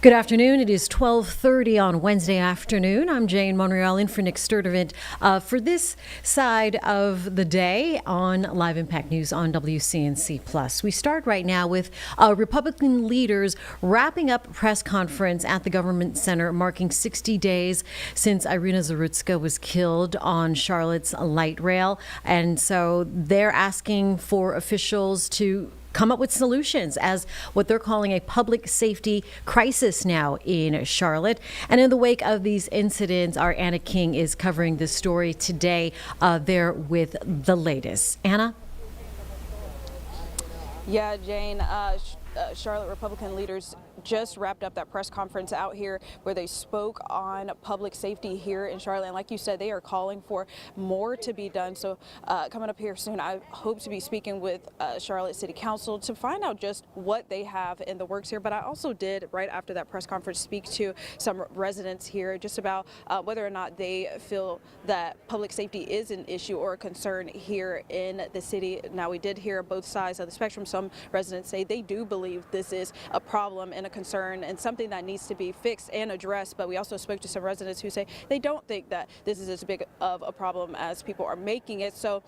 Good afternoon. It is 12:30 on Wednesday afternoon. I'm Jane Monreal in for Nick Sturdivant for this side of the day on Live Impact News on WCNC Plus. We start right now with Republican leaders wrapping up a press conference at the Government Center marking 60 days since Irina Zarutska was killed on Charlotte's light rail. And so they're asking for officials to come up with solutions as what they're calling a public safety crisis now in Charlotte. And in the wake of these incidents, our Anna King is covering this story today there with the latest. Anna? Yeah, Jane, Charlotte Republican leaders just wrapped up that press conference out here where they spoke on public safety here in Charlotte. And like you said, they are calling for more to be done. So coming up here soon, I hope to be speaking with Charlotte City Council to find out just what they have in the works here. But I also did, right after that press conference, speak to some residents here just about whether or not they feel that public safety is an issue or a concern here in the city. Now, we did hear both sides of the spectrum. Some residents say they do believe this is a problem and a concern and something that needs to be fixed and addressed. But we also spoke to some residents who say they don't think that this is as big of a problem as people are making it. So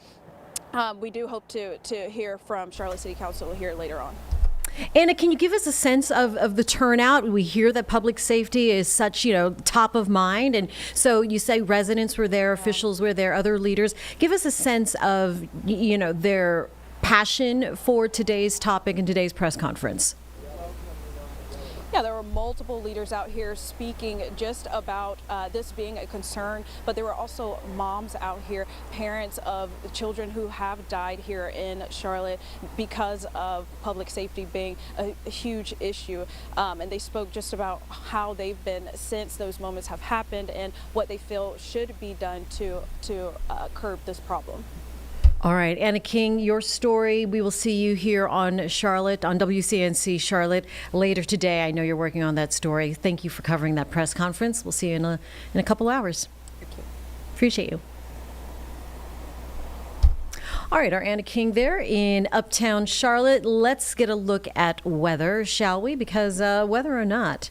we do hope to hear from Charlotte City Council here later on. Anna, can you give us a sense of the turnout? We hear that public safety is such, top of mind. And so you say residents were there, officials were there, other leaders. Give us a sense of, their passion for today's topic and today's press conference. Yeah, there were multiple leaders out here speaking just about this being a concern, but there were also moms out here, parents of children who have died here in Charlotte because of public safety being a huge issue. And they spoke just about how they've been since those moments have happened and what they feel should be done to curb this problem. All right, Anna King, your story. We will see you here on Charlotte, on WCNC Charlotte later today. I know you're working on that story. Thank you for covering that press conference. We'll see you in a couple hours. Thank you. Appreciate you. All right, our Anna King there in Uptown Charlotte. Let's get a look at weather, shall we? Because whether or not,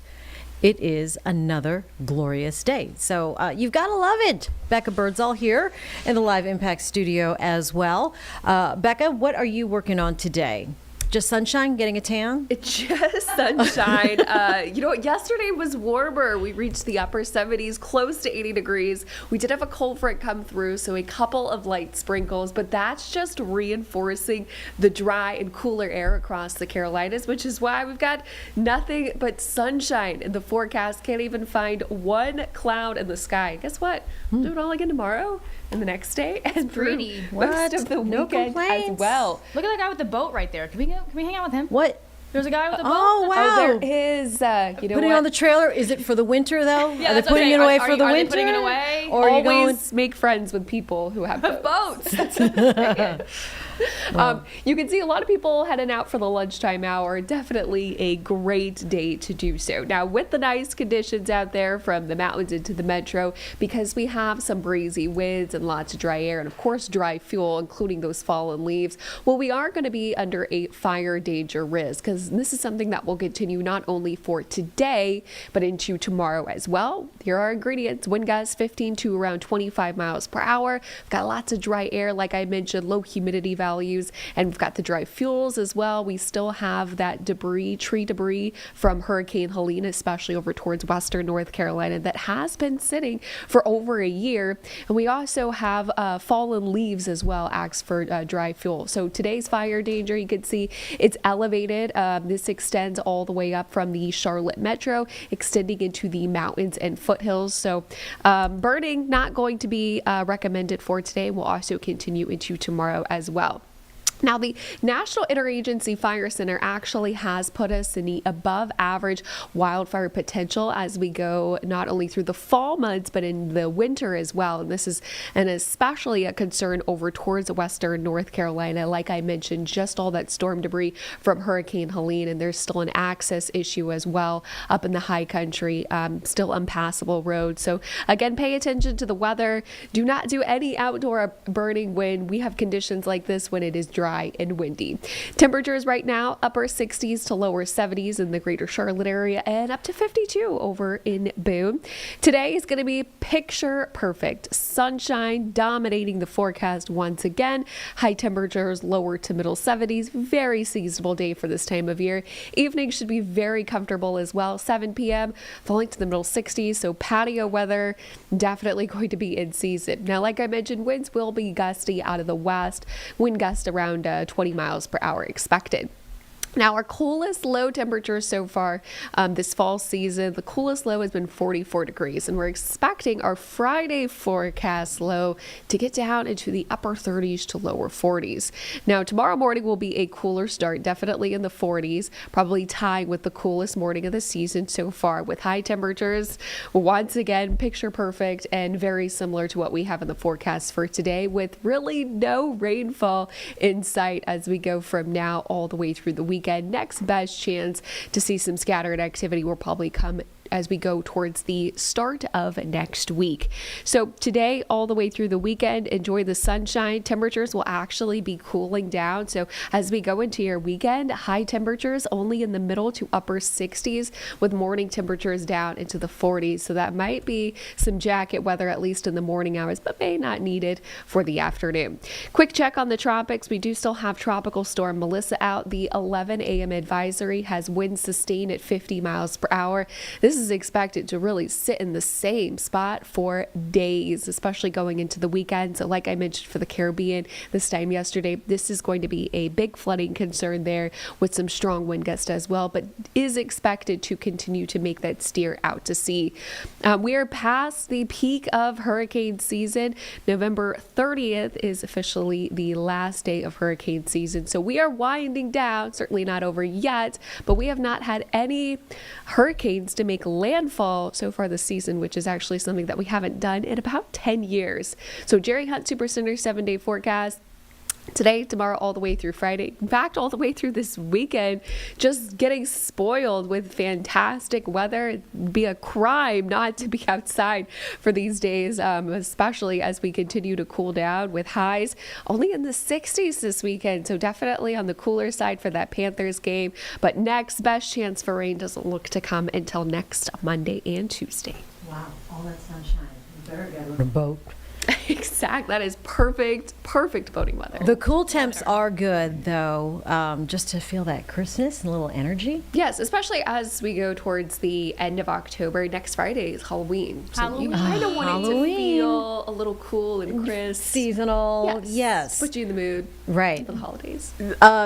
it is another glorious day. So you've got to love it. Becca Birdsall here in the Live Impact studio as well. Becca, what are you working on today? Just sunshine, getting a tan? It's just sunshine. Yesterday was warmer. We reached the upper 70s, close to 80 degrees. We did have a cold front come through, so a couple of light sprinkles, but that's just reinforcing the dry and cooler air across the Carolinas, which is why we've got nothing but sunshine in the forecast. Can't even find one cloud in the sky. Guess what? We'll do it all again tomorrow and the next day and pretty. Most of the weekend as well. Look at that guy with the boat right there. Can we hang out with him? What? There's a guy with a boat. Oh, wow. Oh, there is. Putting it on the trailer. Is it for the winter, though? Yeah, are they that's putting okay. it away Are for the they winter? putting it away? Or are you going? Always make friends with people who have boats. Boats. You can see a lot of people heading out for the lunchtime hour. Definitely a great day to do so. Now, with the nice conditions out there from the mountains into the metro, because we have some breezy winds and lots of dry air and, of course, dry fuel, including those fallen leaves, well, we are going to be under a fire danger risk, because this is something that will continue not only for today, but into tomorrow as well. Here are ingredients. Wind gusts 15 to around 25 miles per hour. We've got lots of dry air, like I mentioned, low humidity values, and we've got the dry fuels as well. We still have that tree debris from Hurricane Helene, especially over towards western North Carolina, that has been sitting for over a year. And we also have fallen leaves as well, acts for dry fuel. So today's fire danger, you can see it's elevated. This extends all the way up from the Charlotte metro, extending into the mountains and foothills. So burning not going to be recommended for today. Will also continue into tomorrow as well. Now, the National Interagency Fire Center actually has put us in the above average wildfire potential as we go not only through the fall months, but in the winter as well. And this is especially a concern over towards western North Carolina. Like I mentioned, just all that storm debris from Hurricane Helene, and there's still an access issue as well up in the high country, still unpassable roads. So again, pay attention to the weather. Do not do any outdoor burning when we have conditions like this, when it is dry dry and windy. Temperatures right now, upper 60s to lower 70s in the greater Charlotte area and up to 52 over in Boone. Today is going to be picture perfect. Sunshine dominating the forecast once again. High temperatures lower to middle 70s. Very seasonable day for this time of year. Evening should be very comfortable as well. 7 p.m. falling to the middle 60s. So patio weather definitely going to be in season. Now, like I mentioned, winds will be gusty out of the west. Wind gust around 20 miles per hour expected. Now, our coolest low temperature so far this fall season, the coolest low has been 44 degrees, and we're expecting our Friday forecast low to get down into the upper 30s to lower 40s. Now, tomorrow morning will be a cooler start, definitely in the 40s, probably tying with the coolest morning of the season so far, with high temperatures once again picture perfect and very similar to what we have in the forecast for today, with really no rainfall in sight as we go from now all the way through the weekend. Next best chance to see some scattered activity will probably come as we go towards the start of next week. So today all the way through the weekend, enjoy the sunshine. Temperatures will actually be cooling down. So as we go into your weekend, high temperatures only in the middle to upper 60s, with morning temperatures down into the 40s. So that might be some jacket weather, at least in the morning hours, but may not needed for the afternoon. Quick check on the tropics. We do still have Tropical Storm Melissa out. The 11 a.m. advisory has winds sustained at 50 miles per hour. This is expected to really sit in the same spot for days, especially going into the weekend. So like I mentioned for the Caribbean this time yesterday, this is going to be a big flooding concern there with some strong wind gusts as well, but is expected to continue to make that steer out to sea. We are past the peak of hurricane season. November 30th is officially the last day of hurricane season. So we are winding down, certainly not over yet, but we have not had any hurricanes to make landfall so far this season, which is actually something that we haven't done in about 10 years. So Jerry Hunt Supercenter 7-day forecast. Today, tomorrow, all the way through Friday. In fact, all the way through this weekend, just getting spoiled with fantastic weather. It'd be a crime not to be outside for these days, especially as we continue to cool down with highs only in the 60s this weekend. So definitely on the cooler side for that Panthers game. But next best chance for rain doesn't look to come until next Monday and Tuesday. Wow, all that sunshine. You better get on a boat. Exact. That is perfect boating weather. The cool temps are good, though, just to feel that crispness and a little energy. Yes, especially as we go towards the end of October. Next Friday is Halloween. So Halloween. you kind of want it to Halloween. feel a little cool and crisp. Seasonal, yes. Put you in the mood Right. for the holidays.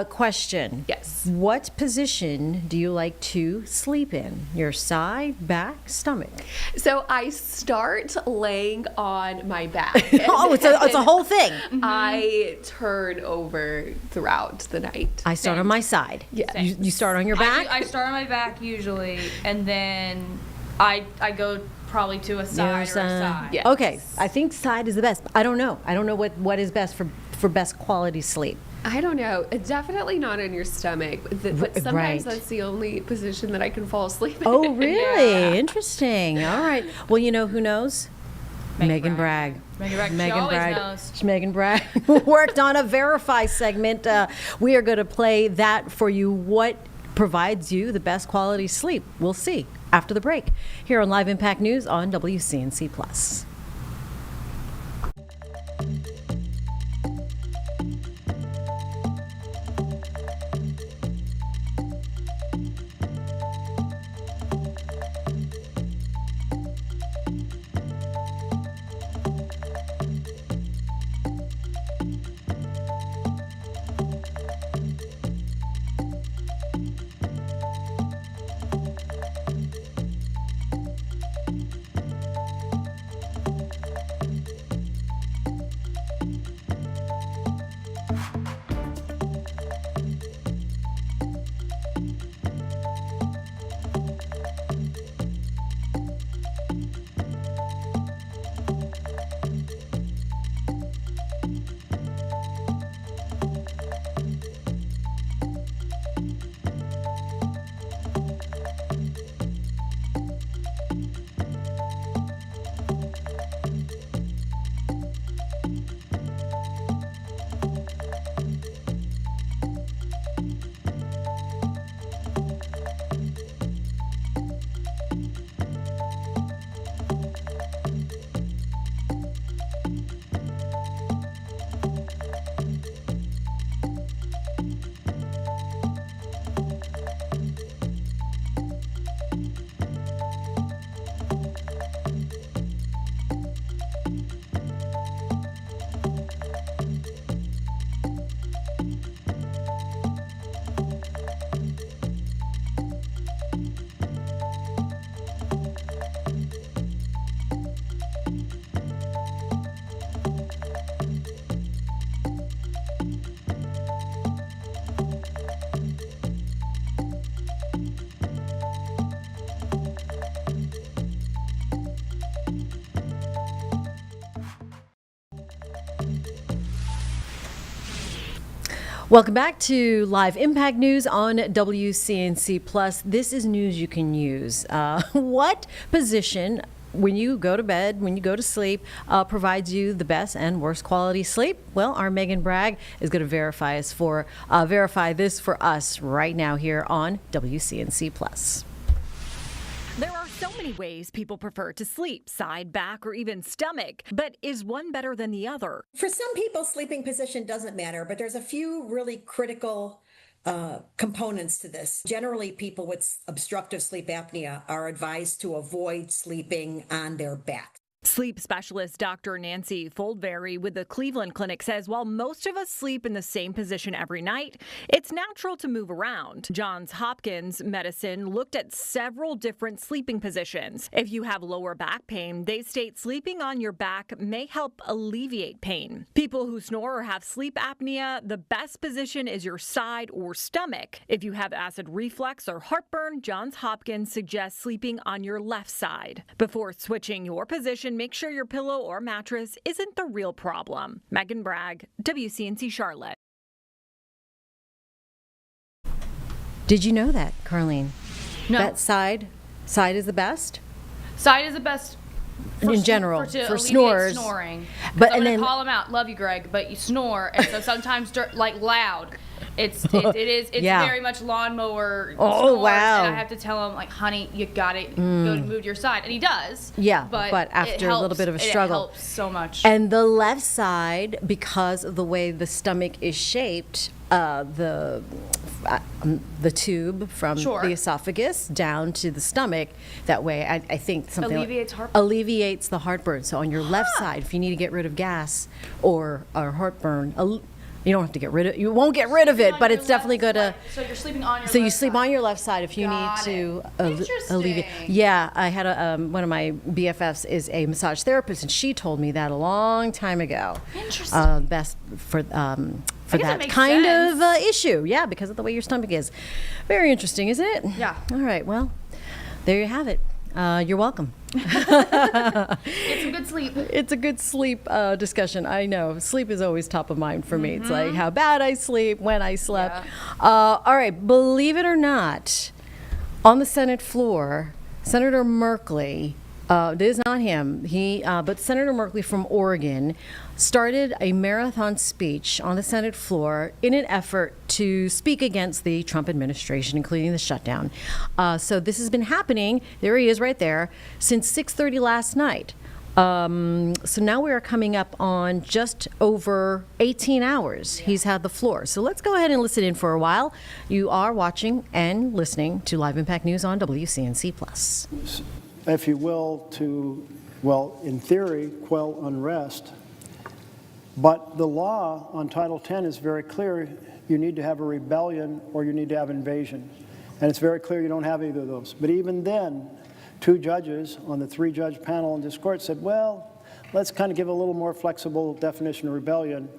Question. Yes. What position do you like to sleep in? Your side, back, stomach? So I start laying on my back. Oh, it's a whole thing. I turn over throughout the night. I start on my side. Yeah. You start on your back? I start on my back usually, and then I go probably to a side or a side. Yes. Okay, I think side is the best. I don't know. I don't know what is best for best quality sleep. I don't know. It's definitely not on your stomach, but sometimes Right. that's the only position that I can fall asleep in. Oh, really? Yeah. Interesting. All right. Well, you know who knows? Megan Bragg. Megan Bragg. She always knows. Megan Bragg worked on a Verify segment. We are going to play that for you. What provides you the best quality sleep? We'll see after the break here on Live Impact News on WCNC Plus. Welcome back to Live Impact News on WCNC Plus. This is news you can use. What position, when you go to bed, when you go to sleep, provides you the best and worst quality sleep? Well, our Megan Bragg is going to verify this for us right now here on WCNC Plus. There are so many ways people prefer to sleep, side, back, or even stomach. But is one better than the other? For some people, sleeping position doesn't matter, but there's a few really critical components to this. Generally, people with obstructive sleep apnea are advised to avoid sleeping on their back. Sleep specialist Dr. Nancy Foldberry with the Cleveland Clinic says while most of us sleep in the same position every night, it's natural to move around. Johns Hopkins Medicine looked at several different sleeping positions. If you have lower back pain, they state sleeping on your back may help alleviate pain. People who snore or have sleep apnea, the best position is your side or stomach. If you have acid reflux or heartburn, Johns Hopkins suggests sleeping on your left side. Before switching your position, make sure your pillow or mattress isn't the real problem. Megan Bragg, WCNC Charlotte. Did you know that, Carlene? No. That side is the best? Side is the best In general, to for alleviate snores. snoring. But- I'm and gonna then- call them out. Love you, Greg, but you snore, and so sometimes like loud. It's Yeah. very much lawnmower. Oh, snores, wow. And I have to tell him like, honey, you got to go and move to your side, and he does. Yeah, but after it a little helps- bit of a struggle. It helps so much. And the left side, because of the way the stomach is shaped, the tube from Sure. the esophagus down to the stomach, that way I think something Alleviates heartburn. alleviates the heartburn. So on your left side, if you need to get rid of gas or heartburn, you don't have to get rid of you won't get rid of it, On but your it's definitely left going to. side. So you're sleeping on your So you left sleep side. on your left side if you Got need to it. alleviate. Interesting. Yeah, I had one of my BFFs is a massage therapist, and she told me that a long time ago. Interesting. Best for guess that that makes kind sense. of issue. Yeah, because of the way your stomach is. Very interesting, isn't it? Yeah. All right. Well, there you have it. You're welcome. Get some good sleep. It's a good sleep discussion. I know sleep is always top of mind for me. It's like how bad I sleep, when I slept. All right, believe it or not, on the Senate floor, Senator Merkley, it is not him, but Senator Merkley from Oregon started a marathon speech on the Senate floor in an effort to speak against the Trump administration, including the shutdown. So this has been happening, there he is right there, since 6:30 last night. So now we are coming up on just over 18 hours he's had the floor. So let's go ahead and listen in for a while. You are watching and listening to Live Impact News on WCNC Plus. If you will, to, well, in theory, quell unrest. But the law on Title 10 is very clear. You need to have a rebellion or you need to have invasion. And it's very clear you don't have either of those. But even then, 2 judges on the 3-judge panel in this court said, well, let's kind of give a little more flexible definition of rebellion.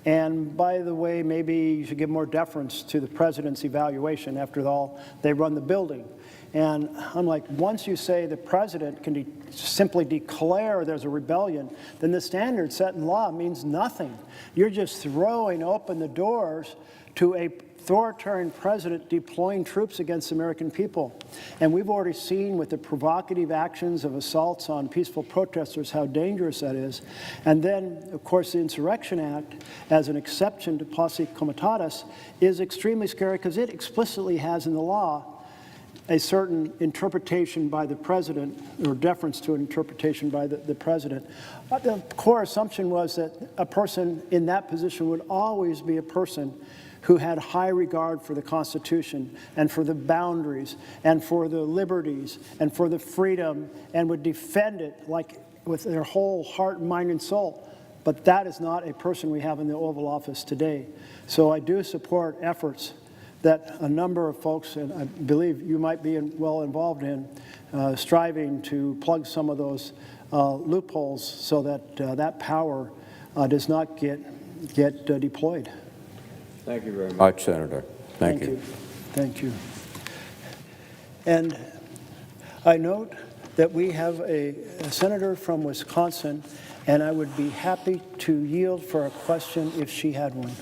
And by the way, maybe you should give more deference to the president's evaluation. After all, they run the building. And I'm like, once you say the president can simply declare there's a rebellion, then the standard set in law means nothing. You're just throwing open the doors to a authoritarian president deploying troops against the American people. And we've already seen with the provocative actions of assaults on peaceful protesters how dangerous that is. And then, of course, the Insurrection Act, as an exception to posse comitatus, is extremely scary because it explicitly has in the law a certain interpretation by the president, or deference to an interpretation by the president. The core assumption was that a person in that position would always be a person who had high regard for the Constitution and for the boundaries and for the liberties and for the freedom and would defend it like with their whole heart, mind, and soul. But that is not a person we have in the Oval Office today. So I do support efforts that a number of folks, and I believe you might be well involved in, striving to plug some of those loopholes so that that power does not get deployed. Thank you very much, Senator. Thank you. Thank you. And I note that we have a senator from Wisconsin, and I would be happy to yield for a question if she had one.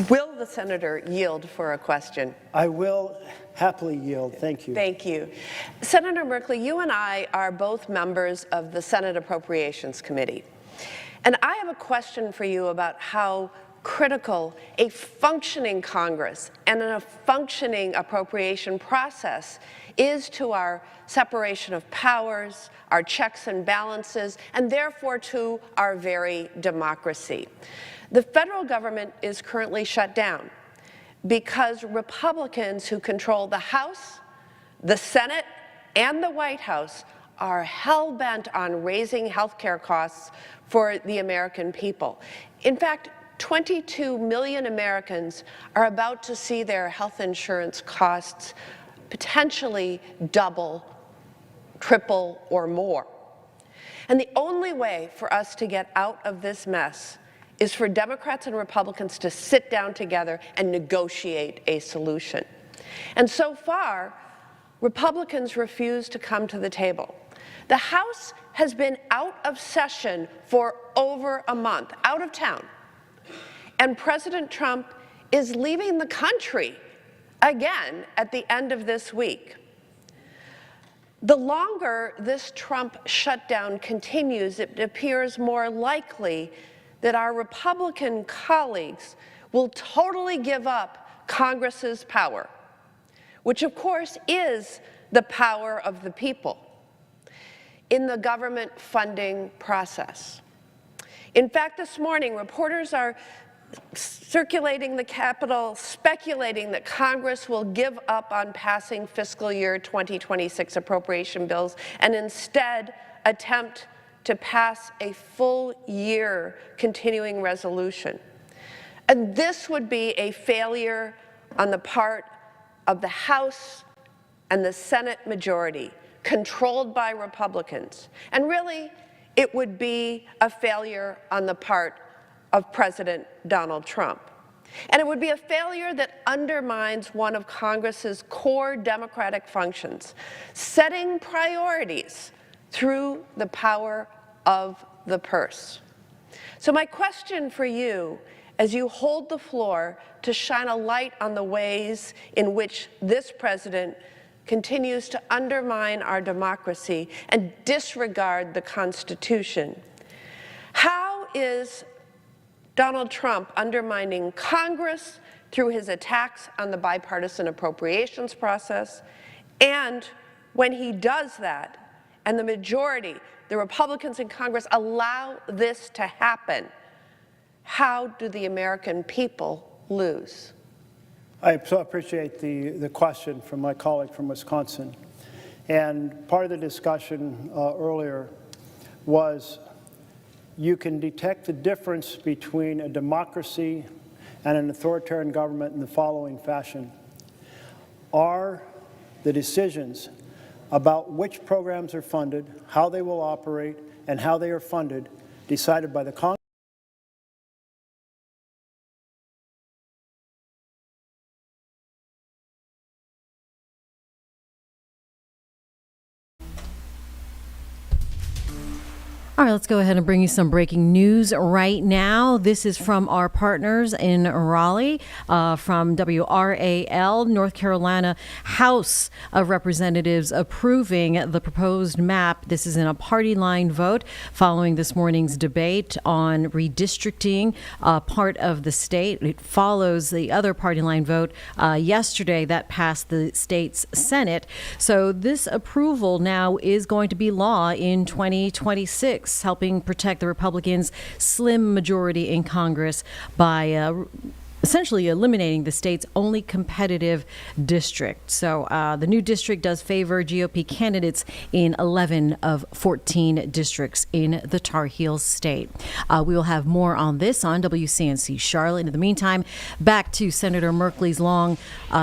Will the senator yield for a question? I will happily yield. Thank you. Thank you. Senator Merkley, you and I are both members of the Senate Appropriations Committee. And I have a question for you about how critical a functioning Congress and a functioning appropriation process is to our separation of powers, our checks and balances, and therefore to our very democracy. The federal government is currently shut down because Republicans who control the House, the Senate, and the White House are hell-bent on raising health care costs for the American people. In fact, 22 million Americans are about to see their health insurance costs potentially double, triple, or more. And the only way for us to get out of this mess is for Democrats and Republicans to sit down together and negotiate a solution. And so far, Republicans refuse to come to the table. The House has been out of session for over a month, out of town. And President Trump is leaving the country again at the end of this week. The longer this Trump shutdown continues, it appears more likely that our Republican colleagues will totally give up Congress's power, which of course is the power of the people, in the government funding process. In fact, this morning, reporters are circulating the Capitol, speculating that Congress will give up on passing fiscal year 2026 appropriation bills and instead attempt to pass a full year continuing resolution. And this would be a failure on the part of the House and the Senate majority, controlled by Republicans. And really, it would be a failure on the part of President Donald Trump. And it would be a failure that undermines one of Congress's core democratic functions, setting priorities through the power of the purse. So my question for you, as you hold the floor to shine a light on the ways in which this president continues to undermine our democracy and disregard the Constitution, how is Donald Trump undermining Congress through his attacks on the bipartisan appropriations process? And when he does that, and the majority, the Republicans in Congress, allow this to happen, how do the American people lose? I so appreciate the question from my colleague from Wisconsin. And part of the discussion earlier was you can detect the difference between a democracy and an authoritarian government in the following fashion. Are the decisions about which programs are funded, how they will operate, and how they are funded decided by the Congress? All right, let's go ahead and bring you some breaking news right now. This is from our partners in Raleigh, from WRAL, North Carolina House of Representatives approving the proposed map. This is in a party line vote following this morning's debate on redistricting part of the state. It follows the other party line vote yesterday that passed the state's Senate. So this approval now is going to be law in 2026. Helping protect the Republicans' slim majority in Congress by essentially eliminating the state's only competitive district. So the new district does favor GOP candidates in 11 of 14 districts in the Tar Heels state. We will have more on this on WCNC Charlotte. In the meantime, back to Senator Merkley's long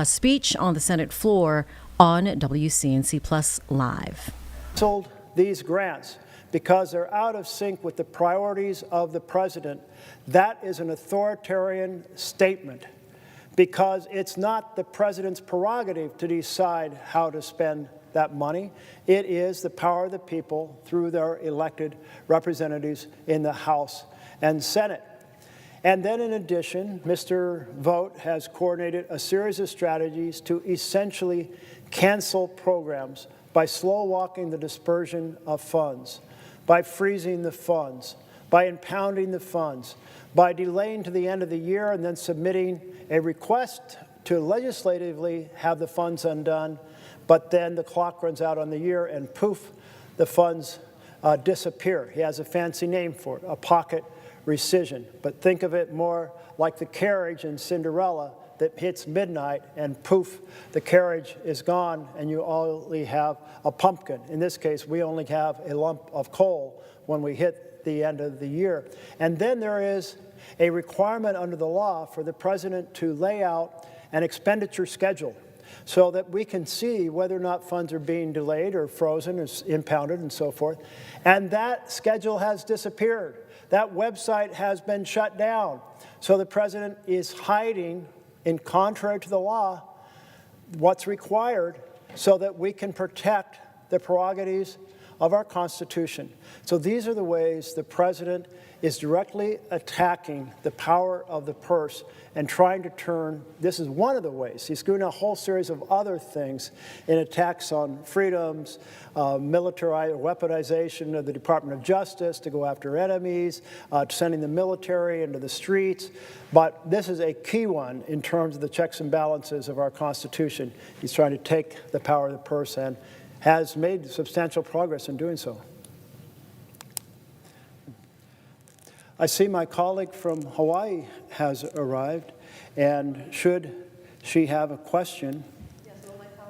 speech on the Senate floor on WCNC Plus Live. Sold these grants because they're out of sync with the priorities of the president. That is an authoritarian statement, because it's not the president's prerogative to decide how to spend that money. It is the power of the people through their elected representatives in the House and Senate. And then in addition, Mr. Vogt has coordinated a series of strategies to essentially cancel programs by slow-walking the dispersion of funds, by freezing the funds, by impounding the funds, by delaying to the end of the year and then submitting a request to legislatively have the funds undone, but then the clock runs out on the year and poof, the funds disappear. He has a fancy name for it, a pocket rescission. But think of it more like the carriage in Cinderella that hits midnight and poof, the carriage is gone and you only have a pumpkin. In this case, we only have a lump of coal when we hit the end of the year. And then there is a requirement under the law for the president to lay out an expenditure schedule so that we can see whether or not funds are being delayed or frozen or impounded and so forth. And that schedule has disappeared. That website has been shut down. So the president is hiding, in contrary to the law, what's required so that we can protect the prerogatives of our Constitution. So these are the ways the president is directly attacking the power of the purse and trying to turn, this is one of the ways, he's doing a whole series of other things in attacks on freedoms, military weaponization of the Department of Justice to go after enemies, sending the military into the streets. But this is a key one in terms of the checks and balances of our Constitution. He's trying to take the power of the purse and has made substantial progress in doing so. I see my colleague from Hawaii has arrived, and should she have a question,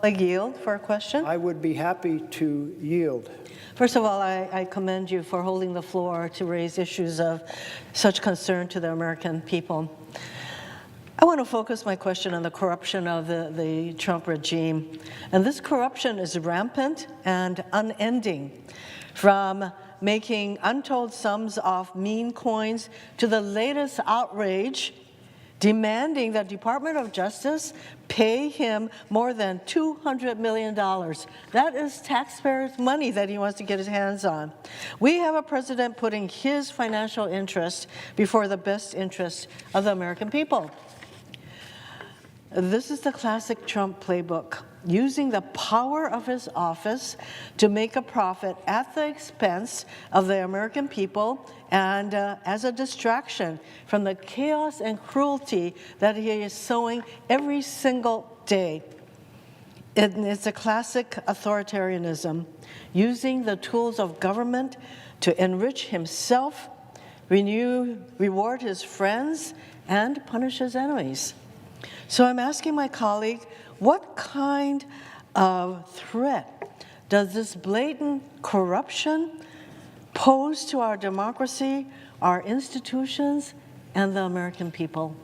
Colleague yield for a question? I would be happy to yield. First of all, I commend you for holding the floor to raise issues of such concern to the American people. I want to focus my question on the corruption of the Trump regime. And this corruption is rampant and unending, from making untold sums off meme coins to the latest outrage demanding the Department of Justice pay him more than $200 million. That is taxpayers' money that he wants to get his hands on. We have a president putting his financial interest before the best interest of the American people. This is the classic Trump playbook, using the power of his office to make a profit at the expense of the American people and as a distraction from the chaos and cruelty that he is sowing every single day. It's a classic authoritarianism, using the tools of government to enrich himself, reward his friends, and punish his enemies. So I'm asking my colleague, what kind of threat does this blatant corruption pose to our democracy, our institutions, and the American people?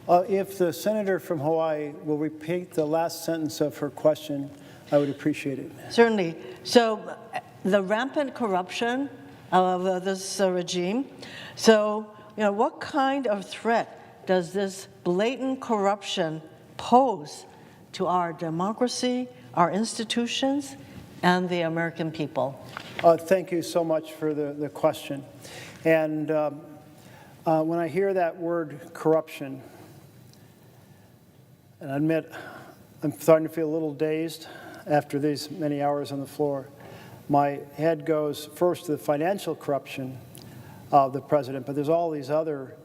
If the senator from Hawaii will repeat the last sentence of her question, I would appreciate it. Certainly. So the rampant corruption of this regime. So, what kind of threat does this blatant corruption pose to our democracy, our institutions, and the American people? Thank you so much for the question. And when I hear that word corruption, and I admit I'm starting to feel a little dazed after these many hours on the floor, my head goes first to the financial corruption of the president, but there's all these other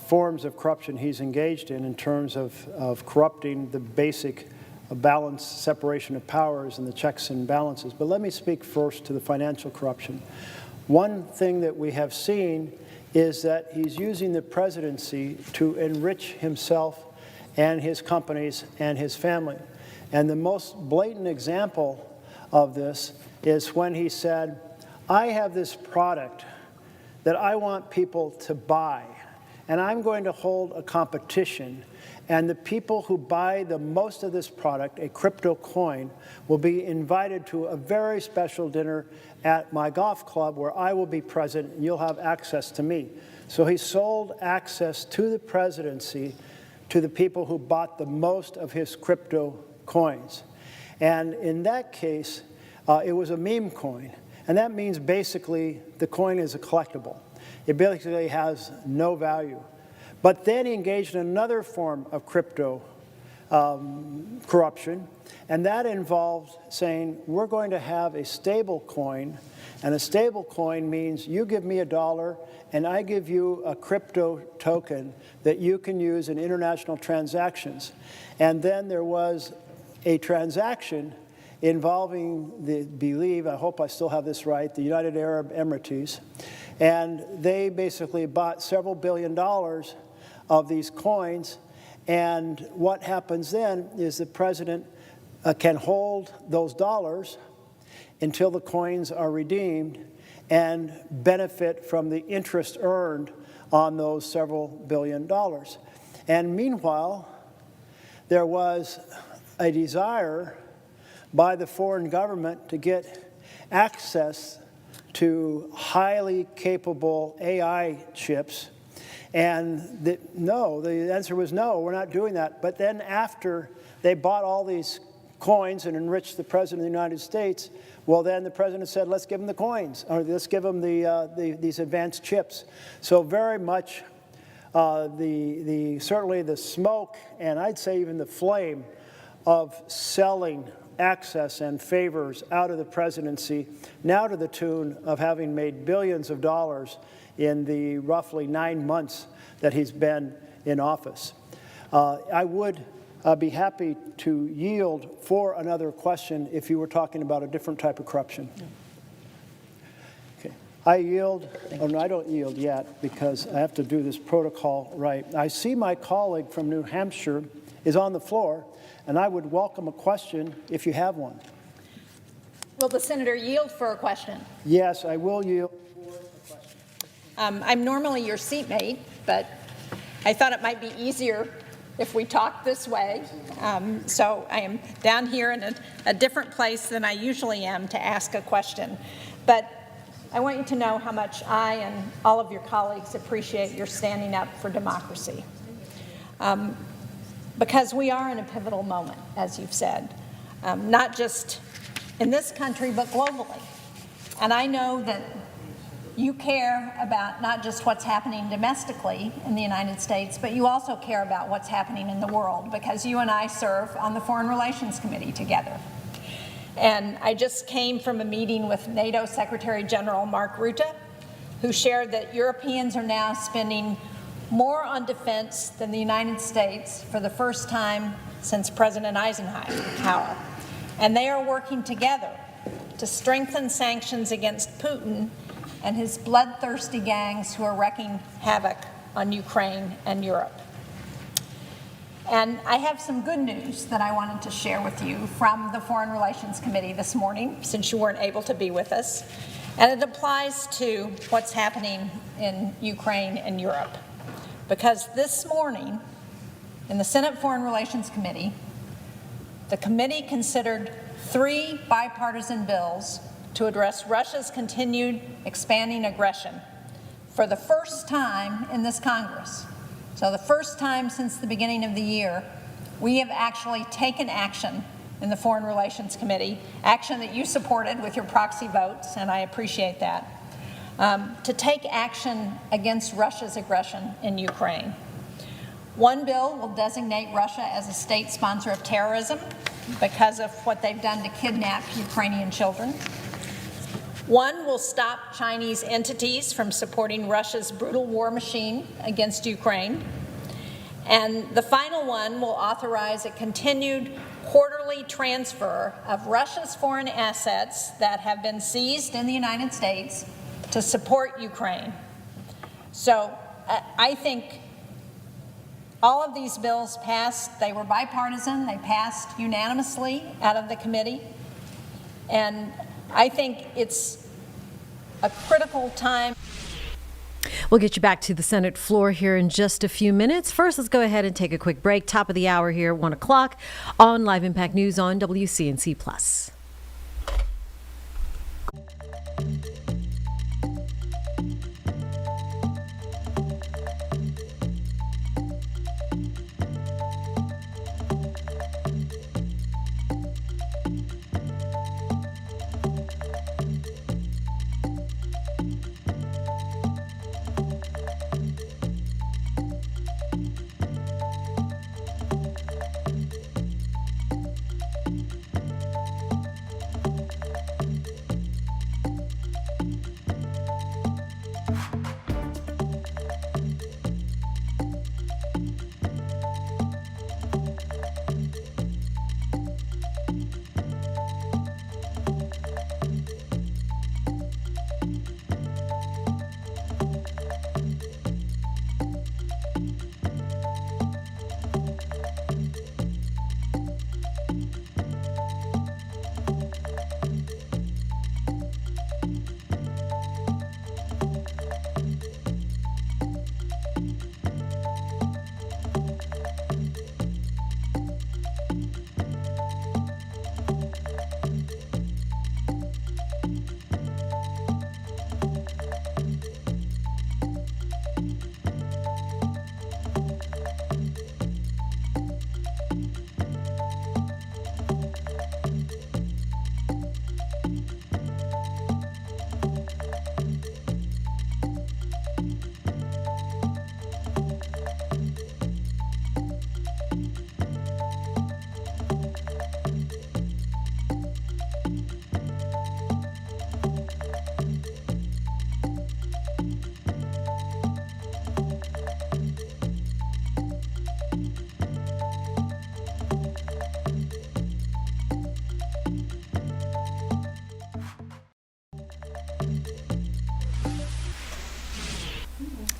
forms of corruption he's engaged in terms of corrupting the basic balance, separation of powers, and the checks and balances. But let me speak first to the financial corruption. One thing that we have seen is that he's using the presidency to enrich himself and his companies and his family. And the most blatant example of this is when he said, I have this product that I want people to buy, and I'm going to hold a competition, and the people who buy the most of this product, a crypto coin, will be invited to a very special dinner at my golf club where I will be present and you'll have access to me. So he sold access to the presidency to the people who bought the most of his crypto coins. And in that case, it was a meme coin. And that means basically the coin is a collectible. it basically has no value. But then he engaged in another form of crypto corruption, and that involved saying, we're going to have a stable coin, and a stable coin means you give me $1 and I give you a crypto token that you can use in international transactions. And then there was a transaction involving I hope I still have this right, the United Arab Emirates, and they basically bought several $billion of these coins. And what happens then is the president can hold those dollars until the coins are redeemed and benefit from the interest earned on those several $billion. And meanwhile, there was a desire by the foreign government to get access to highly capable AI chips. And the answer was no, we're not doing that. But then after they bought all these coins and enriched the President of the United States, well, then the President said, let's give them the coins, or let's give them these advanced chips. So very much certainly the smoke, and I'd say even the flame of selling access and favors out of the presidency, now to the tune of having made billions of dollars in the roughly 9 months that he's been in office. I would be happy to yield for another question if you were talking about a different type of corruption. Okay. I yield. Oh, no, I don't yield yet because I have to do this protocol right. I see my colleague from New Hampshire is on the floor, and I would welcome a question if you have one. Will the senator yield for a question? Yes, I will yield. I'm normally your seatmate, but I thought it might be easier if we talk this way. So I am down here in a different place than I usually am to ask a question. But I want you to know how much I and all of your colleagues appreciate your standing up for democracy. Because we are in a pivotal moment, as you've said, not just in this country, but globally. And I know that you care about not just what's happening domestically in the United States, but you also care about what's happening in the world, because you and I serve on the Foreign Relations Committee together. And I just came from a meeting with NATO Secretary General Mark Rutte, who shared that Europeans are now spending more on defense than the United States for the first time since President Eisenhower. And they are working together to strengthen sanctions against Putin and his bloodthirsty gangs who are wreaking havoc on Ukraine and Europe. And I have some good news that I wanted to share with you from the Foreign Relations Committee this morning, since you weren't able to be with us. And it applies to what's happening in Ukraine and Europe. Because this morning, in the Senate Foreign Relations Committee, the committee considered 3 bipartisan bills to address Russia's continued expanding aggression for the first time in this Congress. So the first time since the beginning of the year, we have actually taken action in the Foreign Relations Committee, action that you supported with your proxy votes, and I appreciate that, to take action against Russia's aggression in Ukraine. One bill will designate Russia as a state sponsor of terrorism because of what they've done to kidnap Ukrainian children. One will stop Chinese entities from supporting Russia's brutal war machine against Ukraine. And the final one will authorize a continued quarterly transfer of Russia's foreign assets that have been seized in the United States to support Ukraine. So I think all of these bills passed. They were bipartisan. They passed unanimously out of the committee. And I think it's a critical time. We'll get you back to the Senate floor here in just a few minutes. First, let's go ahead and take a quick break. Top of the hour here, 1 o'clock on Live Impact News on WCNC Plus.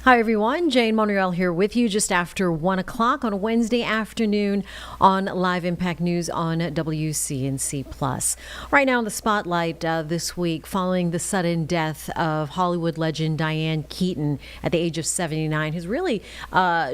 Hi, everyone. Jane Monreal here with you just after 1 o'clock on a Wednesday afternoon on Live Impact News on WCNC Plus. Right now in the spotlight this week, following the sudden death of Hollywood legend Diane Keaton at the age of 79, has really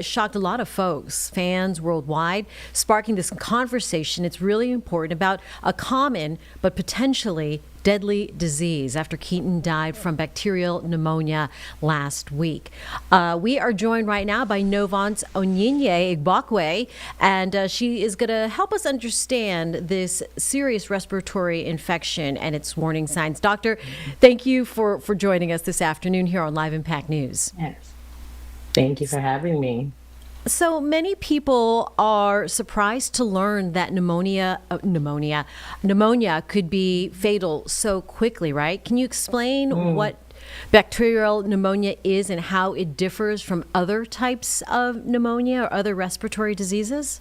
shocked a lot of folks, fans worldwide, sparking this conversation. It's really important about a common but potentially deadly disease after Keaton died from bacterial pneumonia last week. We are joined right now by Novance Onyinye Igbokwe, and she is going to help us understand this serious respiratory infection and its warning signs. Doctor, thank you for joining us this afternoon here on Live Impact News. Yes. Thank you for having me. So many people are surprised to learn that pneumonia could be fatal so quickly, right? Can you explain what bacterial pneumonia is and how it differs from other types of pneumonia or other respiratory diseases?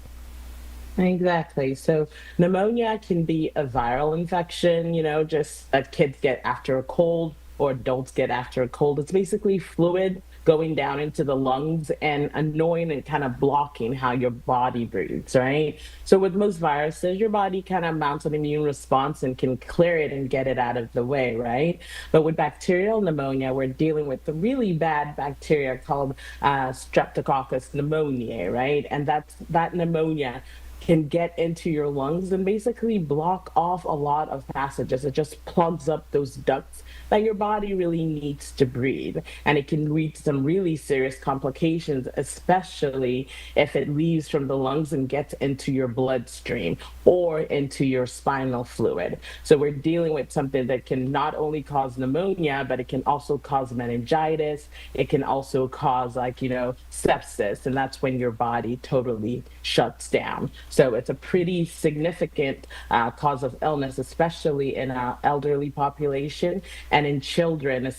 Exactly. So pneumonia can be a viral infection, just that kids get after a cold or adults get after a cold. It's basically fluid going down into the lungs and annoying and kind of blocking how your body breathes, right? So with most viruses, your body kind of mounts an immune response and can clear it and get it out of the way, right? But with bacterial pneumonia, we're dealing with a really bad bacteria called Streptococcus pneumoniae, right? And that pneumonia can get into your lungs and basically block off a lot of passages. It just plugs up those ducts that your body really needs to breathe. And it can lead to some really serious complications, especially if it leaves from the lungs and gets into your bloodstream or into your spinal fluid. So we're dealing with something that can not only cause pneumonia, but it can also cause meningitis. It can also cause sepsis. And that's when your body totally shuts down. So it's a pretty significant cause of illness, especially in our elderly population and in children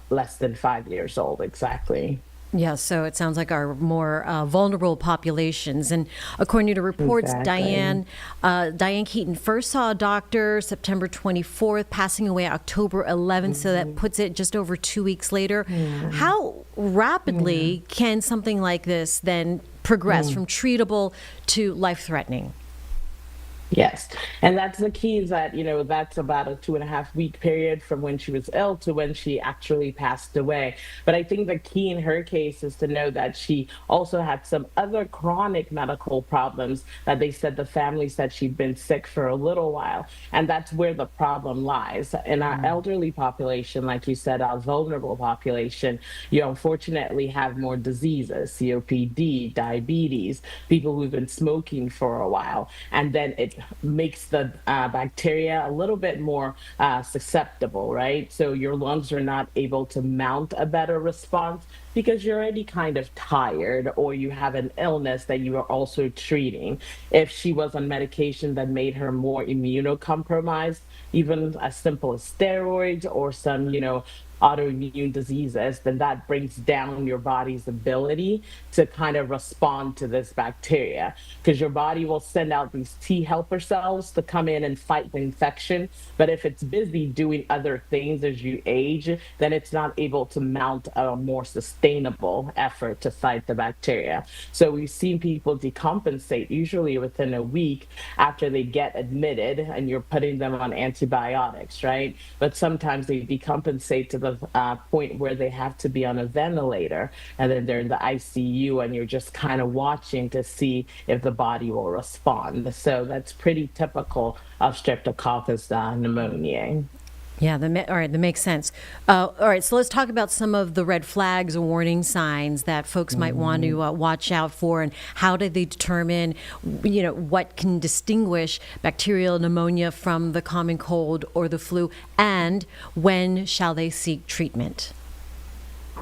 less than 5 years old. Exactly. Yeah, so it sounds like our more vulnerable populations. And according to reports, Exactly. Diane Keaton first saw a doctor September 24th, passing away October 11th. So that puts it just over 2 weeks later. How rapidly can something like this then progress from treatable to life-threatening? Yes. And that's the key is that, that's about a 2.5 week period from when she was ill to when she actually passed away. But I think the key in her case is to know that she also had some other chronic medical problems that they said the family said she'd been sick for a little while. And that's where the problem lies. In our elderly population, like you said, our vulnerable population, you unfortunately have more diseases, COPD, diabetes, people who've been smoking for a while. And then it makes the bacteria a little bit more susceptible, right? So your lungs are not able to mount a better response because you're already kind of tired or you have an illness that you are also treating. If she was on medication that made her more immunocompromised, even as simple as steroids or some, autoimmune diseases, then that brings down your body's ability to kind of respond to this bacteria because your body will send out these T helper cells to come in and fight the infection. But if it's busy doing other things as you age, then it's not able to mount a more sustainable effort to fight the bacteria. So we've seen people decompensate usually within a week after they get admitted and you're putting them on antibiotics, right? But sometimes they decompensate to the point where they have to be on a ventilator and then they're in the ICU and you're just kind of watching to see if the body will respond. So that's pretty typical of Streptococcus pneumoniae. Yeah, all right, that makes sense. All right, so let's talk about some of the red flags or warning signs that folks might want to watch out for, and how do they determine, what can distinguish bacterial pneumonia from the common cold or the flu, and when shall they seek treatment?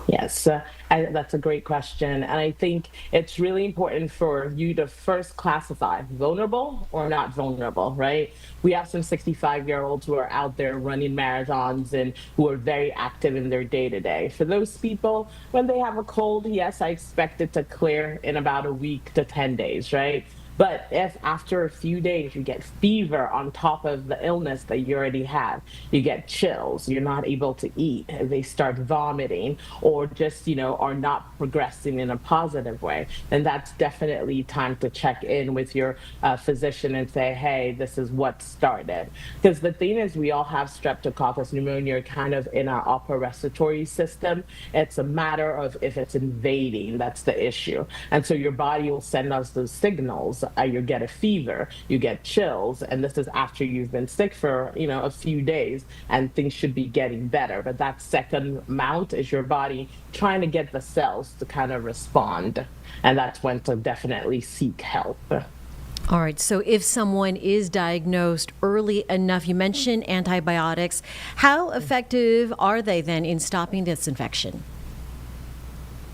Yes, that's a great question. And I think it's really important for you to first classify vulnerable or not vulnerable, right? We have some 65-year-olds who are out there running marathons and who are very active in their day-to-day. For those people, when they have a cold, yes, I expect it to clear in about a week to 10 days, right? But if after a few days you get fever on top of the illness that you already had, you get chills, you're not able to eat, they start vomiting, or just, are not progressing in a positive way, then that's definitely time to check in with your physician and say, hey, this is what started. Because the thing is, we all have streptococcus pneumonia kind of in our upper respiratory system. It's a matter of if it's invading, that's the issue. And so your body will send us those signals. You get a fever, you get chills, and this is after you've been sick for, a few days, and things should be getting better. But that second amount is your body trying to get the cells to kind of respond. And that's when to definitely seek help. All right, so if someone is diagnosed early enough, you mentioned antibiotics, how effective are they then in stopping this infection?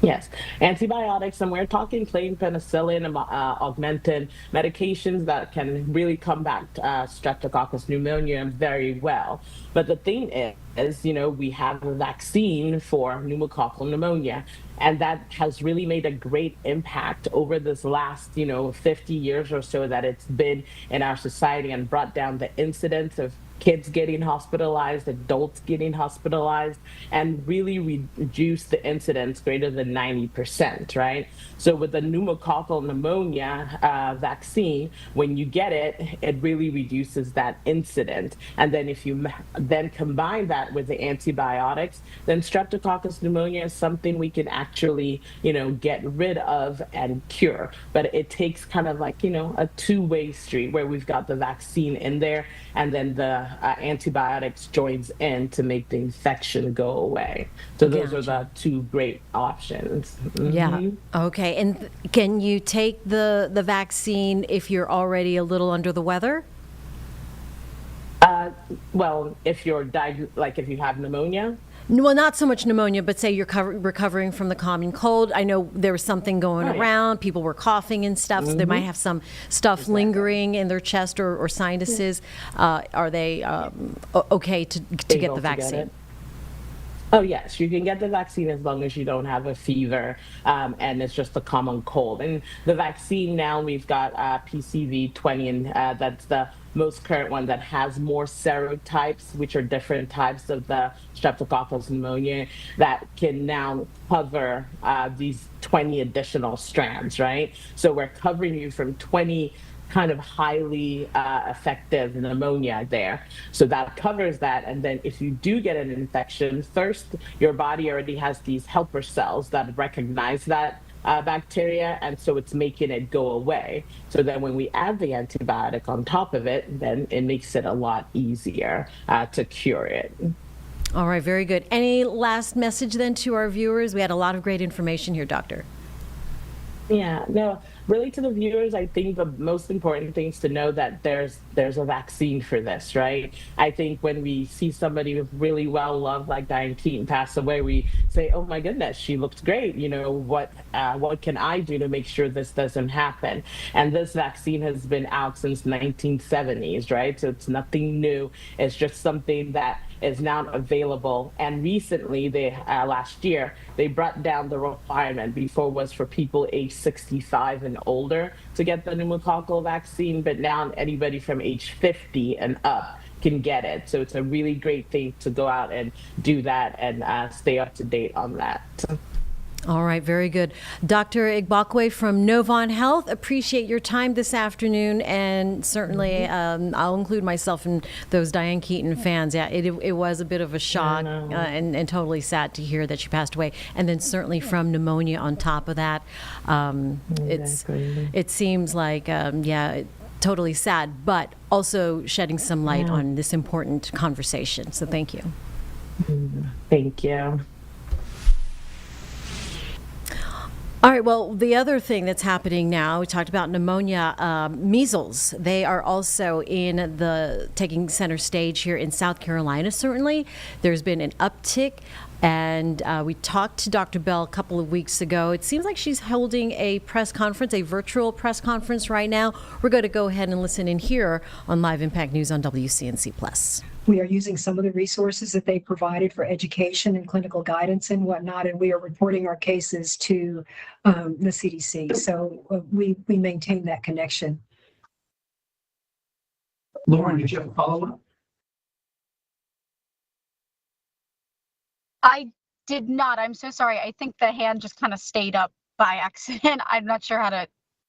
Yes, antibiotics, and we're talking plain penicillin, augmentin, medications that can really combat streptococcus pneumonia very well. But the thing is, we have a vaccine for pneumococcal pneumonia, and that has really made a great impact over this last, 50 years or so that it's been in our society, and brought down the incidence of kids getting hospitalized, adults getting hospitalized, and really reduce the incidence greater than 90%, right? So with the pneumococcal pneumonia vaccine, when you get it, it really reduces that incidence. And then if you then combine that with the antibiotics, then streptococcus pneumonia is something we can actually, get rid of and cure. But it takes kind of like, a two-way street where we've got the vaccine in there, and then the antibiotics joins in to make the infection go away. So those are the two great options. Yeah. Okay. And can you take the vaccine if you're already a little under the weather? Well, if you're if you have pneumonia. Well, not so much pneumonia, but say you're recovering from the common cold. I know there was something going around. People were coughing and stuff, so they might have some stuff lingering in their chest or sinuses. Are they okay to get the vaccine? Oh, yes, you can get the vaccine as long as you don't have a fever and it's just a common cold. And the vaccine now, we've got PCV20, and that's the most current one that has more serotypes, which are different types of the streptococcus pneumonia, that can now cover these 20 additional strands, right? So we're covering you from 20 kind of highly effective pneumonia there. So that covers that. And then if you do get an infection, first, your body already has these helper cells that recognize that bacteria, and so it's making it go away. So then when we add the antibiotic on top of it, then it makes it a lot easier to cure it. All right, very good. Any last message then to our viewers? We had a lot of great information here, Doctor. Yeah, no, really to the viewers, I think the most important thing is to know that there's a vaccine for this, right? I think when we see somebody with really well loved like Diane Keaton pass away, we say, oh my goodness, she looked great. What can I do to make sure this doesn't happen? And this vaccine has been out since 1970s, right? So it's nothing new. It's just something that is now available. And recently, last year, they brought down the requirement. Before was for people age 65 and older to get the pneumococcal vaccine, but now anybody from age 50 and up can get it. So it's a really great thing to go out and do that and stay up to date on that. All right, very good. Dr. Igbokwe from Novant Health, appreciate your time this afternoon, and certainly I'll include myself in those Diane Keaton fans. Yeah, it was a bit of a shock and totally sad to hear that she passed away, and then certainly from pneumonia on top of that. It seems like, totally sad, but also shedding some light on this important conversation. So thank you. Thank you. All right, well, the other thing that's happening now, we talked about pneumonia, measles. They are also taking center stage here in South Carolina, certainly. There's been an uptick And we talked to Dr. Bell a couple of weeks ago. It seems like she's holding a press conference, a virtual press conference right now. We're going to go ahead and listen in here on Live Impact News on WCNC+. We are using some of the resources that they provided for education and clinical guidance and whatnot, and we are reporting our cases to the CDC. So we maintain that connection. Lauren, did you have a follow-up? I did not. I'm so sorry. I think the hand just kind of stayed up by accident. I'm not sure how to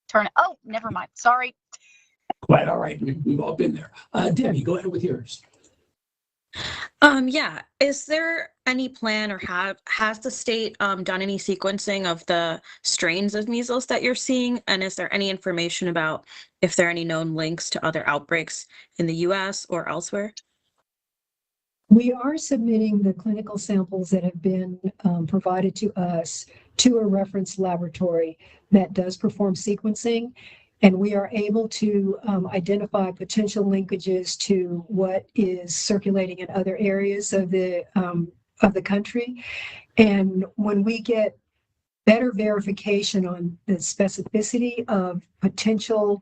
turn it. Oh, never mind. Sorry. Quite all right. We've all been there. Debbie, go ahead with yours. Yeah. Is there any plan or has the state done any sequencing of the strains of measles that you're seeing? And is there any information about if there are any known links to other outbreaks in the US or elsewhere? We are submitting the clinical samples that have been provided to us to a reference laboratory that does perform sequencing, and we are able to identify potential linkages to what is circulating in other areas of the country. And when we get better verification on the specificity of potential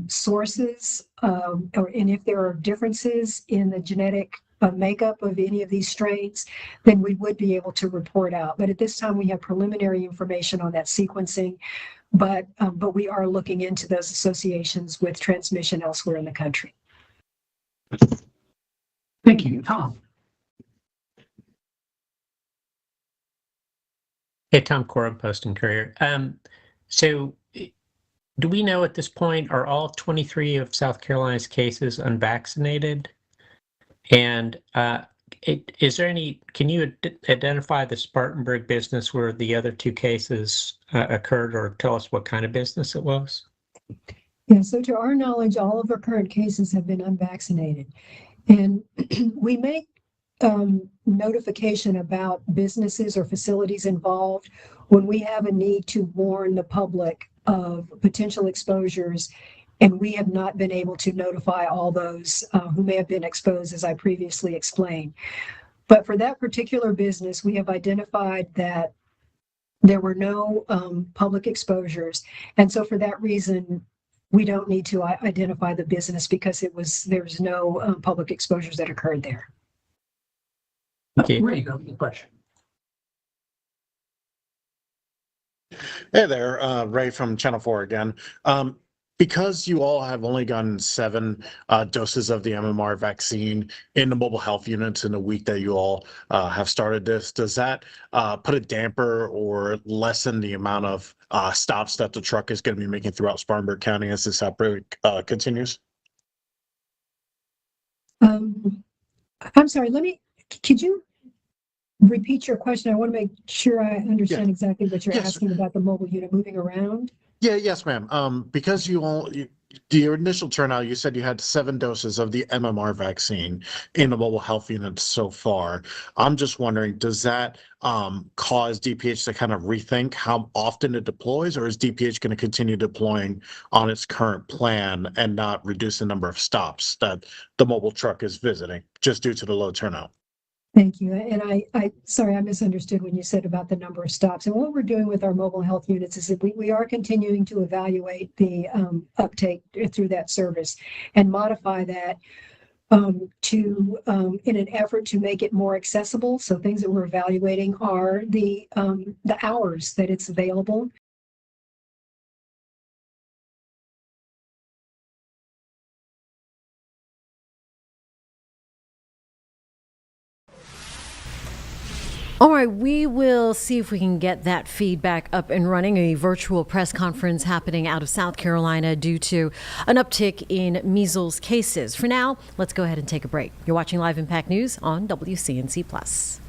sources, and if there are differences in the genetic makeup of any of these strains, then we would be able to report out. But at this time, we have preliminary information on that sequencing, but we are looking into those associations with transmission elsewhere in the country. Thank you. Tom. Hey, Tom Corum, Post and Courier. So do we know at this point, are all 23 of South Carolina's cases unvaccinated? And is there any, can you identify the Spartanburg business where the other two cases occurred, or tell us what kind of business it was? Yeah, so to our knowledge, all of our current cases have been unvaccinated. And we make notification about businesses or facilities involved when we have a need to warn the public of potential exposures, and we have not been able to notify all those who may have been exposed, as I previously explained. But for that particular business, we have identified that there were no public exposures, and so for that reason, we don't need to identify the business because there was no public exposures that occurred there. Okay. Ray, go with the question. Hey there, Ray from Channel 4 again. Because you all have only gotten 7 doses of the MMR vaccine in the mobile health units in the week that you all have started this, does that put a damper or lessen the amount of stops that the truck is going to be making throughout Spartanburg County as this outbreak continues? I'm sorry, could you repeat your question? I want to make sure I understand exactly what you're asking about the mobile unit moving around. Yes, ma'am. Because the initial turnout, you said you had 7 doses of the MMR vaccine in the mobile health units so far. I'm just wondering, does that cause DPH to kind of rethink how often it deploys, or is DPH going to continue deploying on its current plan and not reduce the number of stops that the mobile truck is visiting just due to the low turnout? Thank you. And I sorry, I misunderstood when you said about the number of stops. And what we're doing with our mobile health units is that we are continuing to evaluate the uptake through that service and modify that in an effort to make it more accessible. So things that we're evaluating are the hours that it's available. All right, we will see if we can get that feedback up and running. A virtual press conference happening out of South Carolina due to an uptick in measles cases. For now, let's go ahead and take a break. You're watching Live Impact News on WCNC+.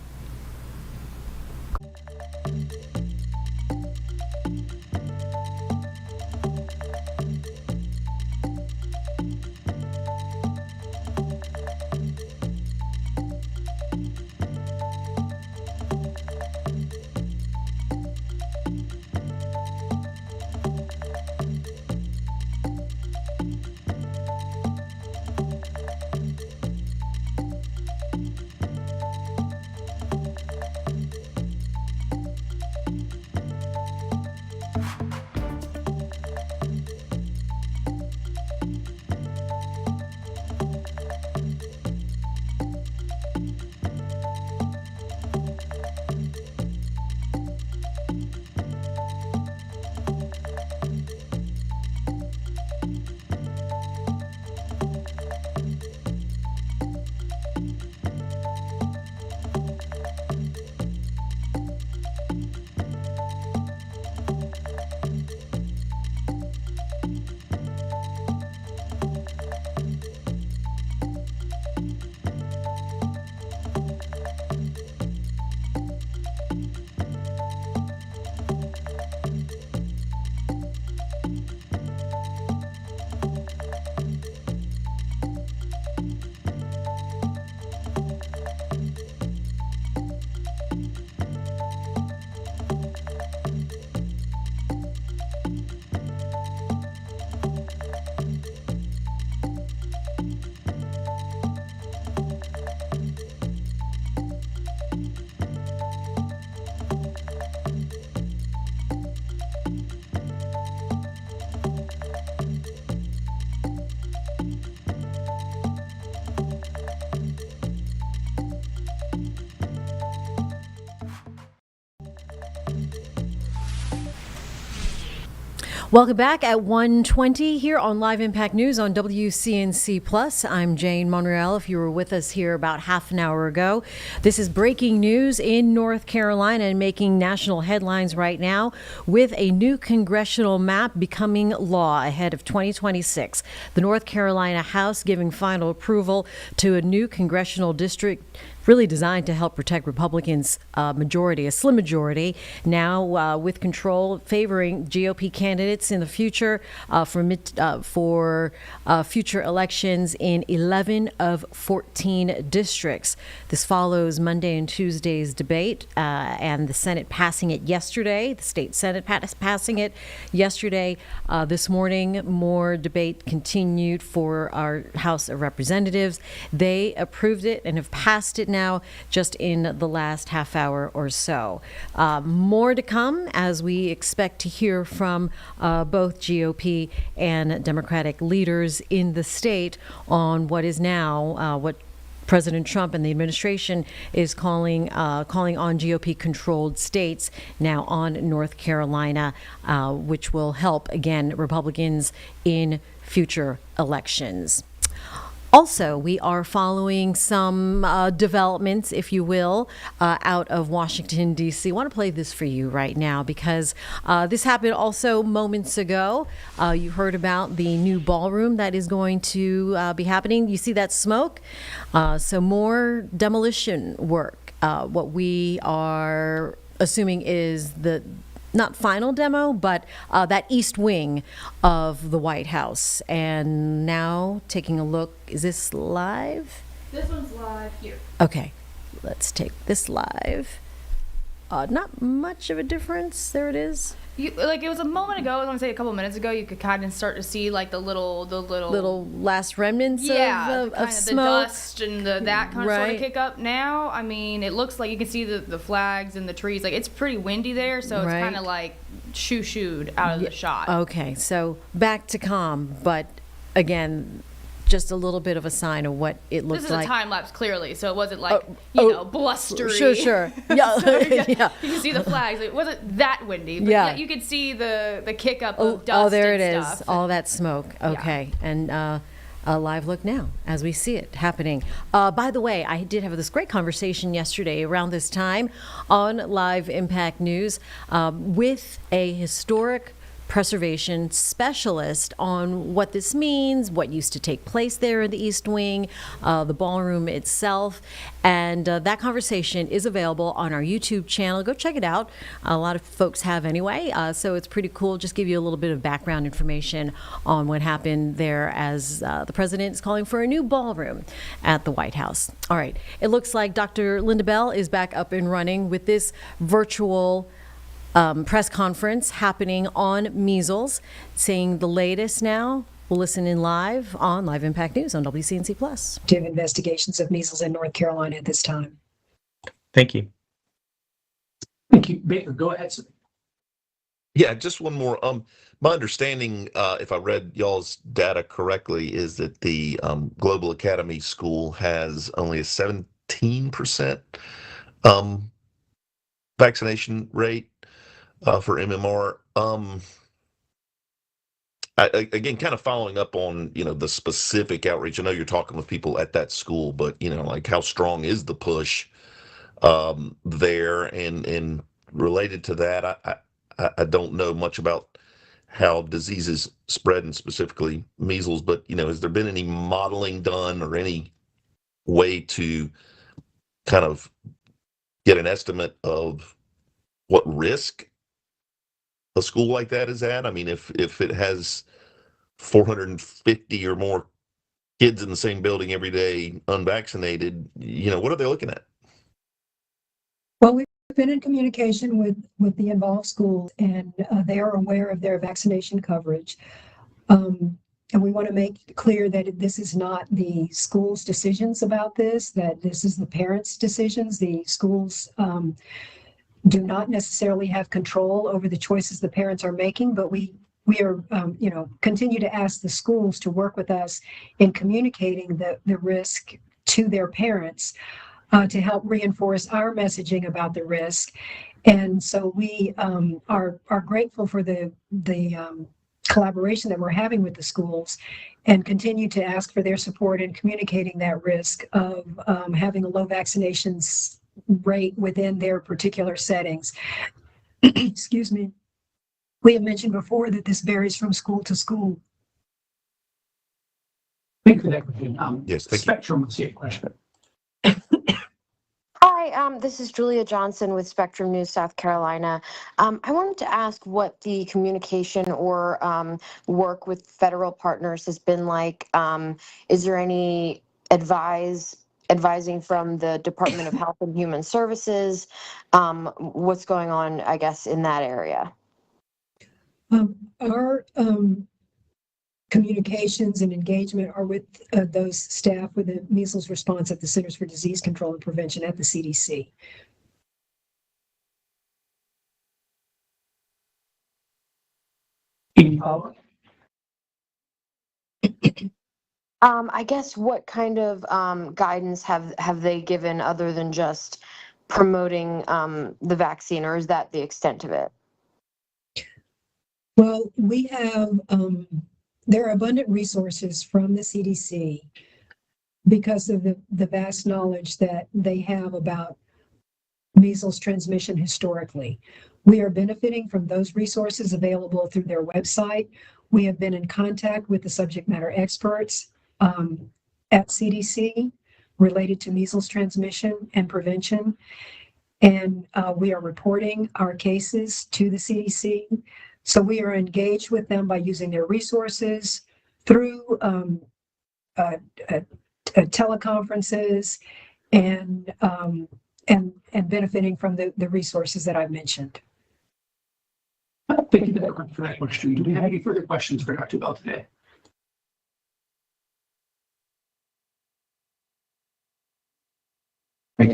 Welcome back at 1:20 here on Live Impact News on WCNC Plus. I'm Jane Monreal. If you were with us here about half an hour ago, this is breaking news in North Carolina and making national headlines right now with a new congressional map becoming law ahead of 2026. The North Carolina House giving final approval to a new congressional district really designed to help protect Republicans' majority, a slim majority, now with control favoring GOP candidates in the future for future elections in 11 of 14 districts. This follows Monday and Tuesday's debate and the Senate passing it yesterday, the state Senate passing it yesterday. This morning, more debate continued for our House of Representatives. They approved it and have passed it now just in the last half hour or so. More to come as we expect to hear from both GOP and Democratic leaders in the state on what is now what President Trump and the administration is calling on GOP-controlled states now on North Carolina, which will help, again, Republicans in future elections. Also, we are following some developments, if you will, out of Washington, D.C. I want to play this for you right now because this happened also moments ago. You heard about the new ballroom that is going to be happening. You see that smoke? So more demolition work. What we are assuming is the not final demo, but that east wing of the White House. And now taking a look, is this live? This one's live here. Okay, let's take this live. Not much of a difference. There it is. It was a moment ago. I want to say a couple minutes ago. You could kind of start to see like the little last remnants of smoke, the dust and that kind of sort of kick up. Now, I mean, it looks like you can see the flags and the trees. Like it's pretty windy there, so it's kind of like shooed out of the shot. Okay, so back to calm, but again, just a little bit of a sign of what it looked like. This is a time lapse, clearly, so it wasn't like blustery. Sure. Yeah, so yeah. You can see the flags. It wasn't that windy, but yeah, you could see the kick up of dust. Oh, there it and is. stuff. All that smoke. Okay, and a live look now as we see it happening. By the way, I did have this great conversation yesterday around this time on Live Impact News with a historic preservation specialist on what this means, what used to take place there in the East Wing, the ballroom itself. And that conversation is available on our YouTube channel. Go check it out. A lot of folks have anyway. So it's pretty cool. Just give you a little bit of background information on what happened there as the president is calling for a new ballroom at the White House. All right. It looks like Dr. Linda Bell is back up and running with this virtual press conference happening on measles, saying the latest now. We'll listen in live on Live Impact News on WCNC Plus. Investigations of measles in North Carolina at this time. Thank you. Thank you. Baker, go ahead, sir. Yeah, just one more. My understanding, if I read y'all's data correctly, is that the Global Academy School has only a 17% vaccination rate for MMR. Again, kind of following up on, the specific outreach. I know you're talking with people at that school, but, like how strong is the push there? And related to that, I don't know much about how diseases spread and specifically measles, but, has there been any modeling done or any way to kind of get an estimate of what risk a school like that is at? I mean, if it has 450 or more kids in the same building every day, unvaccinated, what are they looking at? Well, we've been in communication with the involved schools, and they are aware of their vaccination coverage. And we want to make clear that this is not the school's decisions about this, that this is the parents' decisions. The schools do not necessarily have control over the choices the parents are making, but we are, continue to ask the schools to work with us in communicating the risk to their parents to help reinforce our messaging about the risk. And so we are grateful for the collaboration that we're having with the schools, and continue to ask for their support in communicating that risk of having a low vaccinations rate within their particular settings. Excuse me. We have mentioned before that this varies from school to school. Thank you for that question. Yes, thank you. Spectrum, let's see a question. Hi, this is Julia Johnson with Spectrum News, South Carolina. I wanted to ask what the communication or work with federal partners has been like. Is there any advising from the Department of Health and Human Services? What's going on, I guess, in that area? Our communications and engagement are with those staff with the measles response at the Centers for Disease Control and Prevention at the CDC. Any follow-up? I guess what kind of guidance have they given other than just promoting the vaccine, or is that the extent of it? Well, we have, there are abundant resources from the CDC because of the vast knowledge that they have about measles transmission historically. We are benefiting from those resources available through their website. We have been in contact with the subject matter experts at CDC related to measles transmission and prevention. And we are reporting our cases to the CDC. So we are engaged with them by using their resources through teleconferences and benefiting from the resources that I've mentioned. Thank you for that question. Do we have any further questions for Dr. Bell today?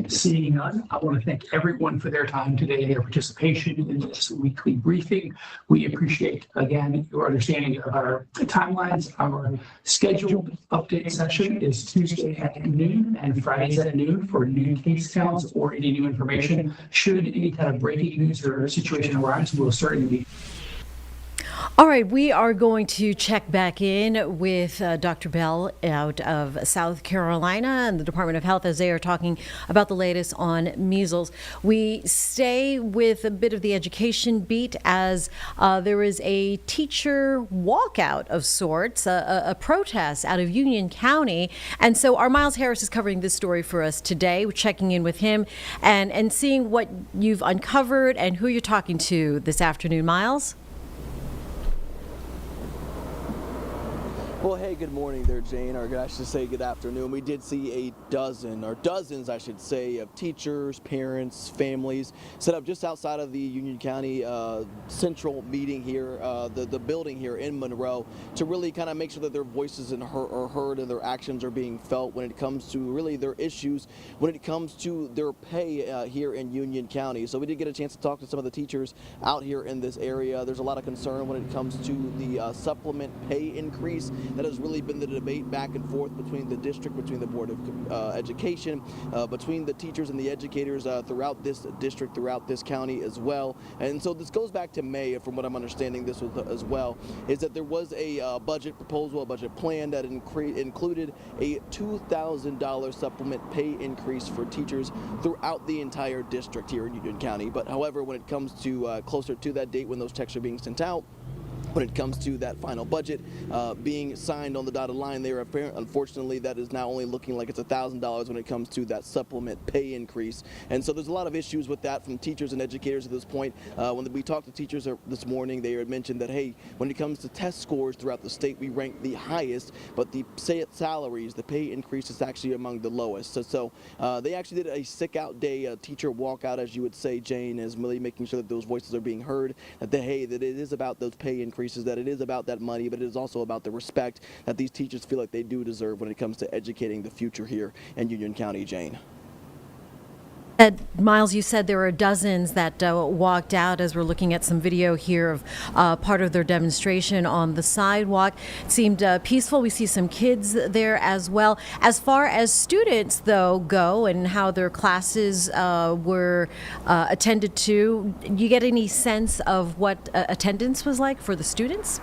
Seeing none, I want to thank everyone for their time today, their participation in this weekly briefing. We appreciate, again, your understanding of our timelines. Our scheduled update session is Tuesday at noon and Fridays at noon for new case counts or any new information. Should any kind of breaking news or situation arise, we'll certainly be. All right, we are going to check back in with Dr. Bell out of South Carolina and the Department of Health as they are talking about the latest on measles. We stay with a bit of the education beat as there is a teacher walkout of sorts, a protest out of Union County. And so our Miles Harris is covering this story for us today. We're checking in with him and seeing what you've uncovered and who you're talking to this afternoon, Miles. Well, hey, good morning there, Jane, or I should say good afternoon. We did see a dozen, or dozens, I should say, of teachers, parents, families set up just outside of the Union County central meeting here, the building here in Monroe, to really kind of make sure that their voices are heard and their actions are being felt when it comes to really their issues, when it comes to their pay here in Union County. So we did get a chance to talk to some of the teachers out here in this area. There's a lot of concern when it comes to the supplement pay increase. That has really been the debate back and forth between the district, between the Board of Education, between the teachers and the educators throughout this district, throughout this county as well. And so this goes back to May, from what I'm understanding this was as well, is that there was a budget proposal, a budget plan that included a $2,000 supplement pay increase for teachers throughout the entire district here in Union County. But however, when it comes to closer to that date when those checks are being sent out, when it comes to that final budget being signed on the dotted line there, unfortunately, that is now only looking like it's $1,000 when it comes to that supplement pay increase. And so there's a lot of issues with that from teachers and educators at this point. When we talked to teachers this morning, they had mentioned that, hey, when it comes to test scores throughout the state, we rank the highest, but the salaries, the pay increase is actually among the lowest. So they actually did a sick out day, a teacher walkout, as you would say, Jane, is really making sure that those voices are being heard, that that it is about those pay increases, that it is about that money, but it is also about the respect that these teachers feel like they do deserve when it comes to educating the future here in Union County, Jane. Miles, you said there were dozens that walked out as we're looking at some video here of part of their demonstration on the sidewalk. It seemed peaceful. We see some kids there as well. As far as students, though, go and how their classes were attended to, do you get any sense of what attendance was like for the students?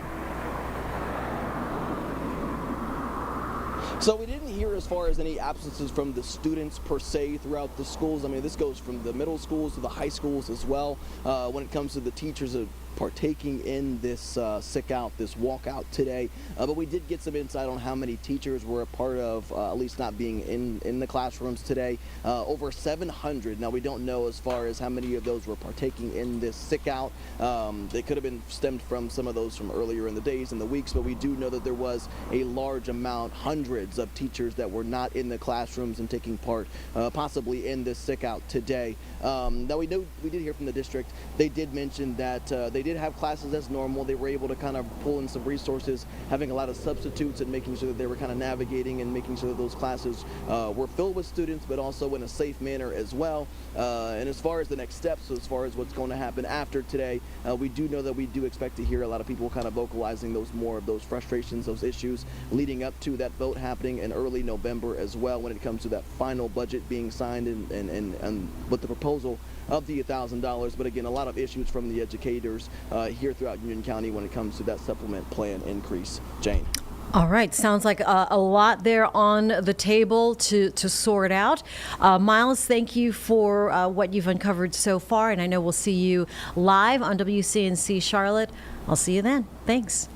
So we didn't hear as far as any absences from the students per se throughout the schools. I mean, this goes from the middle schools to the high schools as well. When it comes to the teachers partaking in this sick out, this walkout today. But we did get some insight on how many teachers were a part of at least not being in the classrooms today. Over 700. Now we don't know as far as how many of those were partaking in this sick out. They could have been stemmed from some of those from earlier in the days and the weeks, but we do know that there was a large amount, hundreds of teachers that were not in the classrooms and taking part possibly in this sick out today. Now we did hear from the district. They did mention that they did have classes as normal. They were able to kind of pull in some resources, having a lot of substitutes and making sure that they were kind of navigating and making sure that those classes were filled with students, but also in a safe manner as well. And as far as the next steps, as far as what's going to happen after today, we do know that we do expect to hear a lot of people kind of vocalizing more of those frustrations, those issues leading up to that vote happening in early November as well, when it comes to that final budget being signed and with the proposal of the $1,000. But again, a lot of issues from the educators here throughout Union County when it comes to that supplement plan increase. Jane. All right, sounds like a lot there on the table to sort out. Miles, thank you for what you've uncovered so far, and I know we'll see you live on WCNC Charlotte. I'll see you then. Thanks.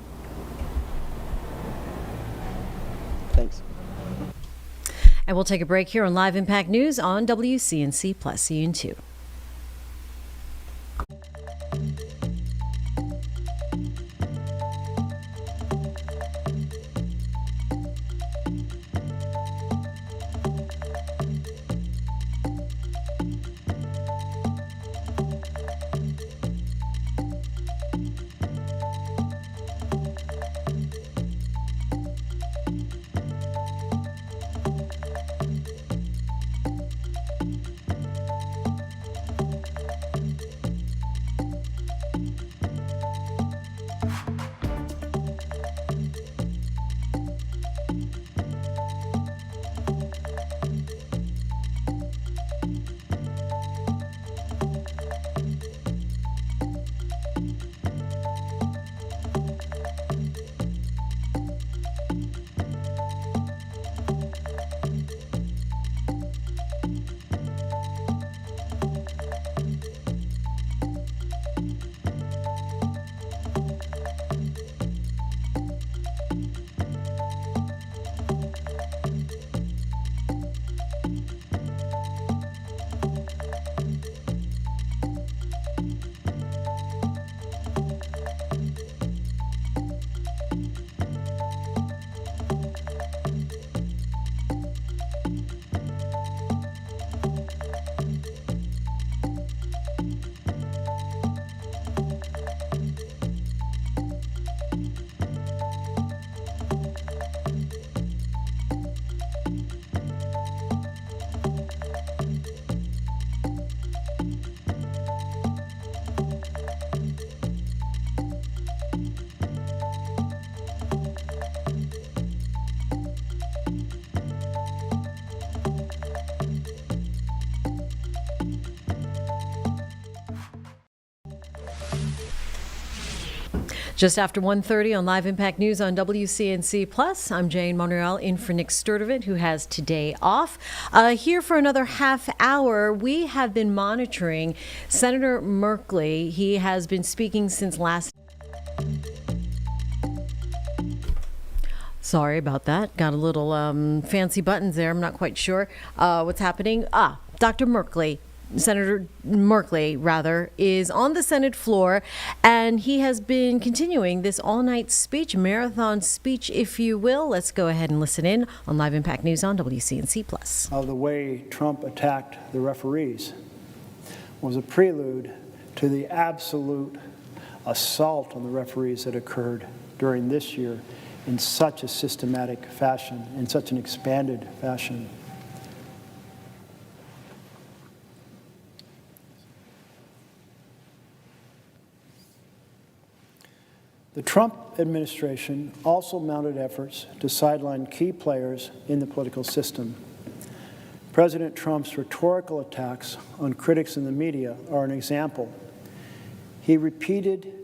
Thanks. And we'll take a break here on Live Impact News on WCNC Plus. See you in 2. Just after 1:30 on Live Impact News on WCNC Plus, I'm Jane Monreal in for Nick Sturdivant, who has today off. Here for another half hour, we have been monitoring Senator Merkley. He has been speaking since last... Sorry about that. Got a little fancy buttons there. I'm not quite sure what's happening. Dr. Merkley. Senator Merkley, rather, is on the Senate floor, and he has been continuing this all-night speech, marathon speech, if you will. Let's go ahead and listen in on Live Impact News on WCNC Plus. Of the way Trump attacked the referees was a prelude to the absolute assault on the referees that occurred during this year in such a systematic fashion, in such an expanded fashion. The Trump administration also mounted efforts to sideline key players in the political system. President Trump's rhetorical attacks on critics in the media are an example. He repeated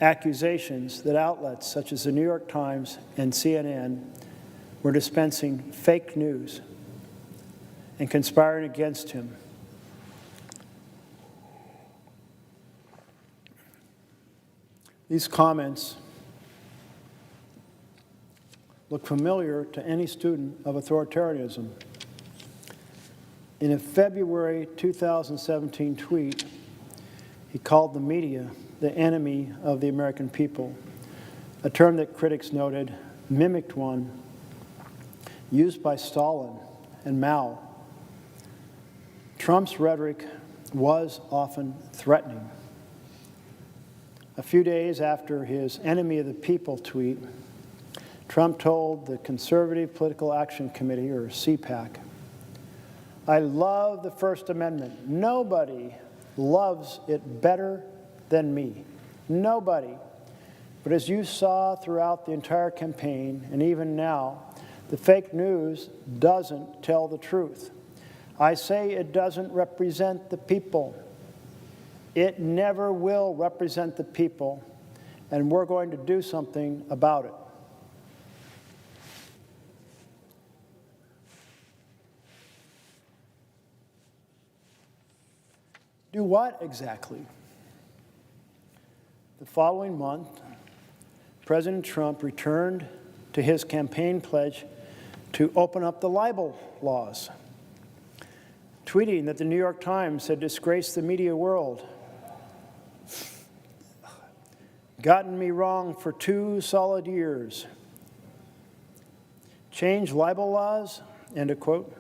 accusations that outlets such as the New York Times and CNN were dispensing fake news and conspiring against him. These comments look familiar to any student of authoritarianism. In a February 2017 tweet, he called the media the enemy of the American people, a term that critics noted mimicked one used by Stalin and Mao. Trump's rhetoric was often threatening. A few days after his enemy of the people tweet, Trump told the Conservative Political Action Committee, or CPAC, "I love the First Amendment. Nobody loves it better than me. Nobody. But as you saw throughout the entire campaign, and even now, the fake news doesn't tell the truth. I say it doesn't represent the people. It never will represent the people, and we're going to do something about it." Do what exactly? The following month, President Trump returned to his campaign pledge to open up the libel laws, tweeting that the New York Times had disgraced the media world, gotten me wrong for 2 solid years. Change libel laws, end of quote.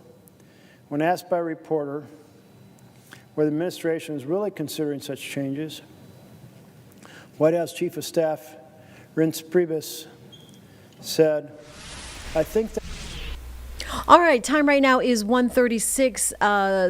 When asked by a reporter whether the administration is really considering such changes, White House Chief of Staff Reince Priebus said, "I think that..." All right, time right now is 1:36.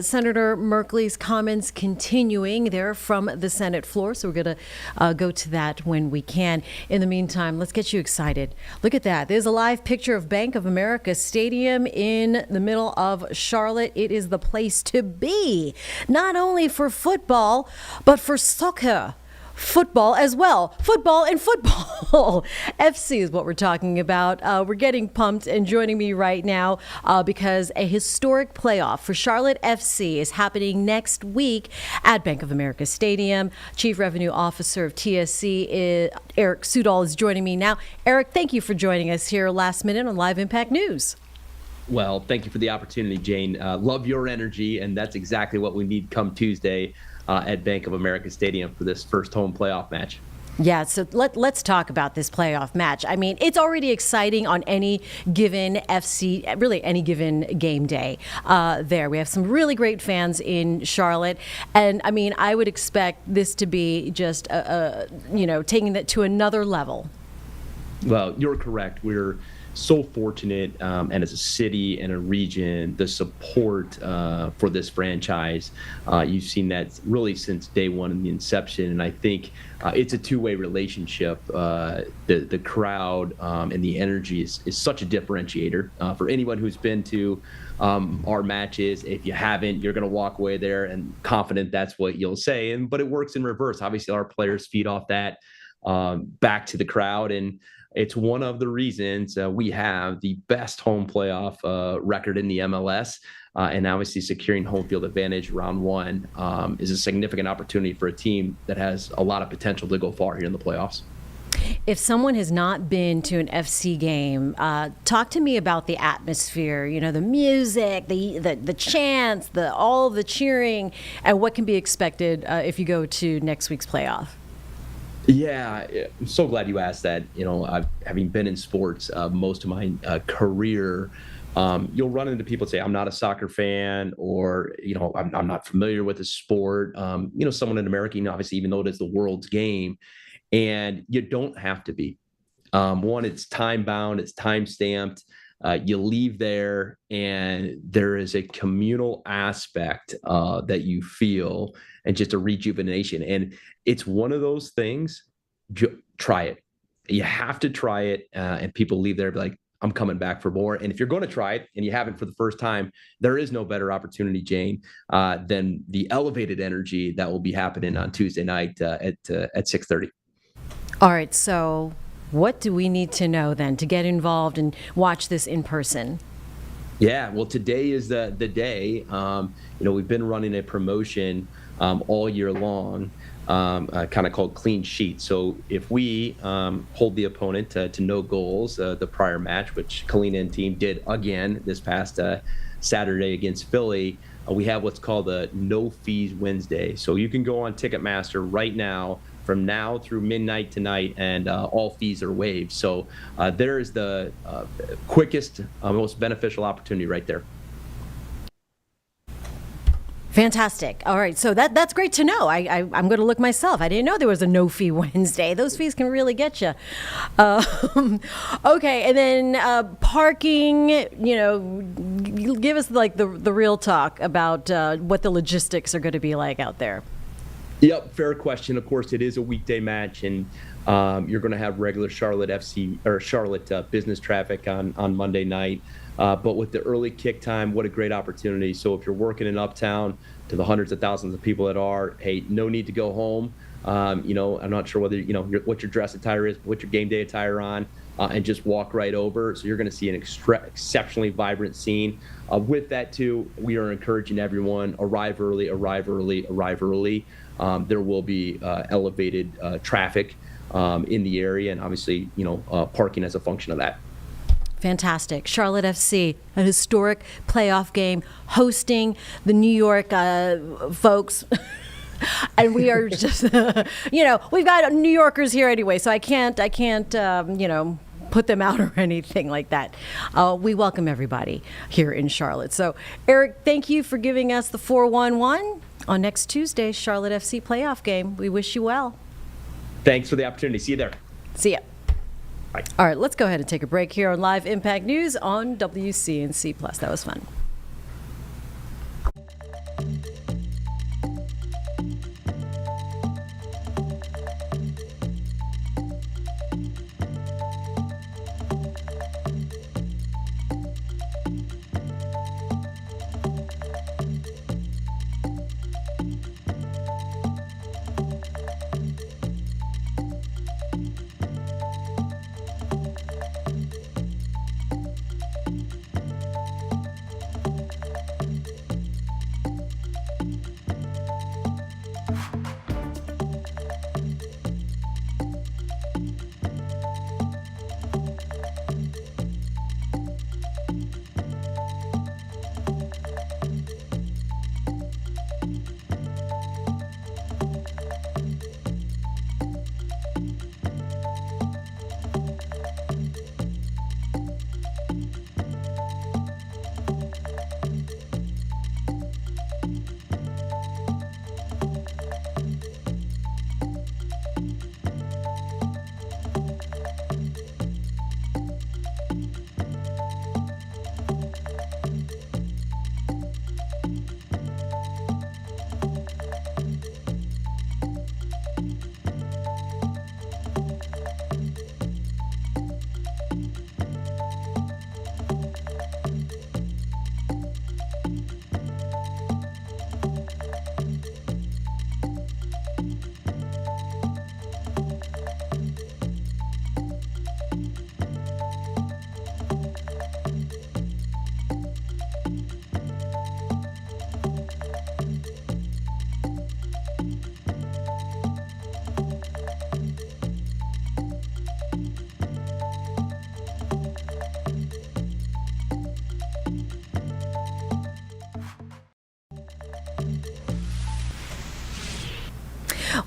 Senator Merkley's comments continuing there from the Senate floor, so we're going to go to that when we can. In the meantime, let's get you excited. Look at that. There's a live picture of Bank of America Stadium in the middle of Charlotte. It is the place to be, not only for football, but for soccer. Football as well. Football and football. FC is what we're talking about. We're getting pumped, and joining me right now because a historic playoff for Charlotte FC is happening next week at Bank of America Stadium. Chief Revenue Officer of TSC, Eric Sudol, is joining me now. Eric, thank you for joining us here last minute on Live Impact News. Well, thank you for the opportunity, Jane. Love your energy, and that's exactly what we need come Tuesday at Bank of America Stadium for this first home playoff match. Yeah, so let's talk about this playoff match. I mean, it's already exciting on any given really any given game day there. We have some really great fans in Charlotte. And, I mean, I would expect this to be just, taking it to another level. Well, you're correct. We're so fortunate, and as a city and a region, the support for this franchise, you've seen that really since day one in the inception, and I think it's a two-way relationship. The crowd and the energy is such a differentiator for anyone who's been to our matches. If you haven't, you're going to walk away there and confident that's what you'll say, but it works in reverse. Obviously, our players feed off that back to the crowd, and it's one of the reasons we have the best home playoff record in the MLS. And obviously securing home field advantage round one is a significant opportunity for a team that has a lot of potential to go far here in the playoffs. If someone has not been to an FC game, talk to me about the atmosphere, the music, the chants, all the cheering, and what can be expected if you go to next week's playoff. Yeah, I'm so glad you asked that. Having been in sports most of my career, you'll run into people say, "I'm not a soccer fan," or I'm not familiar with the sport. Someone in America, obviously, even though it is the world's game, and you don't have to be. One, it's time bound, it's time stamped. You leave there, and there is a communal aspect that you feel, and just a rejuvenation. And it's one of those things. Try it. You have to try it, and people leave there like, "I'm coming back for more." And if you're going to try it and you haven't for the first time, there is no better opportunity, Jane, than the elevated energy that will be happening on Tuesday night at 6:30. All right, so What do we need to know then to get involved and watch this in person? Yeah, well, today is the day. We've been running a promotion all year long, kind of called clean sheet. So if we hold the opponent to no goals, the prior match, which Kalina and team did again this past Saturday against Philly, we have what's called a no fees Wednesday. So you can go on Ticketmaster right now, from now through midnight tonight, and all fees are waived. So there is the quickest, most beneficial opportunity right there. Fantastic. All right, so that's great to know. I'm going to look myself. I didn't know there was a no fee Wednesday. Those fees can really get you. Okay, and then parking. Give us like the real talk about what the logistics are going to be like out there. Yep, fair question. Of course, it is a weekday match, and you're going to have regular Charlotte FC or Charlotte business traffic on Monday night. But with the early kick time, what a great opportunity. So if you're working in Uptown, to the hundreds of thousands of people that are, hey, no need to go home. I'm not sure whether, what your dress attire is, what your game day attire on, and just walk right over. So you're going to see an exceptionally vibrant scene. With that, too, we are encouraging everyone, arrive early, arrive early, arrive early. There will be elevated traffic in the area, and obviously, parking as a function of that. Fantastic. Charlotte FC, a historic playoff game, hosting the New York folks. And we are just, we've got New Yorkers here anyway, so I can't, put them out or anything like that. We welcome everybody here in Charlotte. So, Eric, thank you for giving us the 411 on next Tuesday's Charlotte FC playoff game. We wish you well. Thanks for the opportunity. See you there. See ya. Bye. All right, let's go ahead and take a break here on Live Impact News on WCNC Plus. That was fun.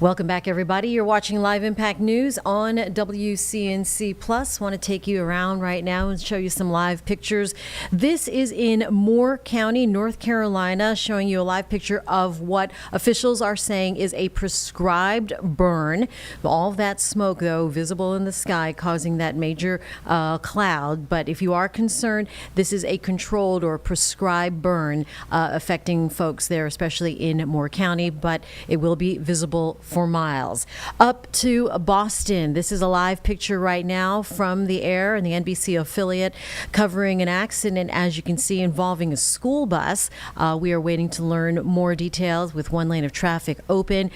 Welcome back, everybody. You're watching Live Impact News on WCNC Plus. Want to take you around right now and show you some live pictures. This is in Moore County, North Carolina, showing you a live picture of what officials are saying is a prescribed burn. All of that smoke, though, visible in the sky, causing that major cloud. But if you are concerned, this is a controlled or prescribed burn affecting folks there, especially in Moore County. But it will be visible for miles. Up to Boston. This is a live picture right now from the air and the NBC affiliate covering an accident, as you can see, involving a school bus. We are waiting to learn more details with one lane of traffic open,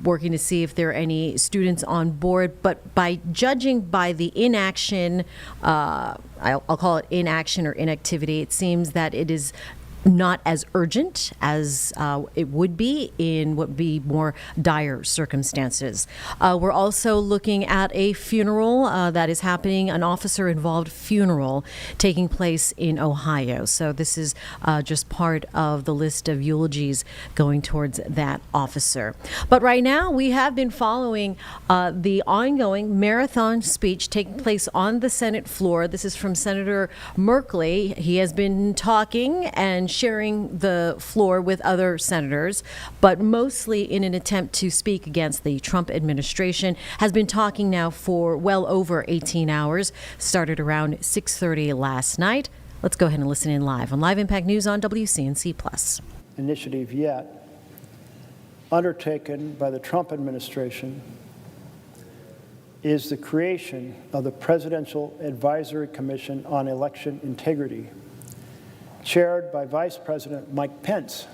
working to see if there are any students on board. But by judging by the inaction, I'll call it inaction or inactivity, it seems that it is not as urgent as it would be in what would be more dire circumstances. We're also looking at a funeral that is happening, an officer-involved funeral taking place in Ohio. So this is just part of the list of eulogies going towards that officer. But right now, we have been following the ongoing marathon speech taking place on the Senate floor. This is from Senator Merkley. He has been talking and sharing the floor with other senators, but mostly in an attempt to speak against the Trump administration. Has been talking now for well over 18 hours. Started around 6:30 last night. Let's go ahead and listen in live on Live Impact News on WCNC Plus. Initiative yet undertaken by the Trump administration is the creation of the Presidential Advisory Commission on Election Integrity, chaired by Vice President Mike Pence,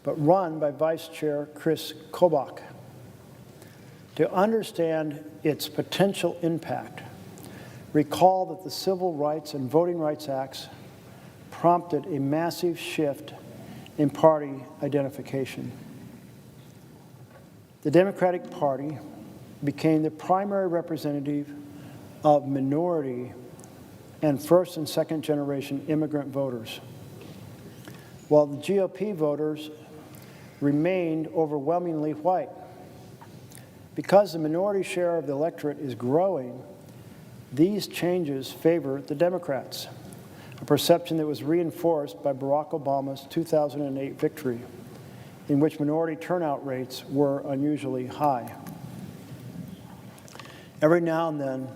but run by Vice Chair Chris Kobach. To understand its potential impact, recall that the Civil Rights and Voting Rights Acts prompted a massive shift in party identification. The Democratic Party became the primary representative of minority and first and second generation immigrant voters, while the GOP voters remained overwhelmingly white. Because the minority share of the electorate is growing, these changes favor the Democrats, a perception that was reinforced by Barack Obama's 2008 victory, in which minority turnout rates were unusually high. Every now and then,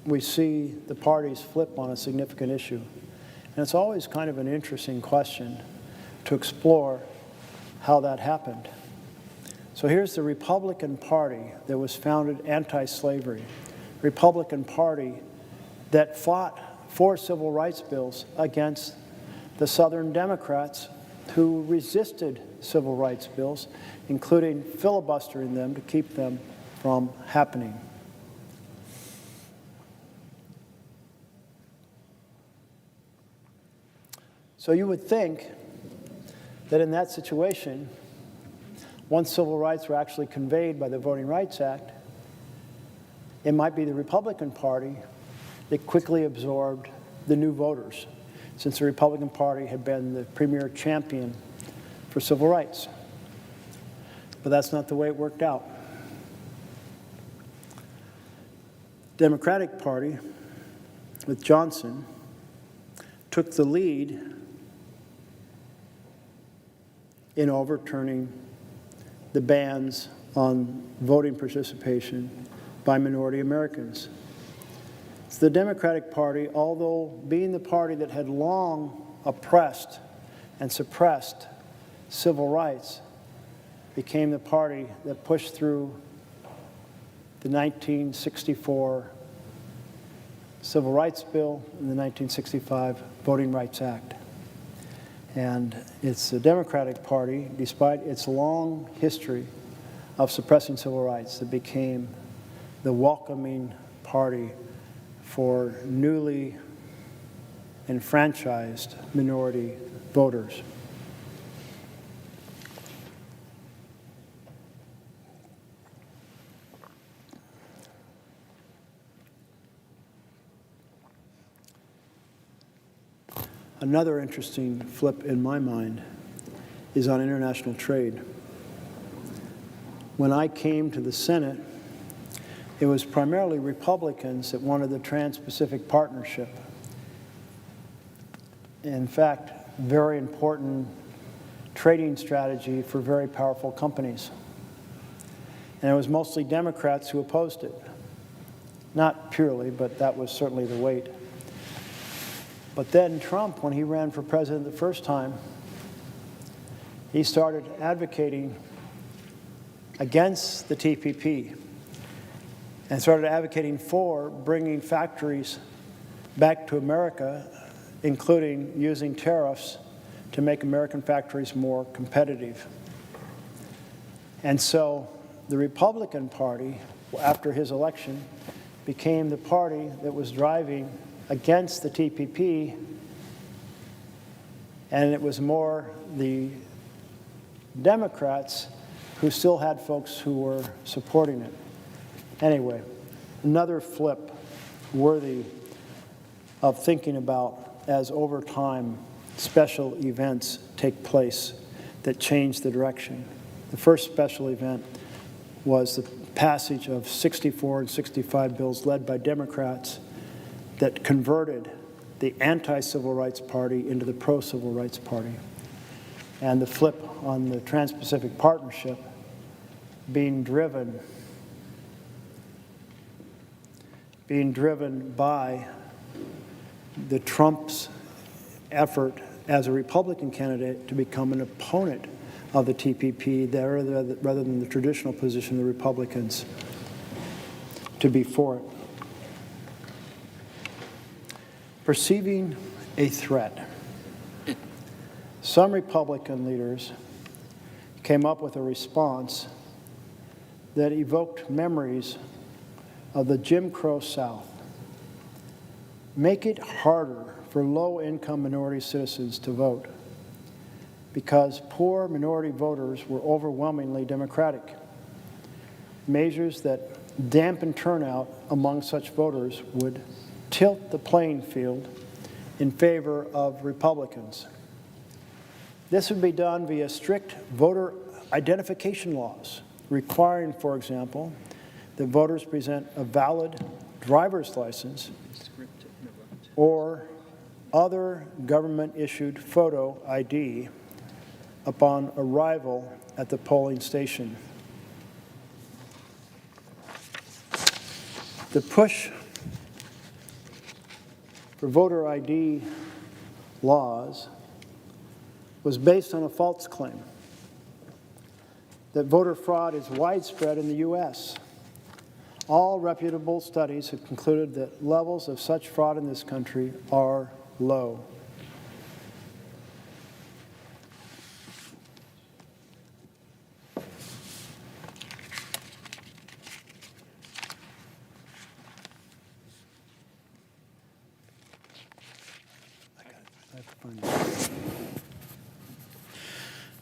we see the parties flip on a significant issue. And it's always kind of an interesting question to explore how that happened. So here's the Republican Party that was founded anti-slavery, Republican Party that fought for civil rights bills against the Southern Democrats who resisted civil rights bills, including filibustering them to keep them from happening. So you would think that in that situation, once civil rights were actually conveyed by the Voting Rights Act, it might be the Republican Party that quickly absorbed the new voters, since the Republican Party had been the premier champion for civil rights. But that's not the way it worked out. The Democratic Party, with Johnson, took the lead in overturning the bans on voting participation by minority Americans. The Democratic Party, although being the party that had long oppressed and suppressed civil rights, became the party that pushed through the 1964 Civil Rights Bill and the 1965 Voting Rights Act. And it's the Democratic Party, despite its long history of suppressing civil rights, that became the welcoming party for newly enfranchised minority voters. Another interesting flip in my mind is on international trade. When I came to the Senate, it was primarily Republicans that wanted the Trans-Pacific Partnership. In fact, very important trading strategy for very powerful companies. And it was mostly Democrats who opposed it. Not purely, but that was certainly the weight. But then Trump, when he ran for president the first time, he started advocating against the TPP and started advocating for bringing factories back to America, including using tariffs to make American factories more competitive. And so the Republican Party, after his election, became the party that was driving against the TPP, and it was more the Democrats who still had folks who were supporting it. Anyway, another flip worthy of thinking about as over time special events take place that change the direction. The first special event was the passage of 64 and 65 bills led by Democrats that converted the anti-civil rights party into the pro-civil rights party. And the flip on the Trans-Pacific Partnership being driven by the Trump's effort as a Republican candidate to become an opponent of the TPP rather than the traditional position of the Republicans to be for it. Perceiving a threat. Some Republican leaders came up with a response that evoked memories of the Jim Crow South. Make it harder for low-income minority citizens to vote because poor minority voters were overwhelmingly Democratic. Measures that dampen turnout among such voters would tilt the playing field in favor of Republicans. This would be done via strict voter identification laws, requiring, for example, that voters present a valid driver's license or other government-issued photo ID upon arrival at the polling station. The push for voter ID laws was based on a false claim that voter fraud is widespread in the U.S. All reputable studies have concluded that levels of such fraud in this country are low.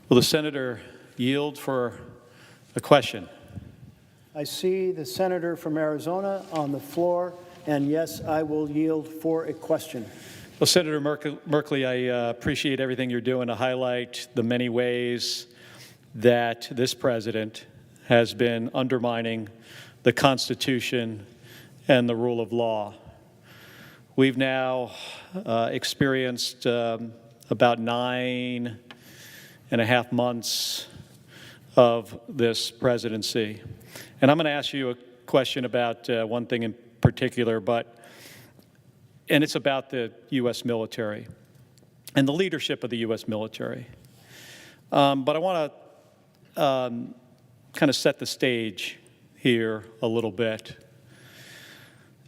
Will the senator yield for a question? I see the senator from Arizona on the floor, and yes, I will yield for a question. Well, Senator Merkley, I appreciate everything you're doing to highlight the many ways that this president has been undermining the Constitution and the rule of law. We've now experienced about 9.5 months of this presidency. And I'm going to ask you a question about one thing in particular, and it's about the U.S. military and the leadership of the U.S. military. But I want to kind of set the stage here a little bit.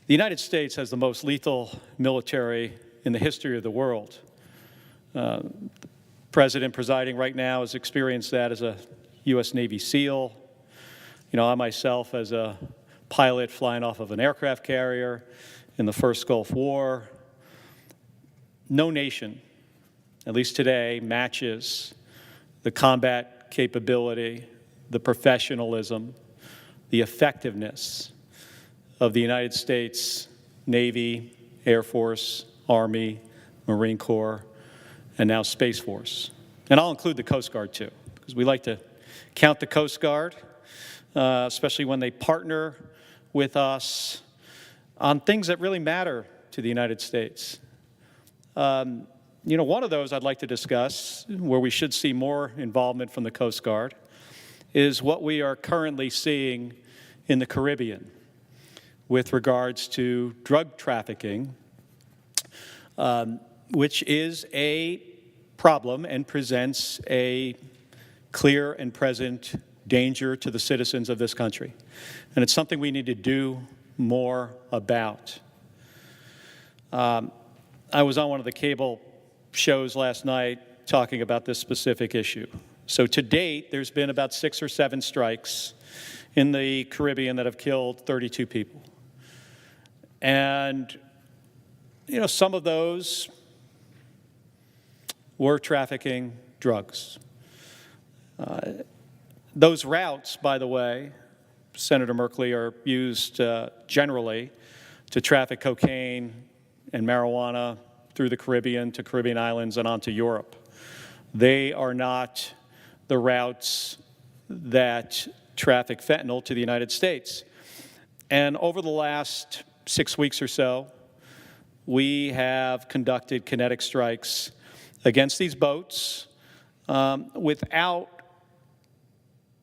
The United States has the most lethal military in the history of the world. The president presiding right now has experienced that as a U.S. Navy SEAL. You know, I myself, as a pilot flying off of an aircraft carrier in the first Gulf War, no nation, at least today, matches the combat capability, the professionalism, the effectiveness of the United States Navy, Air Force, Army, Marine Corps, and now Space Force. And I'll include the Coast Guard too, because we like to count the Coast Guard, especially when they partner with us on things that really matter to the United States. You know, one of those I'd like to discuss, where we should see more involvement from the Coast Guard, is what we are currently seeing in the Caribbean with regards to drug trafficking, which is a problem and presents a clear and present danger to the citizens of this country. And it's something we need to do more about. I was on one of the cable shows last night talking about this specific issue. So to date, there's been about 6 or 7 strikes in the Caribbean that have killed 32 people. And, you know, some of those were trafficking drugs. Those routes, by the way, Senator Merkley, are used generally to traffic cocaine and marijuana through the Caribbean to Caribbean islands and onto Europe. They are not the routes that traffic fentanyl to the United States. And over the last 6 weeks or so, we have conducted kinetic strikes against these boats without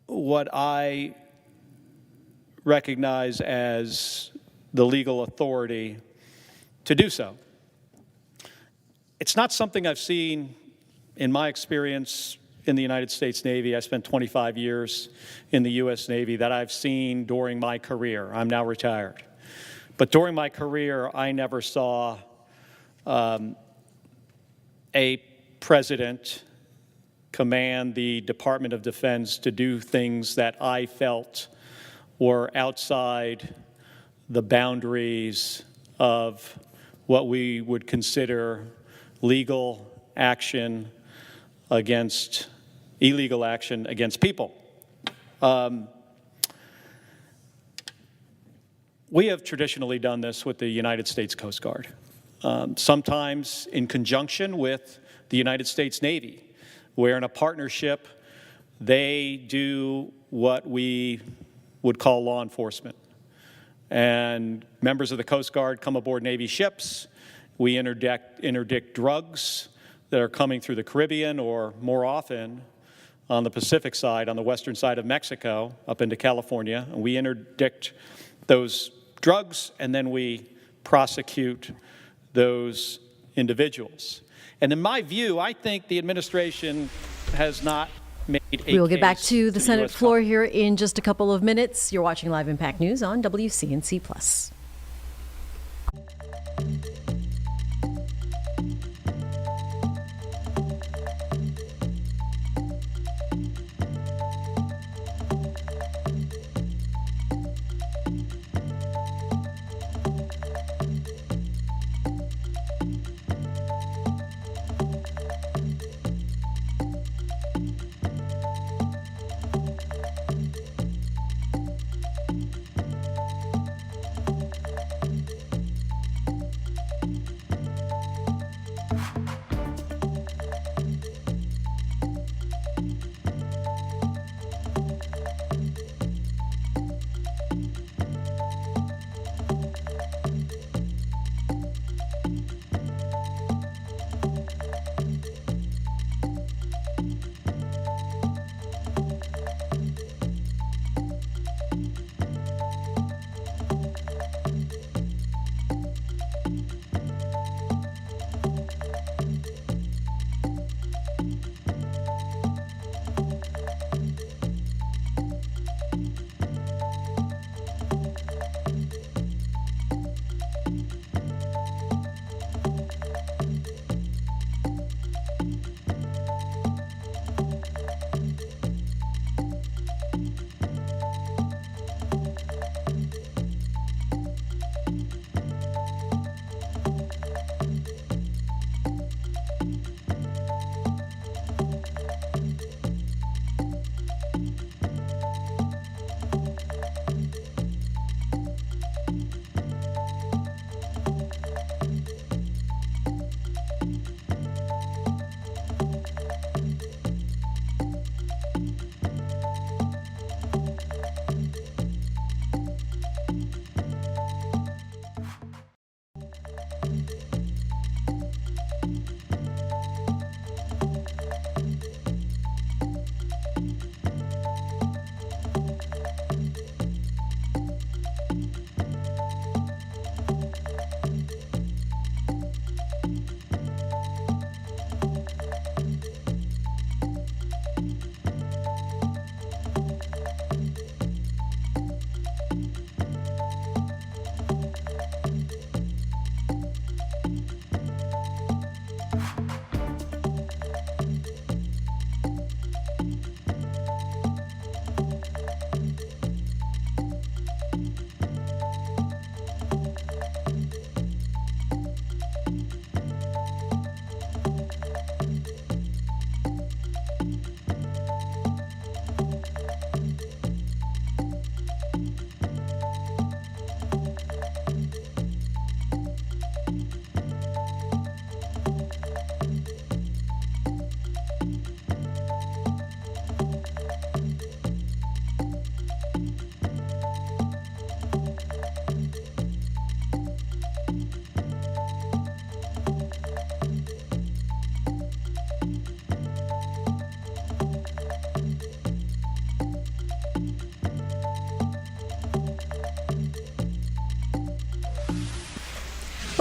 what I recognize as the legal authority to do so. It's not something I've seen in my experience in the United States Navy. I spent 25 years in the U.S. Navy that I've seen during my career. I'm now retired. But during my career, I never saw a president command the Department of Defense to do things that I felt were outside the boundaries of what we would consider legal action against, illegal action against people. We have traditionally done this with the United States Coast Guard, sometimes in conjunction with the United States Navy, where in a partnership, they do what we would call law enforcement. And members of the Coast Guard come aboard Navy ships. We interdict drugs that are coming through the Caribbean, or more often on the Pacific side, on the western side of Mexico, up into California. And we interdict those drugs, and then we prosecute those individuals. And in my view, I think the administration has not made a We will get back to the Senate US floor here in just a couple of minutes. You're watching Live Impact News on WCNC Plus.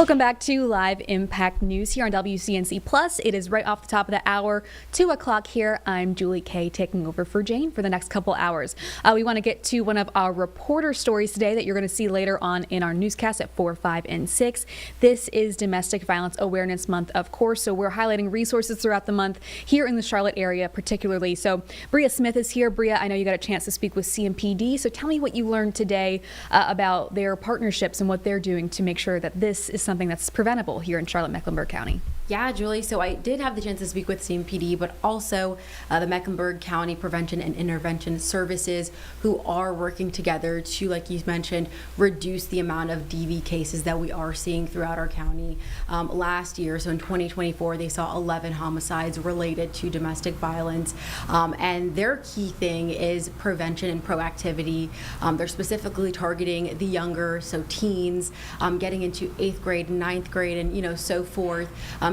Welcome back to Live Impact News here on WCNC Plus. It is right off the top of the hour, 2 o'clock here. I'm Julie Kay, taking over for Jane for the next couple hours. We want to get to one of our reporter stories today that you're going to see later on in our newscast at 4, 5, and 6. This is Domestic Violence Awareness Month, of course, so we're highlighting resources throughout the month here in the Charlotte area particularly. So Bria Smith is here. Bria, I know you got a chance to speak with CMPD, so tell me what you learned today about their partnerships and what they're doing to make sure that this is something that's preventable here in Charlotte-Mecklenburg County. Yeah, Julie, so I did have the chance to speak with CMPD, but also the Mecklenburg County Prevention and Intervention Services, who are working together to, like you mentioned, reduce the amount of DV cases that we are seeing throughout our county. Last year, so in 2024, they saw 11 homicides related to domestic violence, and their key thing is prevention and proactivity. They're specifically targeting the younger, so teens, getting into 8th grade, 9th grade, and so forth,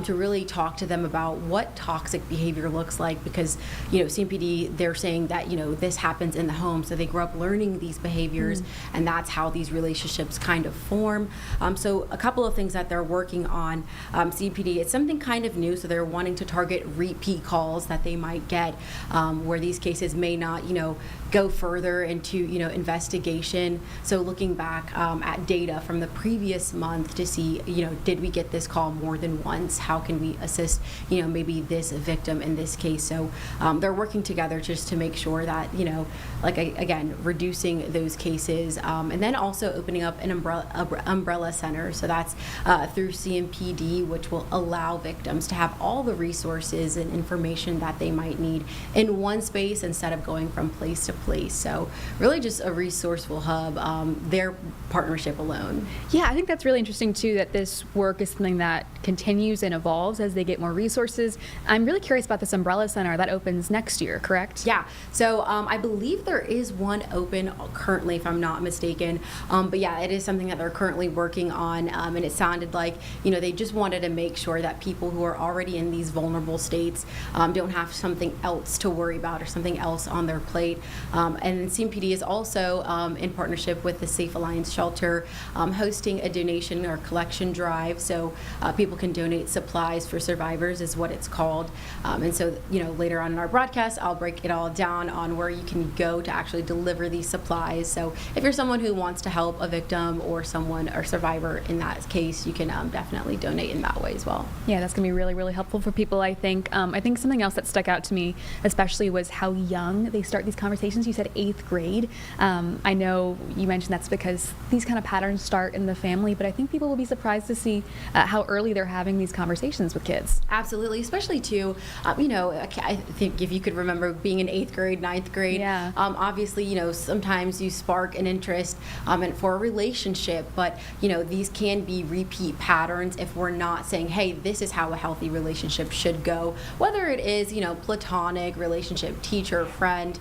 to really talk to them about what toxic behavior looks like, because CMPD, they're saying that this happens in the home, so they grow up learning these behaviors, and that's how these relationships kind of form. So a couple of things that they're working on. CMPD, it's something kind of new, so they're wanting to target repeat calls that they might get, where these cases may not go further into investigation. So looking back at data from the previous month to see did we get this call more than once? How can we assist maybe this victim in this case? So they're working together just to make sure that again, reducing those cases, and then also opening up an umbrella center. So that's through CMPD, which will allow victims to have all the resources and information that they might need in one space instead of going from place to place. So really just a resourceful hub, their partnership alone. Yeah, I think that's really interesting too, that this work is something that continues and evolves as they get more resources. I'm really curious about this umbrella center that opens next year, correct? Yeah, so I believe there is one open currently, if I'm not mistaken, but yeah, it is something that they're currently working on, and it sounded like they just wanted to make sure that people who are already in these vulnerable states don't have something else to worry about or something else on their plate. And CMPD is also in partnership with the Safe Alliance Shelter hosting a donation or collection drive, so people can donate supplies for survivors is what it's called. And so later on in our broadcast, I'll break it all down on where you can go to actually deliver these supplies. So if you're someone who wants to help a victim or someone or survivor in that case, you can definitely donate in that way as well. Yeah, that's gonna be really, really helpful for people, I think. I think something else that stuck out to me especially was how young they start these conversations. You said 8th grade. I know you mentioned that's because these kind of patterns start in the family, but I think people will be surprised to see how early they're having these conversations with kids. Absolutely, especially too, I think if you could remember being in 8th grade, 9th grade, yeah. Obviously, sometimes you spark an interest and for a relationship, but these can be repeat patterns if we're not saying, hey, this is how a healthy relationship should go, whether it is, platonic relationship, teacher, friend,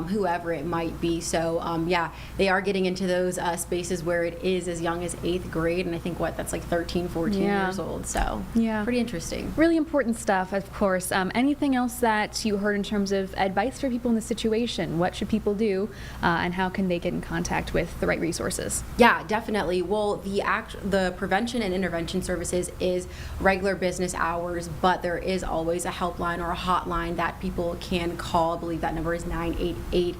whoever it might be. So yeah, they are getting into those spaces where it is as young as 8th grade, and I think that's like 13, 14 years old. So yeah, pretty interesting. Really important stuff, of course. Anything else that you heard in terms of advice for people in this situation? What should people do, and how can they get in contact with the right resources? Yeah, definitely. Well, the Prevention and Intervention Services is regular business hours, but there is always a helpline or a hotline that people can call. I believe that number is 988.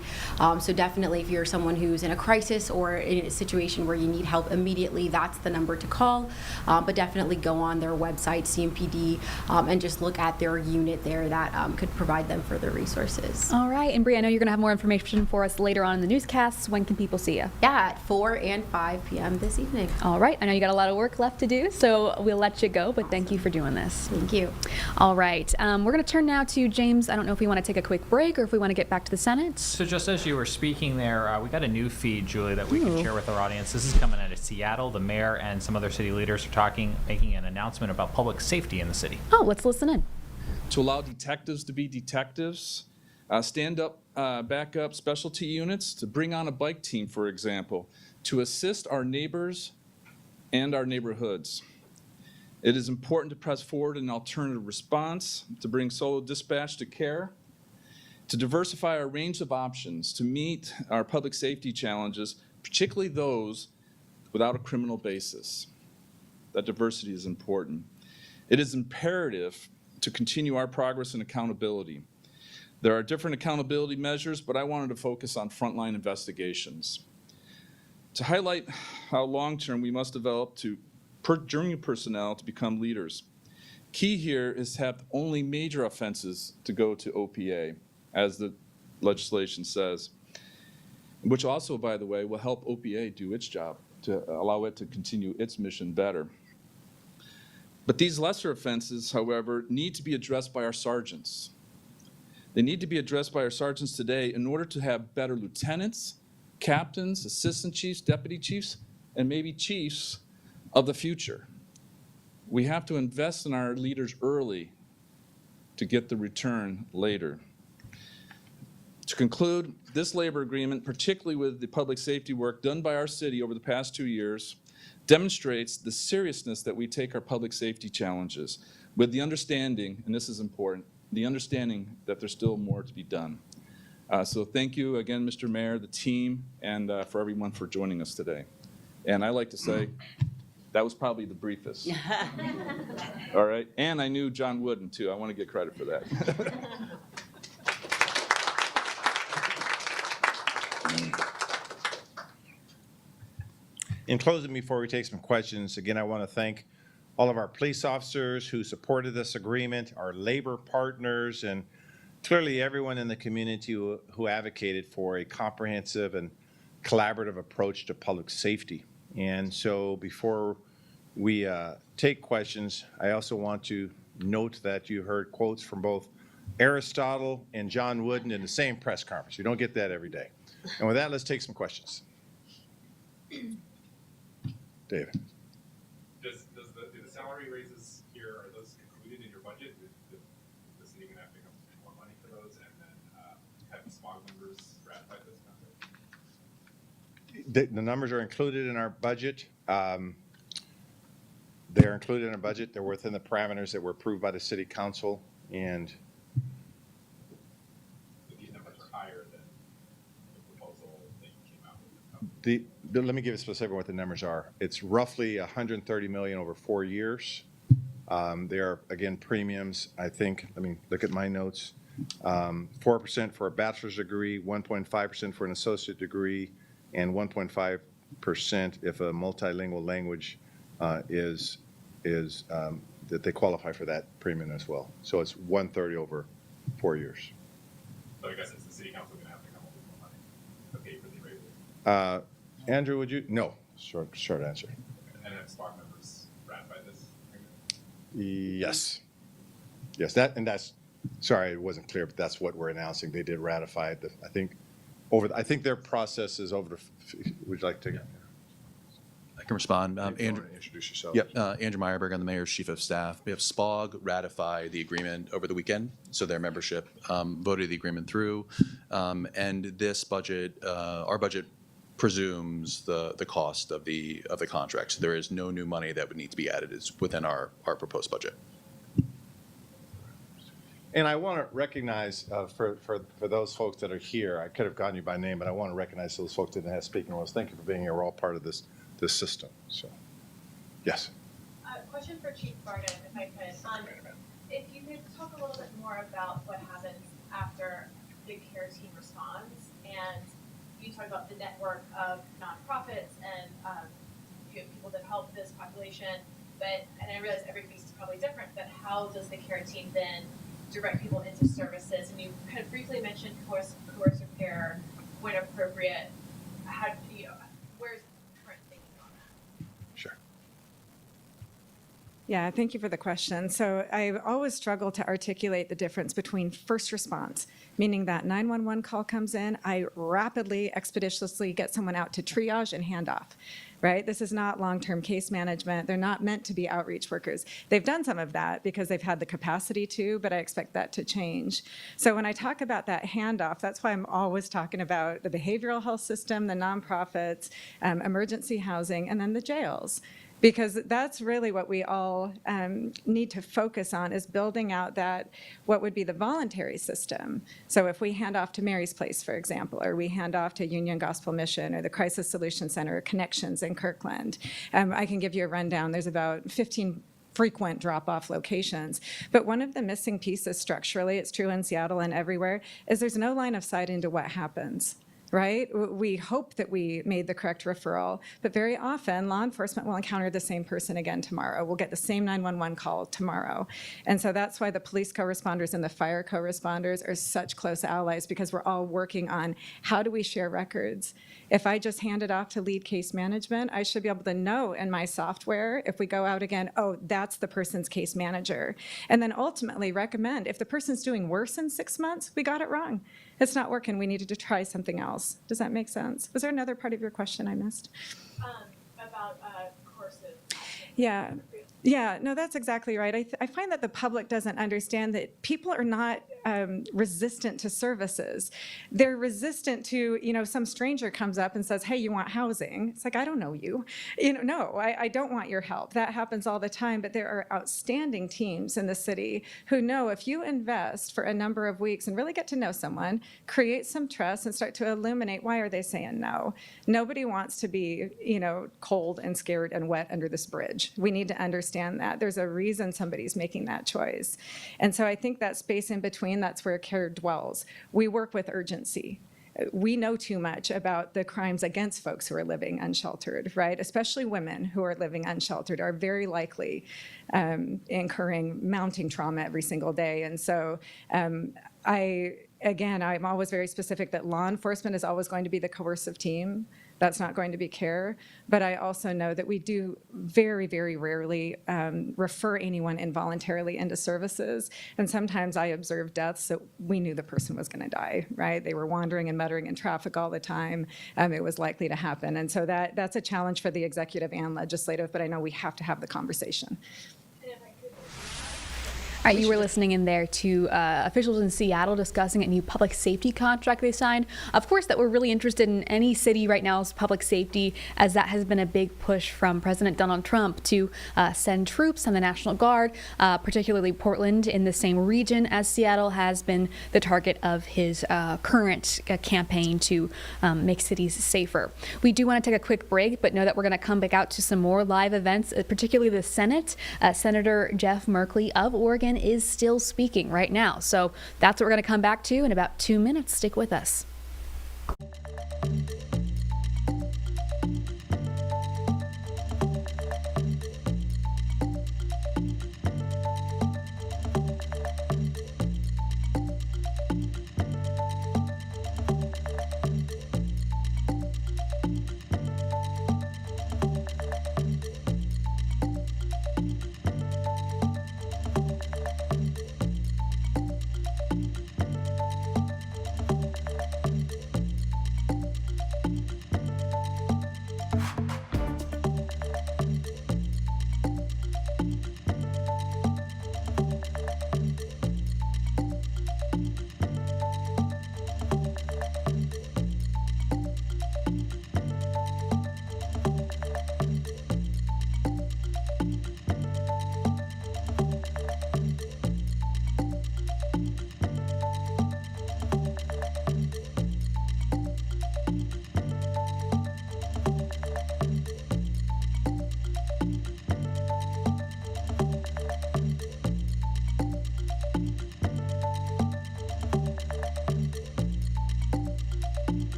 So definitely, if you're someone who's in a crisis or in a situation where you need help immediately, that's the number to call. But definitely go on their website, CMPD, and just look at their unit there that could provide them further resources. All right, and Bria, I know you're going to have more information for us later on in the newscasts. When can people see you? Yeah, at 4 and 5 p.m. this evening. All right, I know you got a lot of work left to do, so we'll let you go, but thank you for doing this. Thank you. All right, we're going to turn now to James. I don't know if we want to take a quick break or if we want to get back to the Senate. So just as you were speaking there, we got a new feed, Julie, that we can share with our audience. This is coming out of Seattle. The mayor and some other city leaders are making an announcement about public safety in the city. Oh, let's listen in. To allow detectives to be detectives, stand up, back up specialty units, to bring on a bike team, for example, to assist our neighbors and our neighborhoods. It is important to press forward an alternative response, to bring solo dispatch to care, to diversify our range of options to meet our public safety challenges, particularly those without a criminal basis. that diversity is important. It is imperative to continue our progress and accountability. There are different accountability measures, but I wanted to focus on frontline investigations. To highlight how long-term we must develop junior personnel to become leaders. Key here is to have only major offenses to go to OPA, as the legislation says, which also, by the way, will help OPA do its job to allow it to continue its mission better. But these lesser offenses, however, need to be addressed by our sergeants. They need to be addressed by our sergeants today in order to have better lieutenants, captains, assistant chiefs, deputy chiefs, and maybe chiefs of the future. We have to invest in our leaders early to get the return later. To conclude, this labor agreement, particularly with the public safety work done by our city over the past 2 years, demonstrates the seriousness that we take our public safety challenges, with the understanding, and this is important, the understanding that there's still more to be done. So thank you again, Mr. Mayor, the team, and for everyone for joining us today. And I like to say, that was probably the briefest. All right, and I knew John Wooden too. I want to get credit for that. In closing, before we take some questions, again, I want to thank all of our police officers who supported this agreement, our labor partners, and clearly everyone in the community who advocated for a comprehensive and collaborative approach to public safety. And so before we take questions, I also want to note that you heard quotes from both Aristotle and John Wooden in the same press conference. You don't get that every day. And with that, let's take some questions. David. Do the salary raises here, are those included in your budget? Is the city going to have to come up more money for those, and then have the SMOG members ratify this contract? The numbers are included in our budget. They're included in our budget. They're within the parameters that were approved by the city council, and these numbers are higher than the proposal that you came out with. let me give you specific what the numbers are. It's roughly $130 million over 4 years. They are, again, premiums. I think, let me look at my notes. 4% for a bachelor's degree, 1.5% for an associate degree, and 1.5% if a multilingual language is that they qualify for that premium as well. So it's 130 over 4 years. So I guess it's the city council going to have to come up with more money to pay for the raises. Andrew, would you? No. Short answer. And have SMOG members ratify this agreement? Yes. Yes. That's. Sorry, it wasn't clear, but that's what we're announcing. They did ratify it. I think their process is over. Would you like to? I can respond. Andrew, introduce yourself. Yep. Andrew Meyerberg, I'm the mayor's chief of staff. We have SPOG ratify the agreement over the weekend, so their membership voted the agreement through. And this budget, our budget, presumes the cost of the contract. So there is no new money that would need to be added. It's within our proposed budget. And I want to recognize for those folks that are here, I could have gotten you by name, but I want to recognize those folks that didn't have speaking roles. Thank you for being here. We're all part of this system. So, yes. Question for Chief Barden, if I could. If you could talk a little bit more about what happens after the care team responds, and you talked about the network of nonprofits and you have people that help this population, and I realize every case is probably different, but how does the care team then direct people into services? And you kind of briefly mentioned coercive care when appropriate. How do you, where's current thinking on that? Sure. Yeah, thank you for the question. So I've always struggled to articulate the difference between first response, meaning that 911 call comes in, I rapidly, expeditiously get someone out to triage and hand off, right? This is not long-term case management. They're not meant to be outreach workers. They've done some of that because they've had the capacity to, but I expect that to change. So when I talk about that handoff, that's why I'm always talking about the behavioral health system, the nonprofits, emergency housing, and then the jails. because that's really what we all need to focus on, is building out that, what would be the voluntary system. So if we hand off to Mary's Place, for example, or we hand off to Union Gospel Mission or the Crisis Solution Center or Connections in Kirkland, I can give you a rundown. There's about 15 frequent drop-off locations. But one of the missing pieces structurally, it's true in Seattle and everywhere, is there's no line of sight into what happens. Right? We hope that we made the correct referral, but very often law enforcement will encounter the same person again tomorrow. We'll get the same 911 call tomorrow. And so that's why the police co-responders and the fire co-responders are such close allies, because we're all working on how do we share records. If I just hand it off to lead case management, I should be able to know in my software, if we go out again, oh, that's the person's case manager. And then ultimately recommend, if the person's doing worse in 6 months, we got it wrong. It's not working. We needed to try something else. Does that make sense? Was there another part of your question I missed? About courses. Yeah. Yeah, no, that's exactly right. I find that the public doesn't understand that people are not resistant to services. They're resistant to, some stranger comes up and says, hey, you want housing? It's like, I don't know you. No, I don't want your help. That happens all the time, but there are outstanding teams in the city who know if you invest for a number of weeks and really get to know someone, create some trust and start to illuminate, why are they saying no? Nobody wants to be, cold and scared and wet under this bridge. We need to understand that. There's a reason somebody's making that choice. And so I think that space in between, that's where care dwells. We work with urgency. We know too much about the crimes against folks who are living unsheltered, right? Especially women who are living unsheltered are very likely incurring mounting trauma every single day. And so I'm always very specific that law enforcement is always going to be the coercive team. That's not going to be care. But I also know that we do very, very rarely refer anyone involuntarily into services. And sometimes I observe deaths that we knew the person was going to die, right? They were wandering and muttering in traffic all the time. It was likely to happen. And so that's a challenge for the executive and legislative, but I know we have to have the conversation. All right, you were listening in there to officials in Seattle discussing a new public safety contract they signed. Of course, that we're really interested in any city right now's public safety, as that has been a big push from President Donald Trump to send troops and the National Guard, particularly Portland in the same region as Seattle has been the target of his current campaign to make cities safer. We do want to take a quick break, but know that we're going to come back out to some more live events, particularly the Senate. Senator Jeff Merkley of Oregon is still speaking right now. So that's what we're going to come back to in about 2 minutes. Stick with us.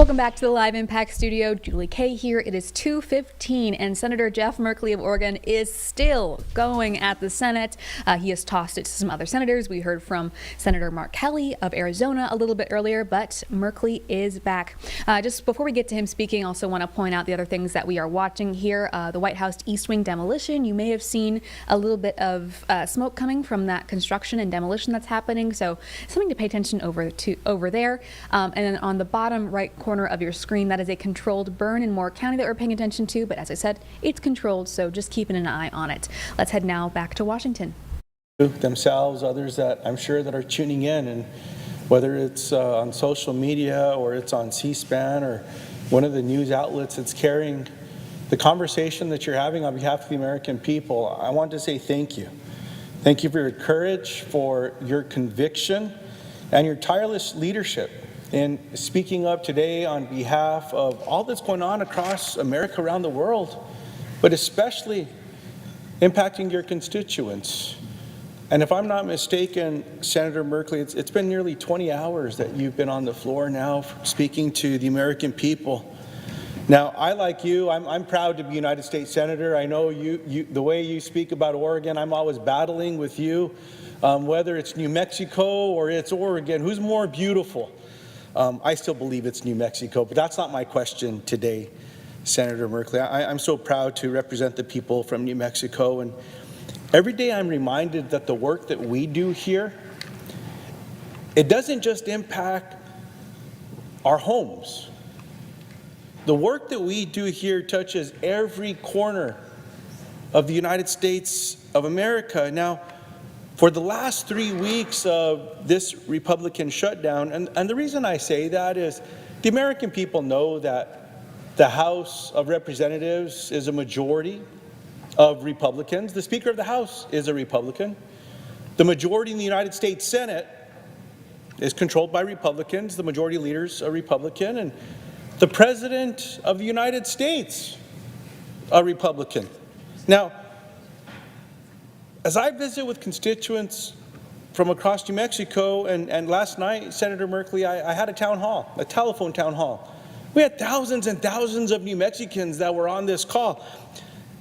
Welcome back to the Live Impact Studio. Julie Kay here. It is 2:15, and Senator Jeff Merkley of Oregon is still going at the Senate. He has tossed it to some other senators. We heard from Senator Mark Kelly of Arizona a little bit earlier, but Merkley is back. Just before we get to him speaking, I also want to point out the other things that we are watching here. The White House East Wing demolition. You may have seen a little bit of smoke coming from that construction and demolition that's happening, so something to pay attention over there. And then on the bottom right corner of your screen, that is a controlled burn in Moore County that we're paying attention to, but as I said, it's controlled, so just keeping an eye on it. Let's head now back to Washington. Themselves, others that I'm sure that are tuning in, and whether it's on social media or it's on C-SPAN or one of the news outlets that's carrying the conversation that you're having on behalf of the American people, I want to say thank you. Thank you for your courage, for your conviction, and your tireless leadership in speaking up today on behalf of all that's going on across America, around the world, but especially impacting your constituents. And if I'm not mistaken, Senator Merkley, it's been nearly 20 hours that you've been on the floor now speaking to the American people. Now, I, like you, I'm proud to be a United States Senator. I know you the way you speak about Oregon, I'm always battling with you, whether it's New Mexico or it's Oregon, who's more beautiful? I still believe it's New Mexico, but that's not my question today, Senator Merkley. I'm so proud to represent the people from New Mexico, and every day I'm reminded that the work that we do here, it doesn't just impact our homes. The work that we do here touches every corner of the United States of America. Now, for the last 3 weeks of this Republican shutdown, and the reason I say that is the American people know that the House of Representatives is a majority of Republicans. The Speaker of the House is a Republican. The majority in the United States Senate is controlled by Republicans. The majority leader's a Republican. And the President of the United States, a Republican. Now, as I visit with constituents from across New Mexico, and last night, Senator Merkley, I had a town hall, a telephone town hall. We had thousands and thousands of New Mexicans that were on this call.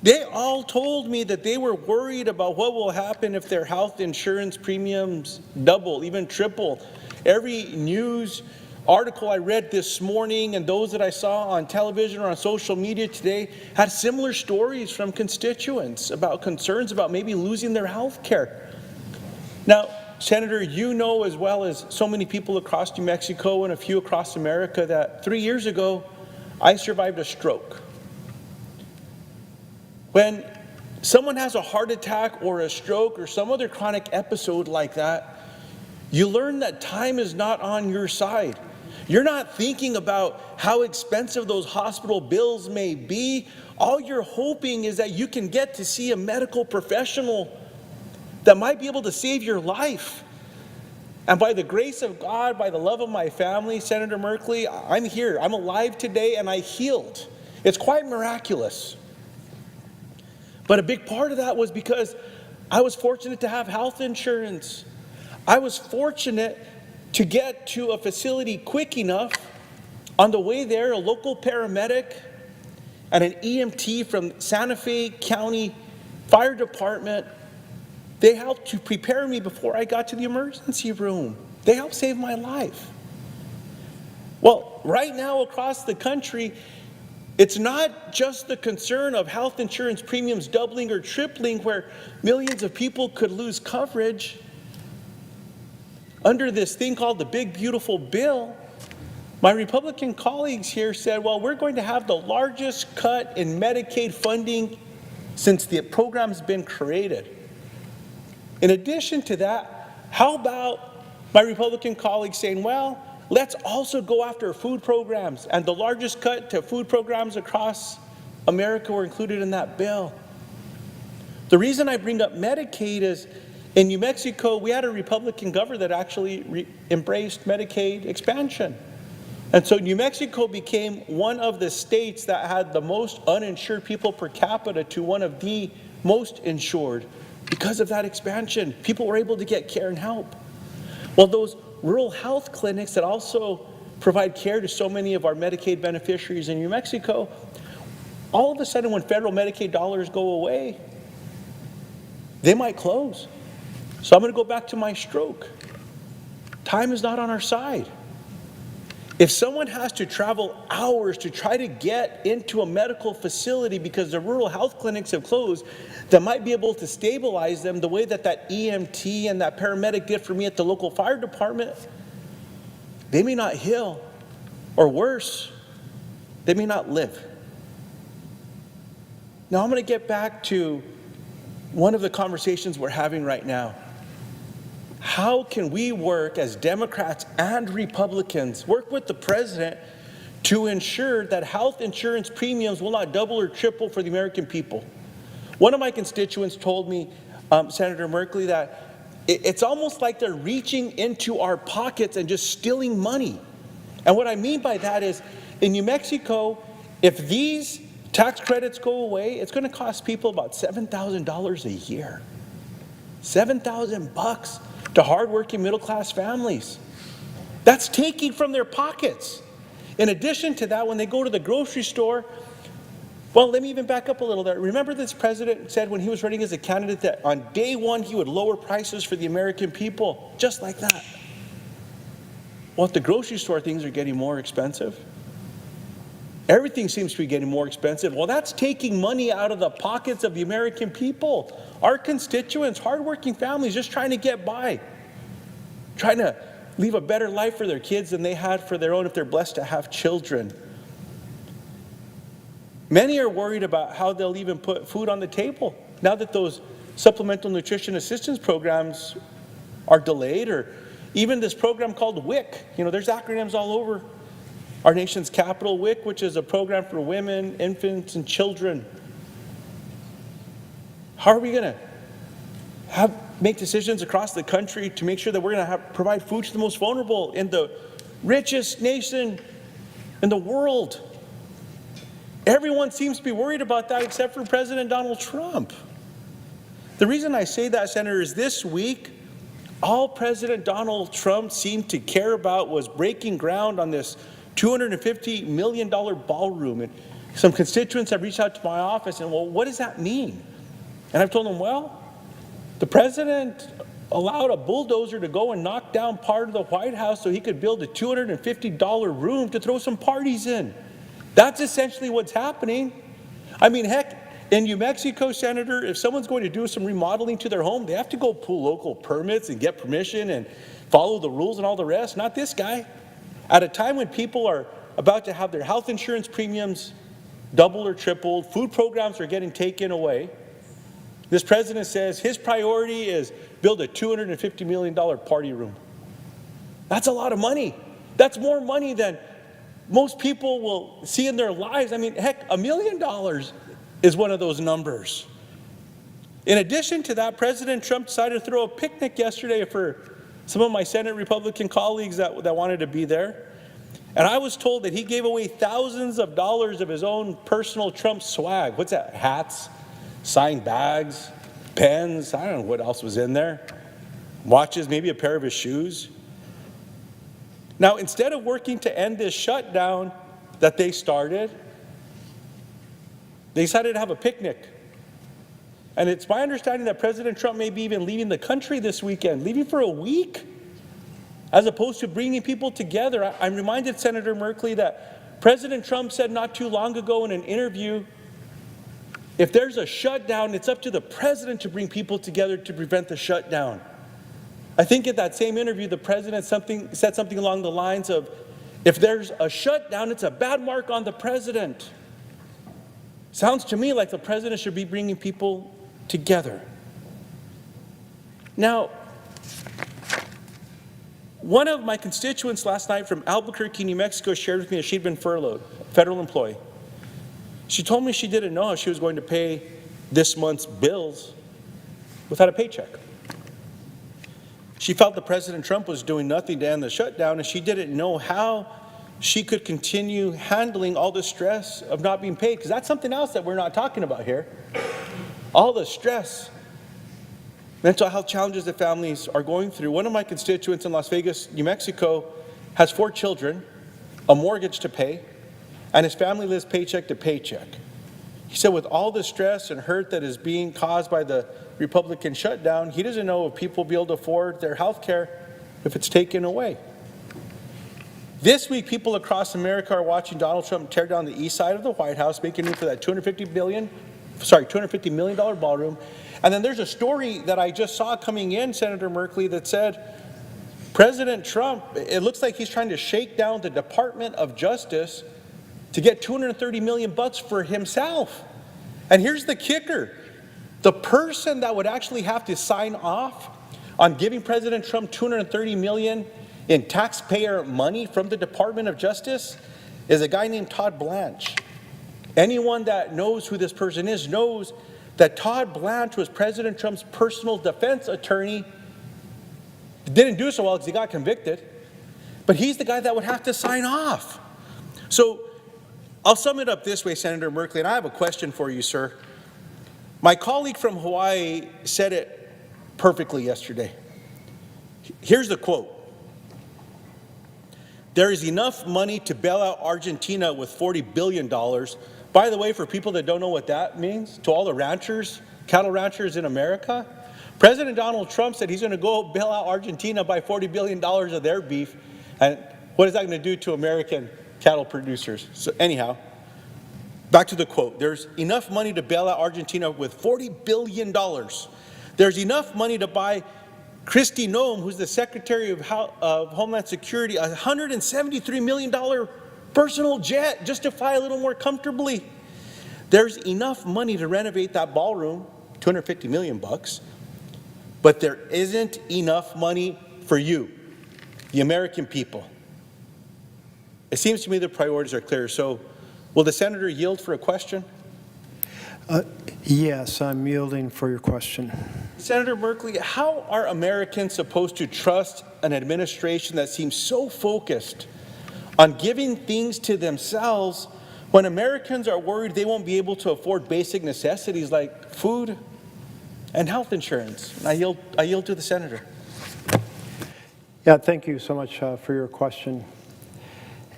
They all told me that they were worried about what will happen if their health insurance premiums double, even triple. Every news article I read this morning and those that I saw on television or on social media today had similar stories from constituents about concerns about maybe losing their health care. Now, Senator, you know as well as so many people across New Mexico and a few across America that 3 years ago, I survived a stroke. When someone has a heart attack or a stroke or some other chronic episode like that, you learn that time is not on your side. You're not thinking about how expensive those hospital bills may be. All you're hoping is that you can get to see a medical professional that might be able to save your life. And by the grace of God, by the love of my family, Senator Merkley, I'm here. I'm alive today and I healed. It's quite miraculous. But a big part of that was because I was fortunate to have health insurance. I was fortunate to get to a facility quick enough. On the way there, a local paramedic and an EMT from Santa Fe County Fire Department, they helped to prepare me before I got to the emergency room. They helped save my life. Well, right now across the country, it's not just the concern of health insurance premiums doubling or tripling where millions of people could lose coverage under this thing called the Big Beautiful Bill. My Republican colleagues here said, well, we're going to have the largest cut in Medicaid funding since the program's been created. In addition to that, how about my Republican colleagues saying, well, let's also go after food programs, and the largest cut to food programs across America were included in that bill. The reason I bring up Medicaid is in New Mexico, we had a Republican governor that actually embraced Medicaid expansion. And so New Mexico became one of the states that had the most uninsured people per capita to one of the most insured because of that expansion. People were able to get care and help. Well, those rural health clinics that also provide care to so many of our Medicaid beneficiaries in New Mexico. All of a sudden, when federal Medicaid dollars go away, they might close. So I'm going to go back to my stroke. Time is not on our side. If someone has to travel hours to try to get into a medical facility because the rural health clinics have closed, that might be able to stabilize them the way that that EMT and that paramedic did for me at the local fire department, they may not heal, or worse, they may not live. Now I'm going to get back to one of the conversations we're having right now. How can we work as Democrats and Republicans, work with the president to ensure that health insurance premiums will not double or triple for the American people? One of my constituents told me, Senator Merkley, that it's almost like they're reaching into our pockets and just stealing money. And what I mean by that is, in New Mexico, if these tax credits go away, it's going to cost people about $7,000 a year. $7,000 to hardworking middle-class families. That's taking from their pockets. In addition to that, when they go to the grocery store, well, let me even back up a little there. Remember this president said when he was running as a candidate that on day one he would lower prices for the American people, just like that. Well, at the grocery store, things are getting more expensive. Everything seems to be getting more expensive. Well, that's taking money out of the pockets of the American people. Our constituents, hardworking families, just trying to get by, trying to leave a better life for their kids than they had for their own if they're blessed to have children. Many are worried about how they'll even put food on the table now that those supplemental nutrition assistance programs are delayed, or even this program called WIC. You know, there's acronyms all over our nation's capital. WIC, which is a program for women, infants, and children. How are we going to make decisions across the country to make sure that we're going to provide food to the most vulnerable in the richest nation in the world? Everyone seems to be worried about that except for President Donald Trump. The reason I say that, Senator, is this week, all President Donald Trump seemed to care about was breaking ground on this $250 million ballroom. And some constituents have reached out to my office and, well, what does that mean? And I've told them, well, the president allowed a bulldozer to go and knock down part of the White House so he could build a $250 room to throw some parties in. That's essentially what's happening. I mean, heck, in New Mexico, Senator, if someone's going to do some remodeling to their home, they have to go pull local permits and get permission and follow the rules and all the rest. Not this guy. At a time when people are about to have their health insurance premiums doubled or tripled, food programs are getting taken away, this president says his priority is build a $250 million party room. That's a lot of money. That's more money than most people will see in their lives. I mean, heck, $1 million is one of those numbers. In addition to that, President Trump decided to throw a picnic yesterday for some of my Senate Republican colleagues that wanted to be there. And I was told that he gave away thousands of dollars of his own personal Trump swag. What's that? Hats, signed bags, pens, I don't know what else was in there. Watches, maybe a pair of his shoes. Now, instead of working to end this shutdown that they started, they decided to have a picnic. And it's my understanding that President Trump may be even leaving the country this weekend, leaving for a week, as opposed to bringing people together. I'm reminded, Senator Merkley, that President Trump said not too long ago in an interview, if there's a shutdown, it's up to the president to bring people together to prevent the shutdown. I think in that same interview, the president said something along the lines of, if there's a shutdown, it's a bad mark on the president. Sounds to me like the president should be bringing people together. Now, one of my constituents last night from Albuquerque, New Mexico, shared with me that she'd been furloughed, a federal employee. She told me she didn't know how she was going to pay this month's bills without a paycheck. She felt that President Trump was doing nothing to end the shutdown, and she didn't know how she could continue handling all the stress of not being paid, because that's something else that we're not talking about here. All the stress, mental health challenges that families are going through. One of my constituents in Las Vegas, New Mexico, has 4 children. a mortgage to pay, and his family lives paycheck to paycheck. He said with all the stress and hurt that is being caused by the Republican shutdown, he doesn't know if people will be able to afford their health care if it's taken away. This week, people across America are watching Donald Trump tear down the east side of the White House, making room for that $250 million ballroom. And then there's a story that I just saw coming in, Senator Merkley, that said President Trump, it looks like he's trying to shake down the Department of Justice to get $230 million for himself. And here's the kicker. The person that would actually have to sign off on giving President Trump $230 million in taxpayer money from the Department of Justice is a guy named Todd Blanche. Anyone that knows who this person is knows that Todd Blanche was President Trump's personal defense attorney. Didn't do so well because he got convicted, but he's the guy that would have to sign off. So I'll sum it up this way, Senator Merkley, and I have a question for you, sir. My colleague from Hawaii said it perfectly yesterday. Here's the quote. There is enough money to bail out Argentina with $40 billion. By the way, for people that don't know what that means, to all the ranchers, cattle ranchers in America, President Donald Trump said he's going to go bail out Argentina by $40 billion of their beef. And what is that going to do to American cattle producers? So anyhow, back to the quote. There's enough money to bail out Argentina with $40 billion. There's enough money to buy Kristi Noem, who's the Secretary of Homeland Security, a $173 million personal jet just to fly a little more comfortably. There's enough money to renovate that ballroom, $250 million, but there isn't enough money for you, the American people. It seems to me the priorities are clear. So will the senator yield for a question? Yes, I'm yielding for your question. Senator Merkley, how are Americans supposed to trust an administration that seems so focused on giving things to themselves when Americans are worried they won't be able to afford basic necessities like food and health insurance? And I yield to the senator. Yeah, thank you so much for your question.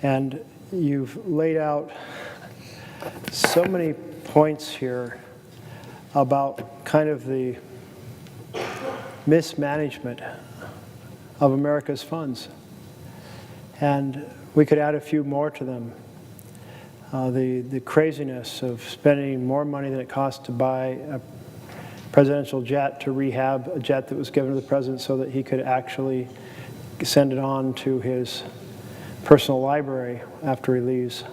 And you've laid out so many points here about kind of the mismanagement of America's funds. And we could add a few more to them. The craziness of spending more money than it costs to buy a presidential jet to rehab a jet that was given to the president so that he could actually send it on to his personal library after he leaves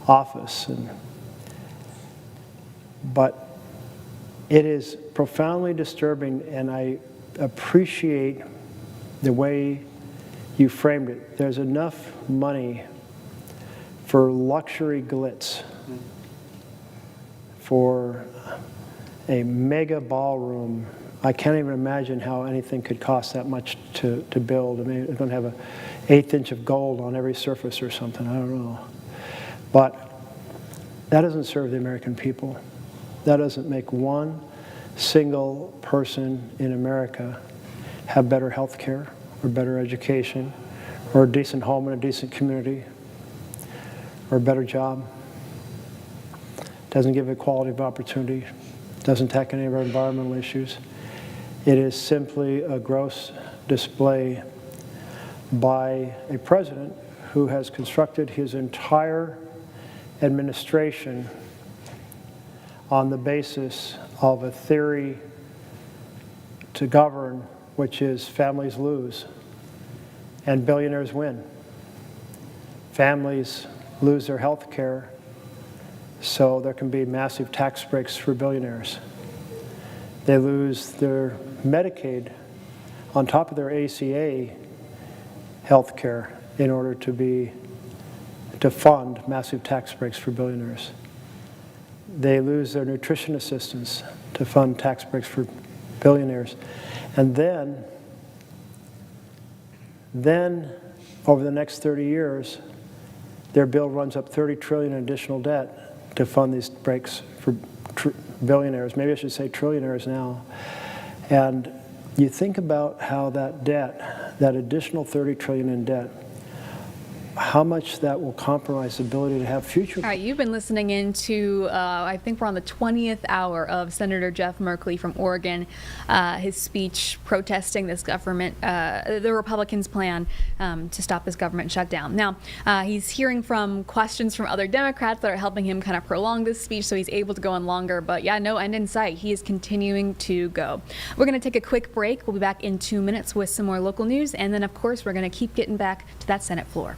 office. But it is profoundly disturbing, and I appreciate the way you framed it. There's enough money for luxury glitz, for a mega ballroom. I can't even imagine how anything could cost that much to build. I mean, it's going to have an 1/8 inch of gold on every surface or something. I don't know. But that doesn't serve the American people. That doesn't make one single person in America have better health care or better education or a decent home in a decent community or a better job. Doesn't give equality of opportunity. Doesn't tackle any of our environmental issues. It is simply a gross display by a president who has constructed his entire administration on the basis of a theory to govern, which is families lose and billionaires win. Families lose their health care, so there can be massive tax breaks for billionaires. They lose their Medicaid on top of their ACA health care in order to fund massive tax breaks for billionaires. They lose their nutrition assistance to fund tax breaks for billionaires. And then over the next 30 years, their bill runs up $30 trillion in additional debt to fund these breaks for billionaires. Maybe I should say trillionaires now. And you think about how that debt, that additional $30 trillion in debt, how much that will compromise the ability to have future. All right, you've been listening into, I think we're on the 20th hour of Senator Jeff Merkley from Oregon, his speech protesting this government, the Republicans' plan to stop this government shutdown. Now, he's hearing from questions from other Democrats that are helping him kind of prolong this speech so he's able to go on longer. But yeah, no end in sight. He is continuing to go. We're going to take a quick break. We'll be back in 2 minutes with some more local news. And then, of course, we're going to keep getting back to that Senate floor.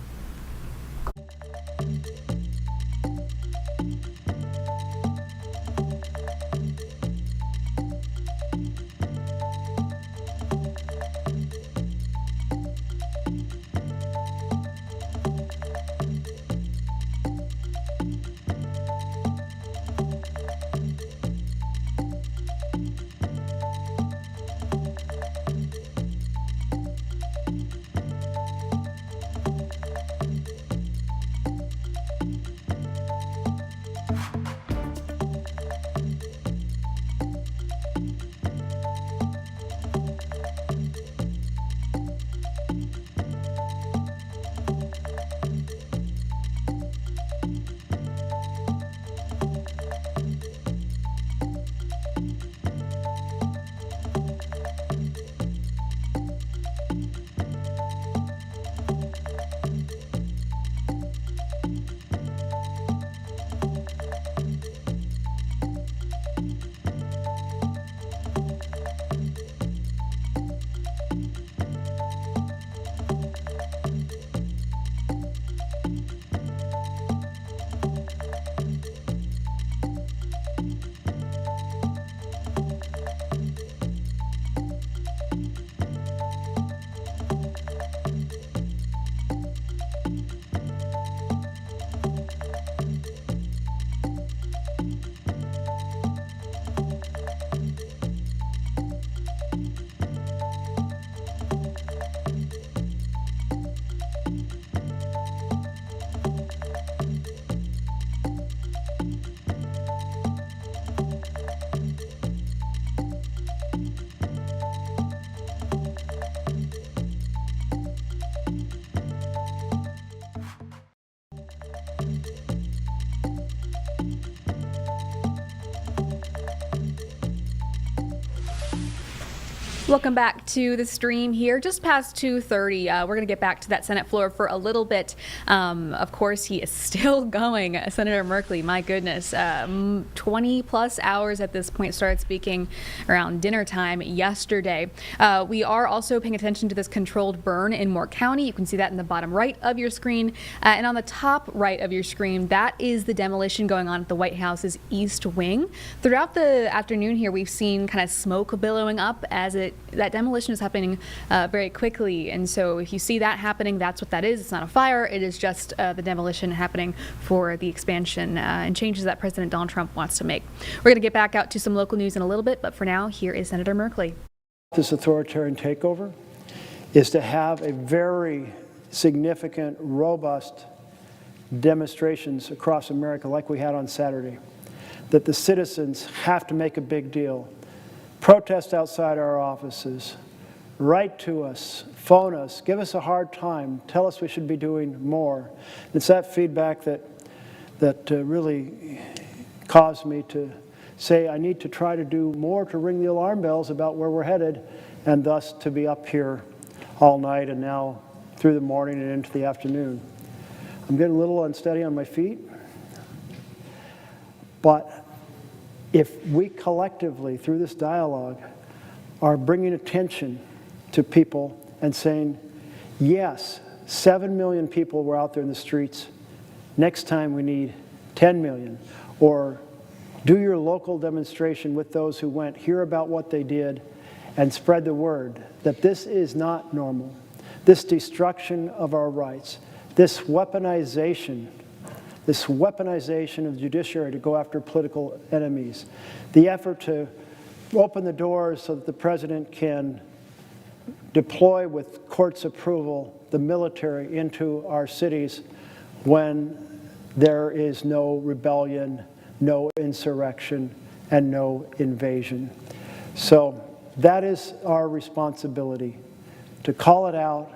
Welcome back to the stream here, just past 2:30. We're going to get back to that Senate floor for a little bit. Of course, he is still going. Senator Merkley, my goodness, 20 plus hours at this point, started speaking around dinner time yesterday. We are also paying attention to this controlled burn in Moore County. You can see that in the bottom right of your screen. And on the top right of your screen, that is the demolition going on at the White House's East Wing. Throughout the afternoon here, we've seen kind of smoke billowing up as that demolition is happening very quickly. And so if you see that happening, that's what that is. It's not a fire. It is just the demolition happening for the expansion and changes that President Donald Trump wants to make. We're going to get back out to some local news in a little bit, but for now, here is Senator Merkley. This authoritarian takeover is to have a very significant, robust demonstrations across America like we had on Saturday, that the citizens have to make a big deal. Protest outside our offices, write to us, phone us, give us a hard time, tell us we should be doing more. It's that feedback that really caused me to say I need to try to do more to ring the alarm bells about where we're headed, and thus to be up here all night and now through the morning and into the afternoon. I'm getting a little unsteady on my feet, but if we collectively, through this dialogue, are bringing attention to people and saying, yes, 7 million people were out there in the streets. Next time we need 10 million. Or do your local demonstration with those who went, hear about what they did, and spread the word that this is not normal. This destruction of our rights, this weaponization of the judiciary to go after political enemies, the effort to open the doors so that the president can deploy with court's approval the military into our cities when there is no rebellion, no insurrection, and no invasion. So that is our responsibility, to call it out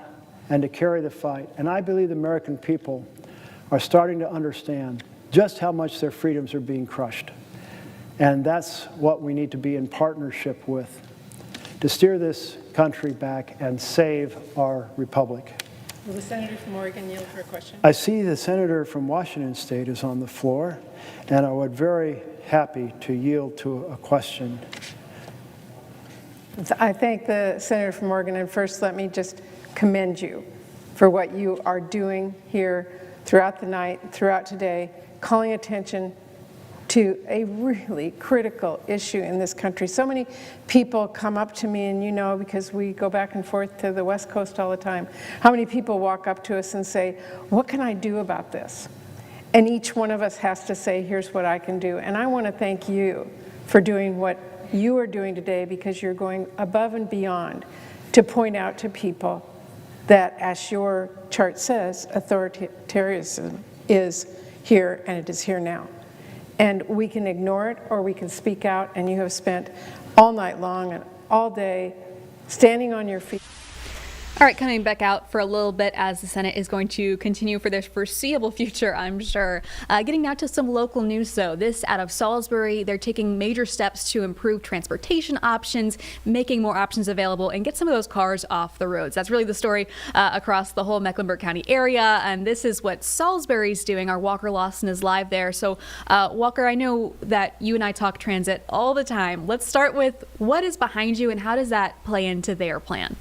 and to carry the fight. And I believe the American people are starting to understand just how much their freedoms are being crushed. And that's what we need to be in partnership with to steer this country back and save our republic. Will the senator from Oregon yield for a question? I see the senator from Washington State is on the floor, and I would very happy to yield to a question. I thank the senator from Oregon, and first let me just commend you for what you are doing here throughout the night, throughout today, calling attention to a really critical issue in this country. So many people come up to me, and you know, because we go back and forth to the West Coast all the time, how many people walk up to us and say, what can I do about this? And each one of us has to say, here's what I can do. And I want to thank you for doing what you are doing today, because you're going above and beyond to point out to people that, as your chart says, authoritarianism is here, and it is here now. And we can ignore it or we can speak out, and you have spent all night long and all day standing on your feet. All right, coming back out for a little bit as the Senate is going to continue for their foreseeable future, I'm sure. Getting now to some local news, though. This out of Salisbury, they're taking major steps to improve transportation options, making more options available, and get some of those cars off the roads. That's really the story across the whole Mecklenburg County area, and this is what Salisbury's doing. Our Walker Lawson is live there. So, Walker, I know that you and I talk transit all the time. Let's start with what is behind you and how does that play into their plan?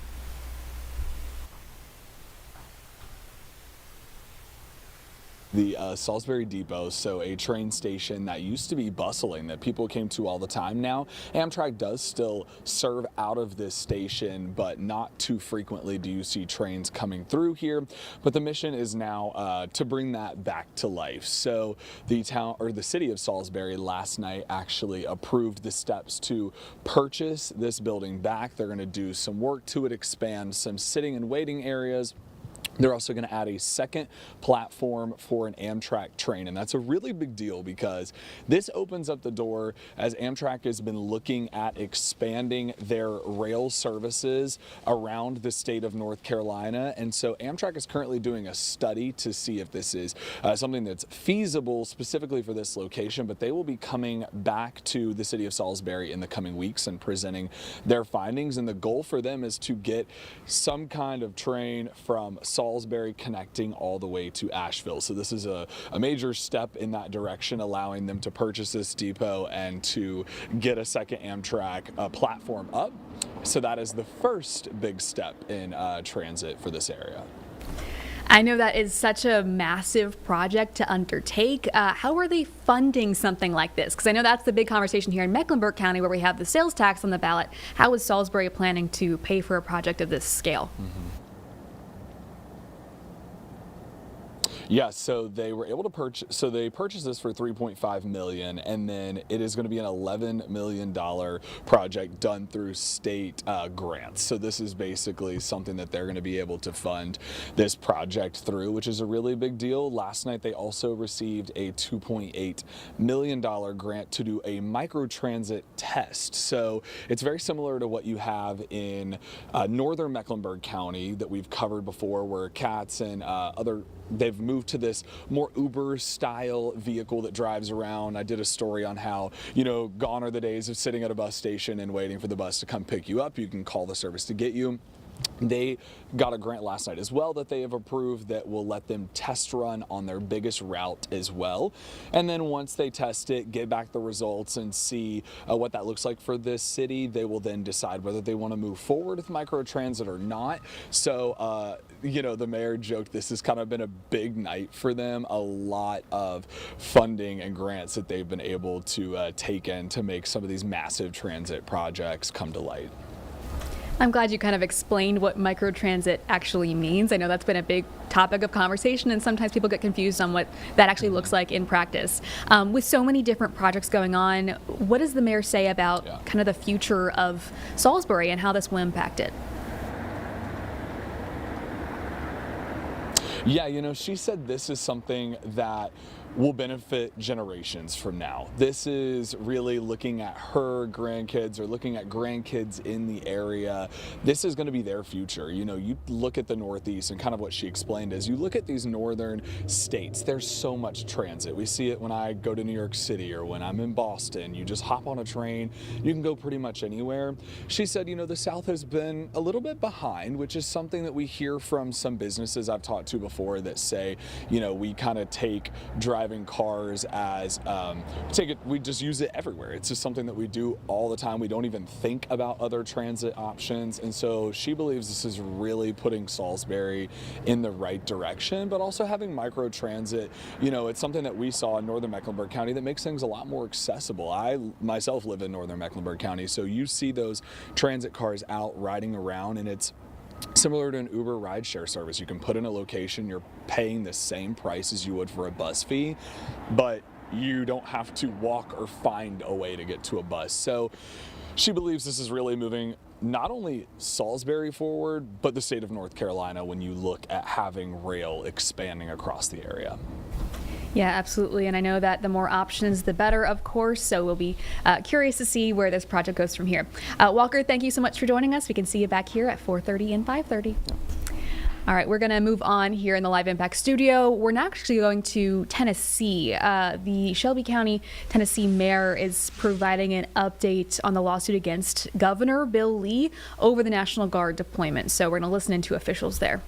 The Salisbury Depot, so a train station that used to be bustling, that people came to all the time now. Amtrak does still serve out of this station, but not too frequently do you see trains coming through here. But the mission is now to bring that back to life. So the city of Salisbury last night actually approved the steps to purchase this building back. They're going to do some work to it, expand some sitting and waiting areas. They're also going to add a second platform for an Amtrak train, and that's a really big deal because this opens up the door as Amtrak has been looking at expanding their rail services around the state of North Carolina. And so Amtrak is currently doing a study to see if this is something that's feasible specifically for this location, but they will be coming back to the city of Salisbury in the coming weeks and presenting their findings. And the goal for them is to get some kind of train from Salisbury connecting all the way to Asheville. So this is a major step in that direction, allowing them to purchase this depot and to get a second Amtrak platform up. So that is the first big step in transit for this area. I know that is such a massive project to undertake. How are they funding something like this? Because I know that's the big conversation here in Mecklenburg County, where we have the sales tax on the ballot. How is Salisbury planning to pay for a project of this scale? Yeah, so they were able to purchase, so they purchased this for $3.5 million, and then it is going to be an $11 million project done through state grants. So this is basically something that they're going to be able to fund this project through, which is a really big deal. Last night, they also received a $2.8 million grant to do a microtransit test. So it's very similar to what you have in northern Mecklenburg County that we've covered before, where CATS and they've moved to this more Uber style vehicle that drives around. I did a story on how, gone are the days of sitting at a bus station and waiting for the bus to come pick you up. You can call the service to get you. They got a grant last night as well that they have approved that will let them test run on their biggest route as well. And then once they test it, get back the results and see what that looks like for this city, they will then decide whether they want to move forward with microtransit or not. So, the mayor joked this has kind of been a big night for them. A lot of funding and grants that they've been able to take in to make some of these massive transit projects come to light. I'm glad you kind of explained what microtransit actually means. I know that's been a big topic of conversation, and sometimes people get confused on what that actually looks like in practice. With so many different projects going on, what does the mayor say about kind of the future of Salisbury and how this will impact it? Yeah, she said this is something that will benefit generations from now. This is really looking at her grandkids or looking at grandkids in the area. This is going to be their future. You know, you look at the Northeast, and kind of what she explained is you look at these northern states, there's so much transit. We see it when I go to New York City or when I'm in Boston. You just hop on a train, you can go pretty much anywhere. She said, you know, the South has been a little bit behind, which is something that we hear from some businesses I've talked to before that say, you know, we kind of take driving cars as we just use it everywhere. It's just something that we do all the time. We don't even think about other transit options. And so she believes this is really putting Salisbury in the right direction, but also having micro transit, you know, it's something that we saw in northern Mecklenburg County that makes things a lot more accessible. I myself live in northern Mecklenburg County, so you see those transit cars out riding around, and it's similar to an Uber rideshare service. You can put in a location, you're paying the same price as you would for a bus fee, but you don't have to walk or find a way to get to a bus. So she believes this is really moving not only Salisbury forward, but the state of North Carolina when you look at having rail expanding across the area. Yeah, absolutely. And I know that the more options, the better, of course. So we'll be curious to see where this project goes from here. Walker, thank you so much for joining us. We can see you back here at 4:30 and 5:30. All right, we're going to move on here in the Live Impact studio. We're now actually going to Tennessee. The Shelby County, Tennessee mayor is providing an update on the lawsuit against Governor Bill Lee over the National Guard deployment. So we're going to listen into officials there.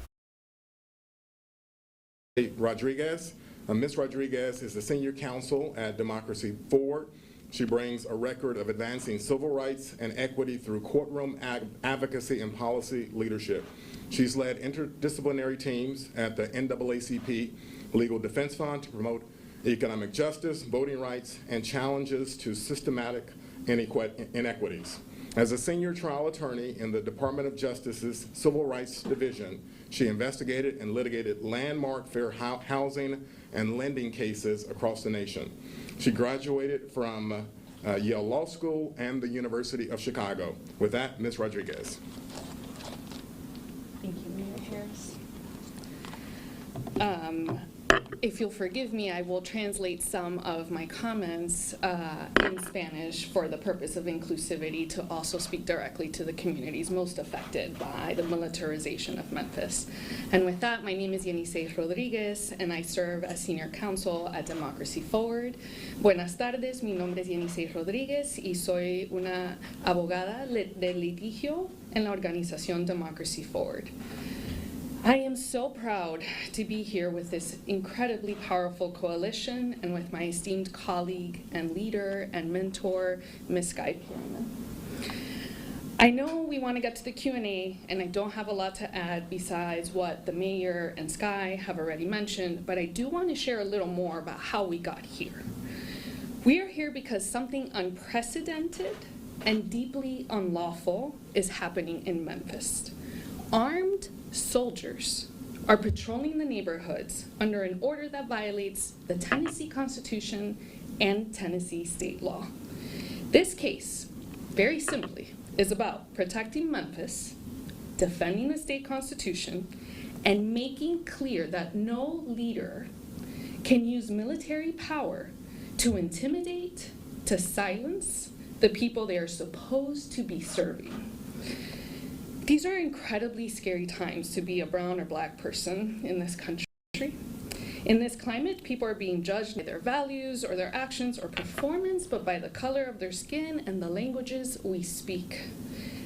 Rodriguez. Ms. Rodriguez is the senior counsel at Democracy Forward. She brings a record of advancing civil rights and equity through courtroom advocacy and policy leadership. She's led interdisciplinary teams at the NAACP Legal Defense Fund to promote economic justice, voting rights, and challenges to systematic inequities. As a senior trial attorney in the Department of Justice's Civil Rights Division, she investigated and litigated landmark fair housing and lending cases across the nation. She graduated from Yale Law School and the University of Chicago. With that, Ms. Rodriguez. Thank you, Mayor Harris. If you'll forgive me, I will translate some of my comments in Spanish for the purpose of inclusivity to also speak directly to the communities most affected by the militarization of Memphis. And with that, my name is Yenisei Rodriguez, and I serve as senior counsel at Democracy Forward. Buenas tardes, mi nombre es Yenisei Rodriguez y soy una abogada de litigio en la organización Democracy Forward. I am so proud to be here with this incredibly powerful coalition and with my esteemed colleague and leader and mentor, Ms. Guy Pierman. I know we want to get to the Q&A, and I don't have a lot to add besides what the mayor and Sky have already mentioned, but I do want to share a little more about how we got here. We are here because something unprecedented and deeply unlawful is happening in Memphis. Armed soldiers are patrolling the neighborhoods under an order that violates the Tennessee Constitution and Tennessee state law. This case, very simply, is about protecting Memphis, defending the state constitution, and making clear that no leader can use military power to intimidate, to silence the people they are supposed to be serving. These are incredibly scary times to be a brown or black person in this country. In this climate, people are being judged by their values or their actions or performance, but by the color of their skin and the languages we speak.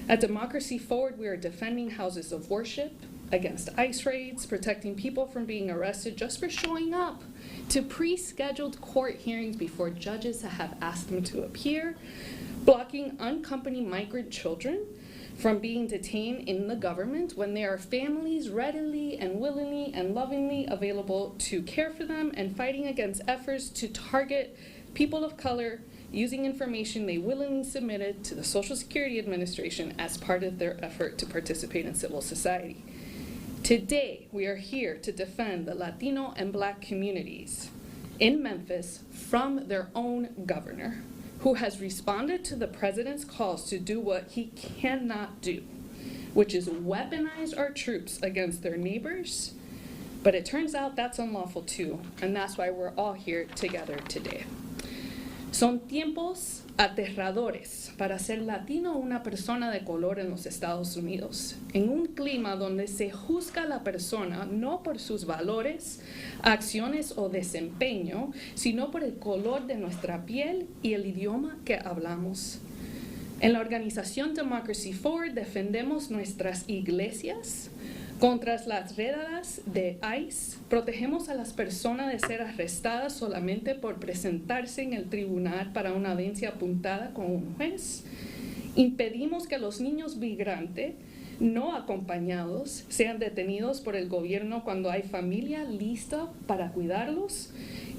At Democracy Forward, we are defending houses of worship against ICE raids, protecting people from being arrested just for showing up to pre-scheduled court hearings before judges have asked them to appear, blocking unaccompanied migrant children from being detained in the government when there are families readily and willingly and lovingly available to care for them, and fighting against efforts to target people of color using information they willingly submitted to the Social Security Administration as part of their effort to participate in civil society. Today, we are here to defend the Latino and Black communities in Memphis from their own governor, who has responded to the president's calls to do what he cannot do, which is weaponize our troops against their neighbors, But it turns out that's unlawful too, and that's why we're all here together today. Son tiempos aterradores para ser latino o una persona de color en los Estados Unidos, en un clima donde se juzga a la persona no por sus valores, acciones o desempeño, sino por el color de nuestra piel y el idioma que hablamos. En la organización Democracy Forward defendemos nuestras iglesias contra las redadas de ICE, protegemos a las personas de ser arrestadas solamente por presentarse en el tribunal para una audiencia apuntada con un juez, impedimos que los niños migrantes no acompañados sean detenidos por el gobierno cuando hay familia lista para cuidarlos,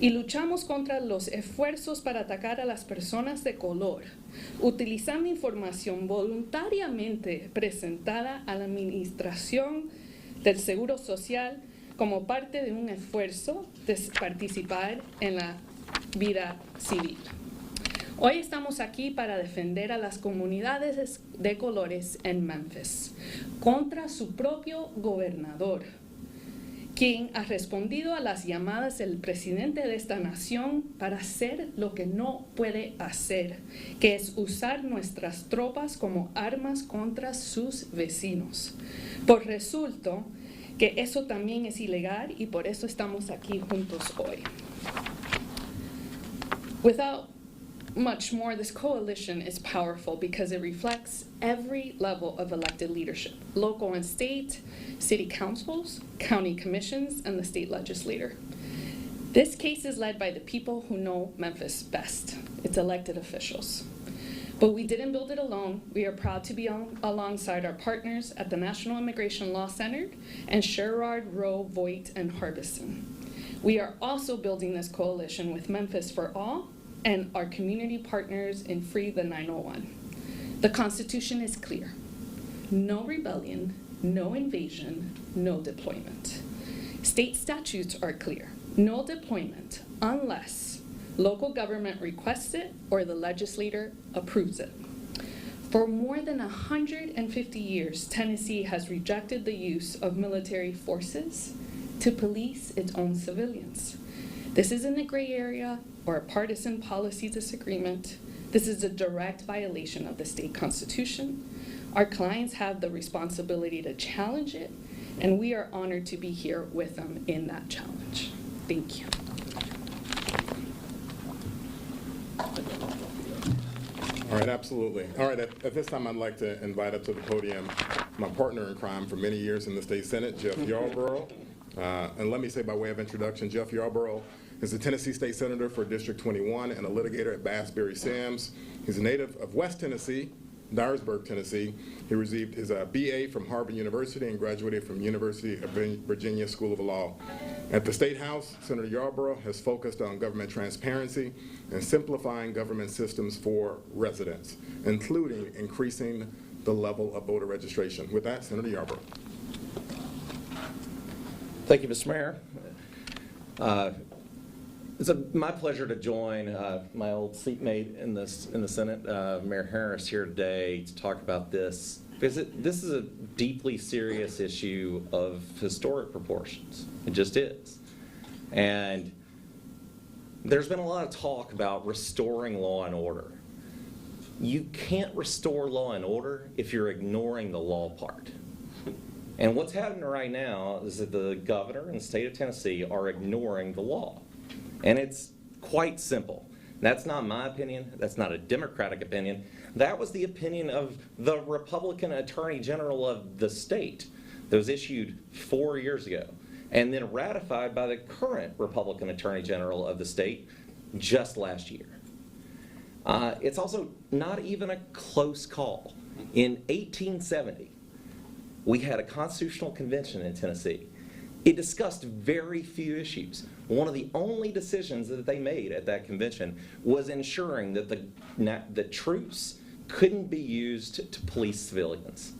y luchamos contra los esfuerzos para atacar a las personas de color, utilizando información voluntariamente presentada a la Administración del Seguro Social como parte de un esfuerzo de participar en la vida civil. Hoy estamos aquí para defender a las comunidades de colores en Memphis contra su propio gobernador, quien ha respondido a las llamadas del presidente de esta nación para hacer lo que no puede hacer, que es usar nuestras tropas como armas contra sus vecinos. Por resulta que eso también es ilegal y por eso estamos aquí juntos hoy. Without much more, this coalition is powerful because it reflects every level of elected leadership, local and state, city councils, county commissions, and the state legislature. This case is led by the people who know Memphis best, its elected officials. But we didn't build it alone. We are proud to be alongside our partners at the National Immigration Law Center and Sherrard, Rowe, Voigt, and Harbison. We are also building this coalition with Memphis for All and our community partners in Free the 901. The Constitution is clear. No rebellion, no invasion, no deployment. State statutes are clear. No deployment unless local government requests it or the legislator approves it. For more than 150 years, Tennessee has rejected the use of military forces to police its own civilians. This isn't a gray area or a partisan policy disagreement. This is a direct violation of the state constitution. Our clients have the responsibility to challenge it, and we are honored to be here with them in that challenge. Thank you. All right, absolutely. All right, at this time, I'd like to invite up to the podium my partner in crime for many years in the state Senate, Jeff Yarborough. And let me say by way of introduction, Jeff Yarborough is the Tennessee State Senator for District 21 and a litigator at Bass-Berry Sims. He's a native of West Tennessee, Dyersburg, Tennessee. He received his BA from Harvard University and graduated from University of Virginia School of Law. At the State House, Senator Yarborough has focused on government transparency and simplifying government systems for residents, including increasing the level of voter registration. With that, Senator Yarborough. Thank you, Mr. Mayor. It's my pleasure to join my old seatmate in the Senate, Mayor Harris, here today to talk about this, because this is a deeply serious issue of historic proportions. It just is. And there's been a lot of talk about restoring law and order. You can't restore law and order if you're ignoring the law part. And what's happening right now is that the governor and the state of Tennessee are ignoring the law. And it's quite simple. That's not my opinion. That's not a Democratic opinion. That was the opinion of the Republican Attorney General of the state that was issued 4 years ago and then ratified by the current Republican Attorney General of the state just last year. It's also not even a close call. In 1870, we had a constitutional convention in Tennessee. It discussed very few issues. One of the only decisions that they made at that convention was ensuring that the troops couldn't be used to police civilians.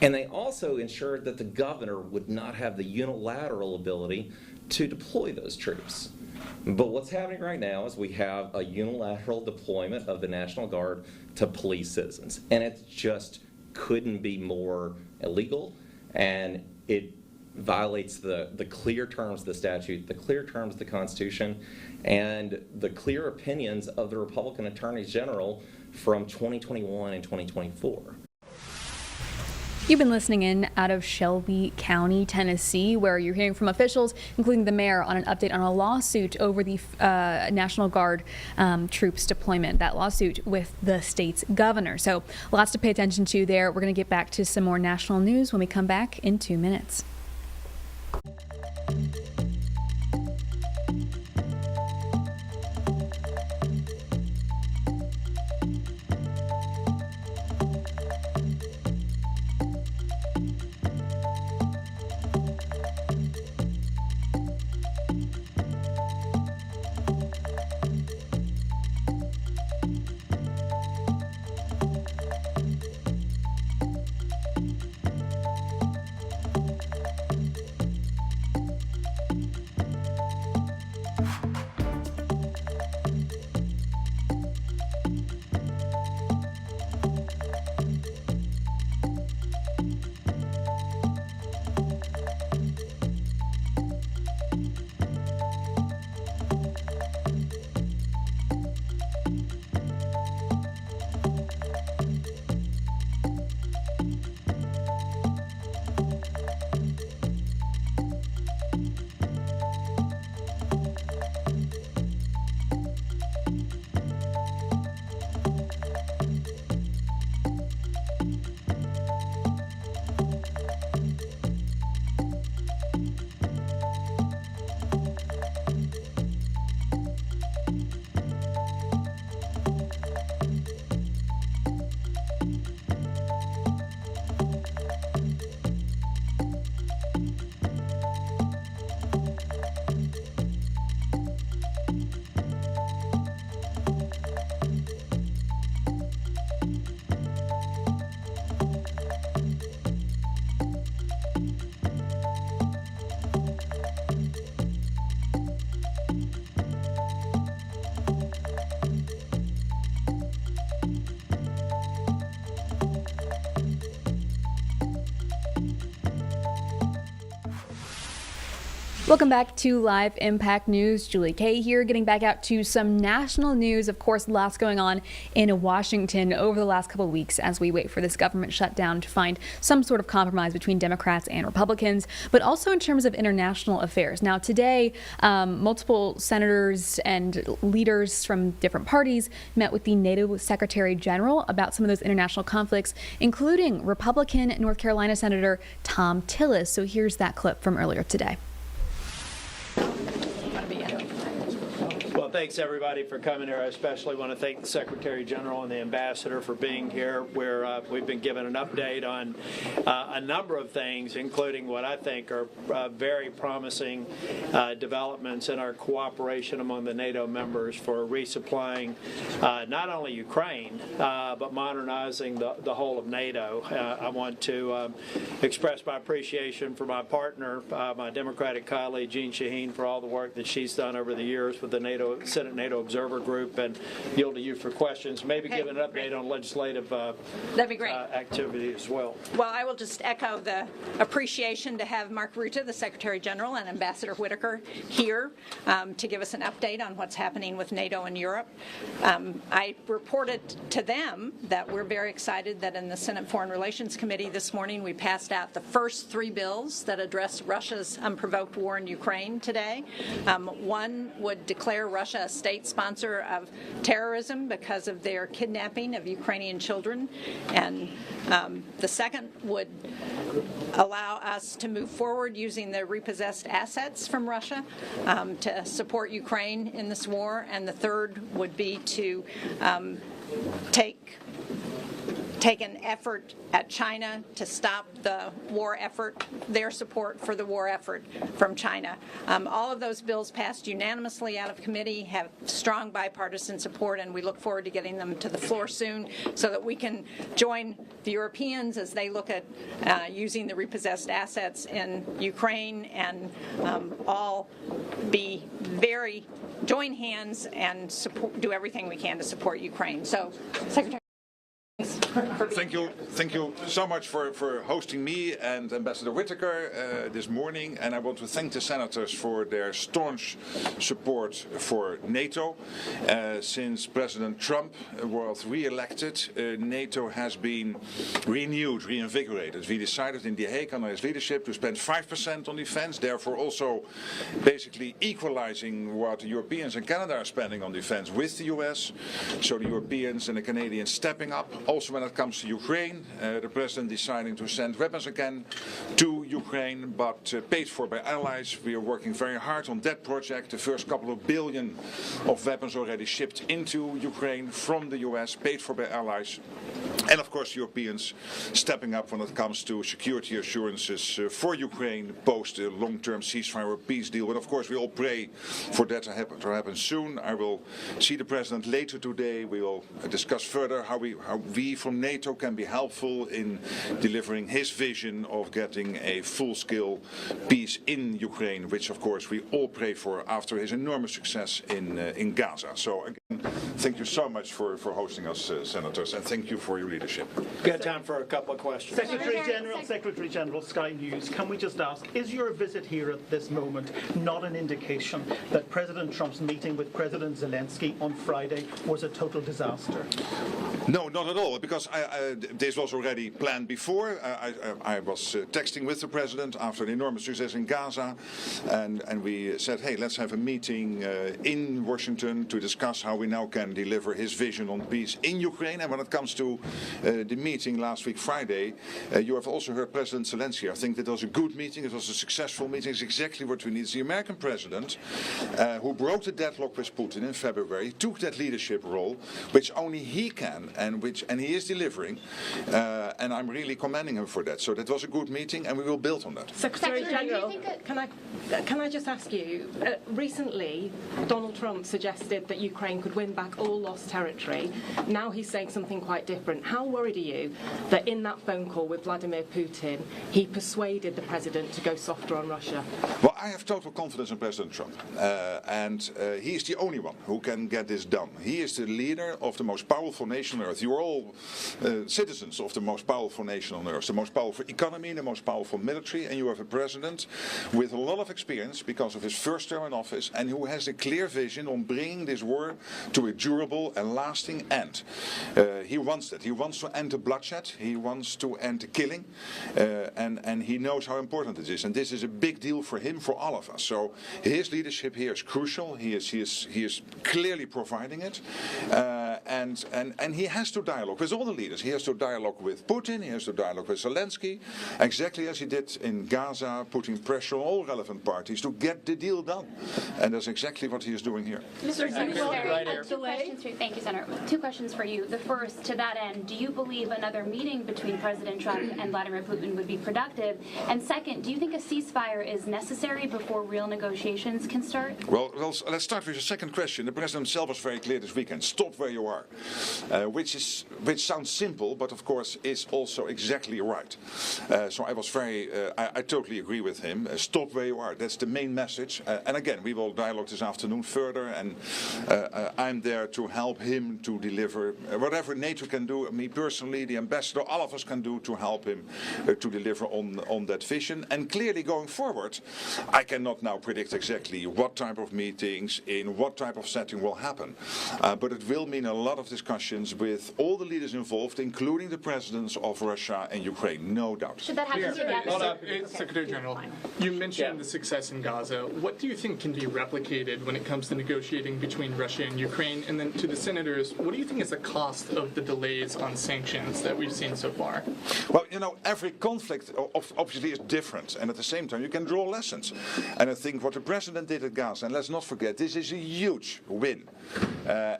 And they also ensured that the governor would not have the unilateral ability to deploy those troops. But what's happening right now is we have a unilateral deployment of the National Guard to police citizens. And it just couldn't be more illegal, and it violates the clear terms of the statute, the clear terms of the Constitution, and the clear opinions of the Republican attorneys general from 2021 and 2024. You've been listening in out of Shelby County, Tennessee, where you're hearing from officials, including the mayor, on an update on a lawsuit over the National Guard troops deployment, that lawsuit with the state's governor. So lots to pay attention to there. We're going to get back to some more national news when we come back in 2 minutes. Welcome back to Live Impact News. Julie Kay here, getting back out to some national news. Of course, lots going on in Washington over the last couple of weeks as we wait for this government shutdown to find some sort of compromise between Democrats and Republicans, but also in terms of international affairs. Now, today, multiple senators and leaders from different parties met with the NATO Secretary General about some of those international conflicts, including Republican North Carolina Senator Tom Tillis. So here's that clip from earlier today. Well, thanks everybody for coming here. I especially want to thank the Secretary General and the Ambassador for being here, where we've been given an update on a number of things, including what I think are very promising developments in our cooperation among the NATO members for resupplying not only Ukraine, but modernizing the whole of NATO. I want to express my appreciation for my partner, my Democratic colleague, Jean Shaheen, for all the work that she's done over the years with the Senate NATO Observer Group, and yield to you for questions. Maybe give an update on legislative That'd be great. Activity as well. Well, I will just echo the appreciation to have Mark Rutte, the Secretary General, and Ambassador Whitaker here to give us an update on what's happening with NATO and Europe. I reported to them that we're very excited that in the Senate Foreign Relations Committee this morning we passed out the first 3 bills that address Russia's unprovoked war in Ukraine today. One would declare Russia a state sponsor of terrorism because of their kidnapping of Ukrainian children, and the second would allow us to move forward using the repossessed assets from Russia to support Ukraine in this war, and the third would be to take an effort at China to stop the war effort, their support for the war effort from China. All of those bills passed unanimously out of committee, have strong bipartisan support, and we look forward to getting them to the floor soon so that we can join the Europeans as they look at using the repossessed assets in Ukraine, and all join hands and do everything we can to support Ukraine. So, Secretary. Thank you so much for hosting me and Ambassador Whitaker this morning, and I want to thank the senators for their staunch support for NATO. Since President Trump was re-elected, NATO has been renewed, reinvigorated. We decided in The Hague under his leadership to spend 5% on defense, therefore also basically equalizing what the Europeans and Canada are spending on defense with the US. So the Europeans and the Canadians stepping up. Also when it comes to Ukraine, the President deciding to send weapons again to Ukraine, but paid for by allies. We are working very hard on that project. The first couple of billion of weapons already shipped into Ukraine from the US, paid for by allies. And of course Europeans stepping up when it comes to security assurances for Ukraine post a long-term ceasefire or peace deal. And of course we all pray for that to happen soon. I will see the President later today. We will discuss further how we from NATO can be helpful in delivering his vision of getting a full-scale peace in Ukraine, which of course we all pray for after his enormous success in Gaza. So again, thank you so much for hosting us, Senators, and thank you for your leadership. We got time for a couple of questions. Secretary General, Sky News, can we just ask, is your visit here at this moment not an indication that President Trump's meeting with President Zelensky on Friday was a total disaster? No, not at all, because this was already planned before. I was texting with the President after an enormous success in Gaza, and we said, hey, let's have a meeting in Washington to discuss how we now can deliver his vision on peace in Ukraine. And when it comes to the meeting last week, Friday, you have also heard President Zelensky. I think that was a good meeting. It was a successful meeting. It's exactly what we need. It's the American president who broke the deadlock with Putin in February, took that leadership role, which only he can, and he is delivering. And I'm really commending him for that. So that was a good meeting, and we will build on that. Secretary General, can I just ask you, recently Donald Trump suggested that Ukraine could win back all lost territory. Now he's saying something quite different. How worried are you that in that phone call with Vladimir Putin, he persuaded the president to go softer on Russia? Well, I have total confidence in President Trump, and he is the only one who can get this done. He is the leader of the most powerful nation on earth. You are all citizens of the most powerful nation on earth, the most powerful economy, the most powerful military, and you have a president with a lot of experience because of his first term in office, and who has a clear vision on bringing this war to a durable and lasting end. He wants that. He wants to end the bloodshed. He wants to end the killing, and he knows how important it is. And this is a big deal for him, for all of us. So his leadership here is crucial. He is clearly providing it, and he has to dialogue with all the leaders. He has to dialogue with Putin. He has to dialogue with Zelensky, exactly as he did in Gaza, putting pressure on all relevant parties to get the deal done. And that's exactly what he is doing here. Mr. Secretary, thank you, Senator. Two questions for you. The first, to that end, do you believe another meeting between President Trump and Vladimir Putin would be productive? And second, do you think a ceasefire is necessary before real negotiations can start? Well, let's start with the second question. The President himself was very clear this weekend. Stop where you are, which sounds simple, but of course is also exactly right. So I was I totally agree with him. Stop where you are. That's the main message. And again, we will dialogue this afternoon further, and I'm there to help him to deliver whatever NATO can do, me personally, the ambassador, all of us can do to help him to deliver on that vision. And clearly going forward, I cannot now predict exactly what type of meetings, in what type of setting will happen. But it will mean a lot of discussions with all the leaders involved, including the presidents of Russia and Ukraine, no doubt. Should that happen together? Secretary General, you mentioned the success in Gaza. What do you think can be replicated when it comes to negotiating between Russia and Ukraine? And then to the senators, what do you think is the cost of the delays on sanctions that we've seen so far? Well, every conflict obviously is different, and at the same time you can draw lessons. And I think what the president did at Gaza, and let's not forget, this is a huge win.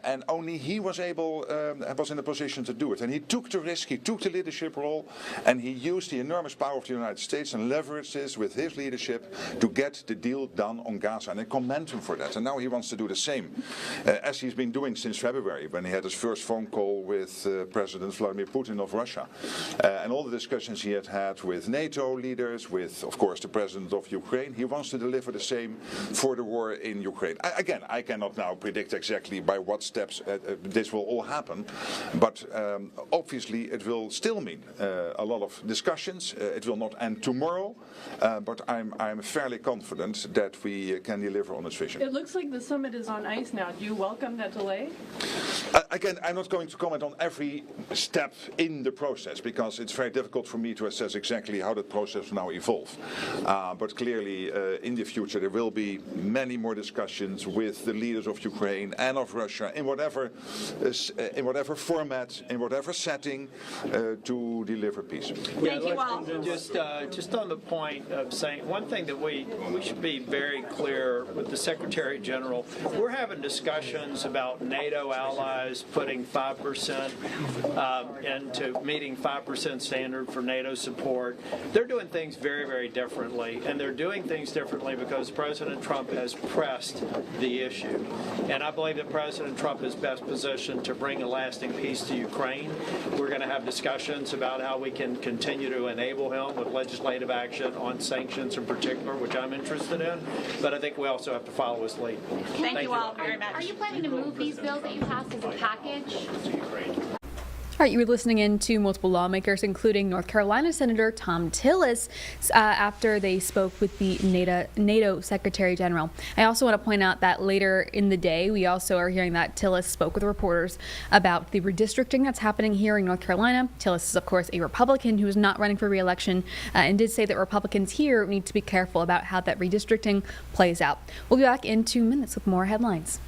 And only he was in a position to do it. And he took the risk, he took the leadership role, and he used the enormous power of the United States and leveraged this with his leadership to get the deal done on Gaza. And I commend him for that. And now he wants to do the same, as he's been doing since February, when he had his first phone call with President Vladimir Putin of Russia. And all the discussions he had with NATO leaders, with, of course, the president of Ukraine. He wants to deliver the same for the war in Ukraine. Again, I cannot now predict exactly by what steps this this will all happen. But obviously it will still mean a lot of discussions. It will not end tomorrow, but I'm fairly confident that we can deliver on this vision. It looks like the summit is on ice now. Do you welcome that delay? Again, I'm not going to comment on every step in the process because it's very difficult for me to assess exactly how that process will now evolve. But clearly, in the future, there will be many more discussions with the leaders of Ukraine and of Russia in whatever format, in whatever setting, to deliver peace. Thank you all. Just on the point of saying, one thing that we should be very clear with the Secretary General, we're having discussions about NATO allies putting 5% into meeting 5% standard for NATO support. They're doing things very, very differently, and they're doing things differently because President Trump has pressed the issue. And I believe that President Trump is best positioned to bring a lasting peace to Ukraine. We're going to have discussions about how we can continue to enable him with legislative action on sanctions in particular, which I'm interested in. But I think we also have to follow his lead. Thank you all very much. Are you planning to move these bills that you passed as a package? All right, you were listening in to multiple lawmakers, including North Carolina Senator Tom Tillis, after they spoke with the NATO Secretary General. I also want to point out that later in the day, we also are hearing that Tillis spoke with reporters about the redistricting that's happening here in North Carolina. Tillis is, of course, a Republican who is not running for re-election and did say that Republicans here need to be careful about how that redistricting plays out. We'll be back in 2 minutes with more headlines.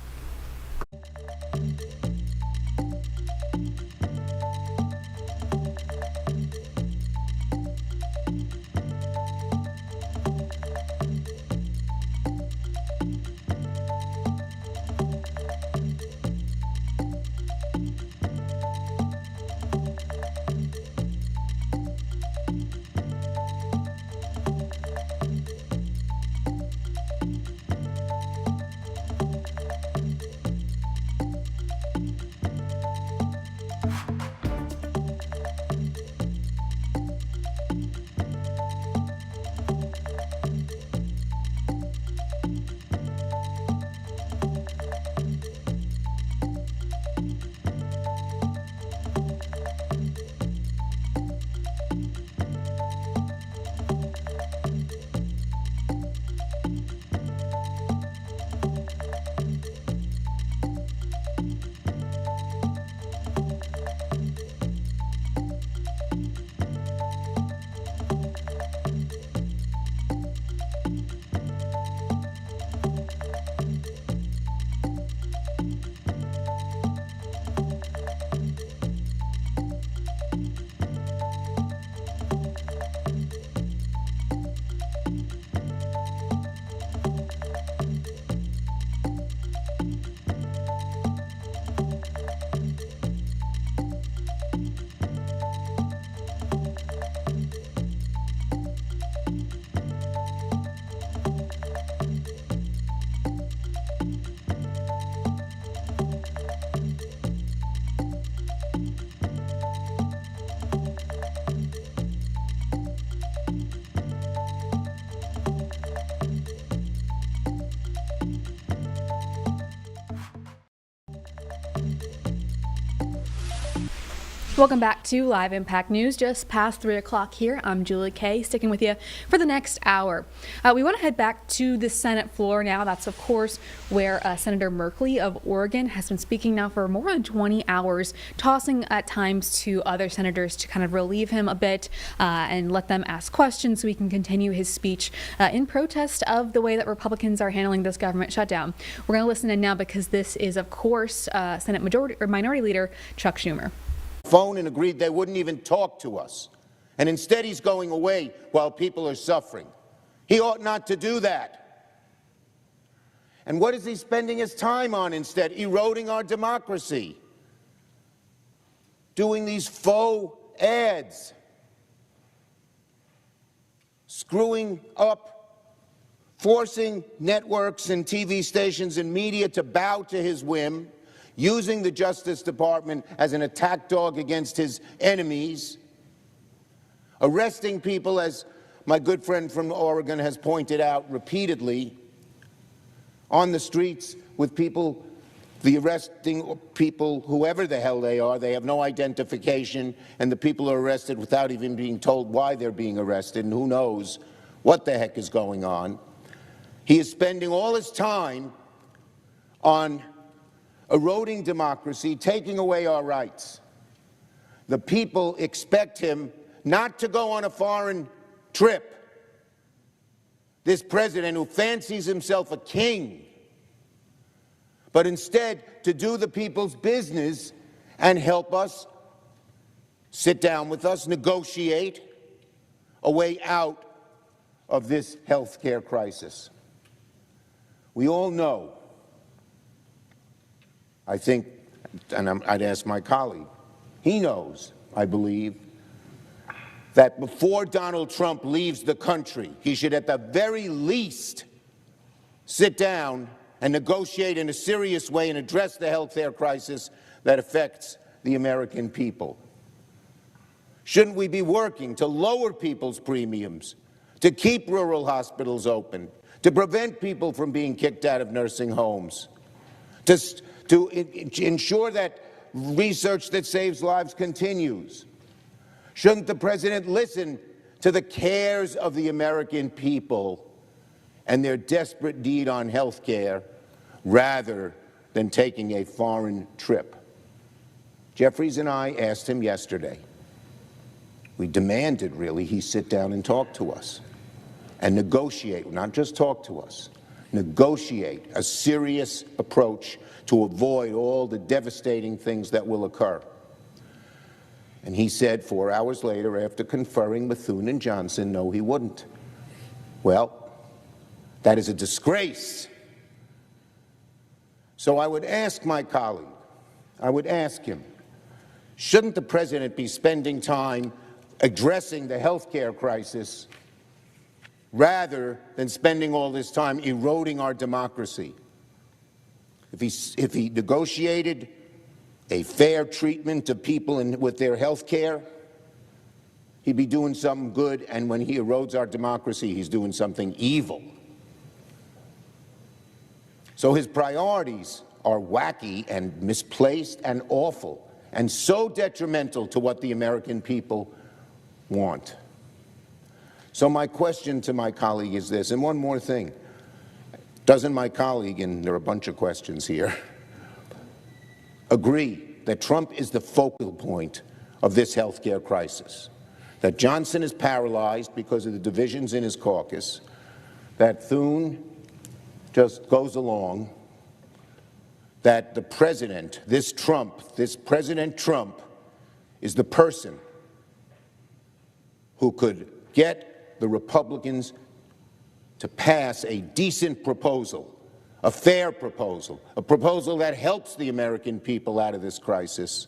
Welcome back to Live Impact News, just past 3 o'clock here. I'm Julie Kay, sticking with you for the next hour. We want to head back to the Senate floor now. That's, of course, where Senator Merkley of Oregon has been speaking now for more than 20 hours, tossing at times to other senators to kind of relieve him a bit and let them ask questions so he can continue his speech in protest of the way that Republicans are handling this government shutdown. We're going to listen in now because this is, of course, Senate Minority Leader Chuck Schumer. Phone and agreed they wouldn't even talk to us. And instead he's going away while people are suffering. He ought not to do that. And what is he spending his time on instead? Eroding our democracy. Doing these faux ads. Screwing up, forcing networks and TV stations and media to bow to his whim. Using the Justice Department as an attack dog against his enemies, arresting people, as my good friend from Oregon has pointed out repeatedly, on the streets with people the arresting people, whoever the hell they are, they have no identification, and the people are arrested without even being told why they're being arrested, and who knows what the heck is going on. He is spending all his time on eroding democracy, taking away our rights. The people expect him not to go on a foreign trip. This president who fancies himself a king, but instead to do the people's business and help us, sit down with us, negotiate a way out of this health care crisis. We all know, I think, and I'd ask my colleague, he knows, I believe, that before Donald Trump leaves the country, he should at the very least sit down and negotiate in a serious way and address the health care crisis that affects the American people. Shouldn't we be working to lower people's premiums, to keep rural hospitals open, to prevent people from being kicked out of nursing homes, to ensure that research that saves lives continues? Shouldn't the president listen to the cares of the American people and their desperate need on health care rather than taking a foreign trip? Jeffries and I asked him yesterday. We demanded, really, he sit down and talk to us and negotiate, not just talk to us, negotiate a serious approach to avoid all the devastating things that will occur. And he said 4 hours later, after conferring with Thune and Johnson, no, he wouldn't. Well, that is a disgrace. So I would ask my colleague, I would ask him, shouldn't the president be spending time addressing the health care crisis rather than spending all this time eroding our democracy? If he negotiated a fair treatment of people with their health care, he'd be doing something good, and when he erodes our democracy, he's doing something evil. So his priorities are wacky and misplaced and awful and so detrimental to what the American people want. So my question to my colleague is this, and one more thing. Doesn't my colleague, and there are a bunch of questions here, agree that Trump is the focal point of this health care crisis, that Johnson is paralyzed because of the divisions in his caucus, that Thune just goes along, that the president, this President Trump, is the person who could get the Republicans to pass a decent proposal, a fair proposal, a proposal that helps the American people out of this crisis.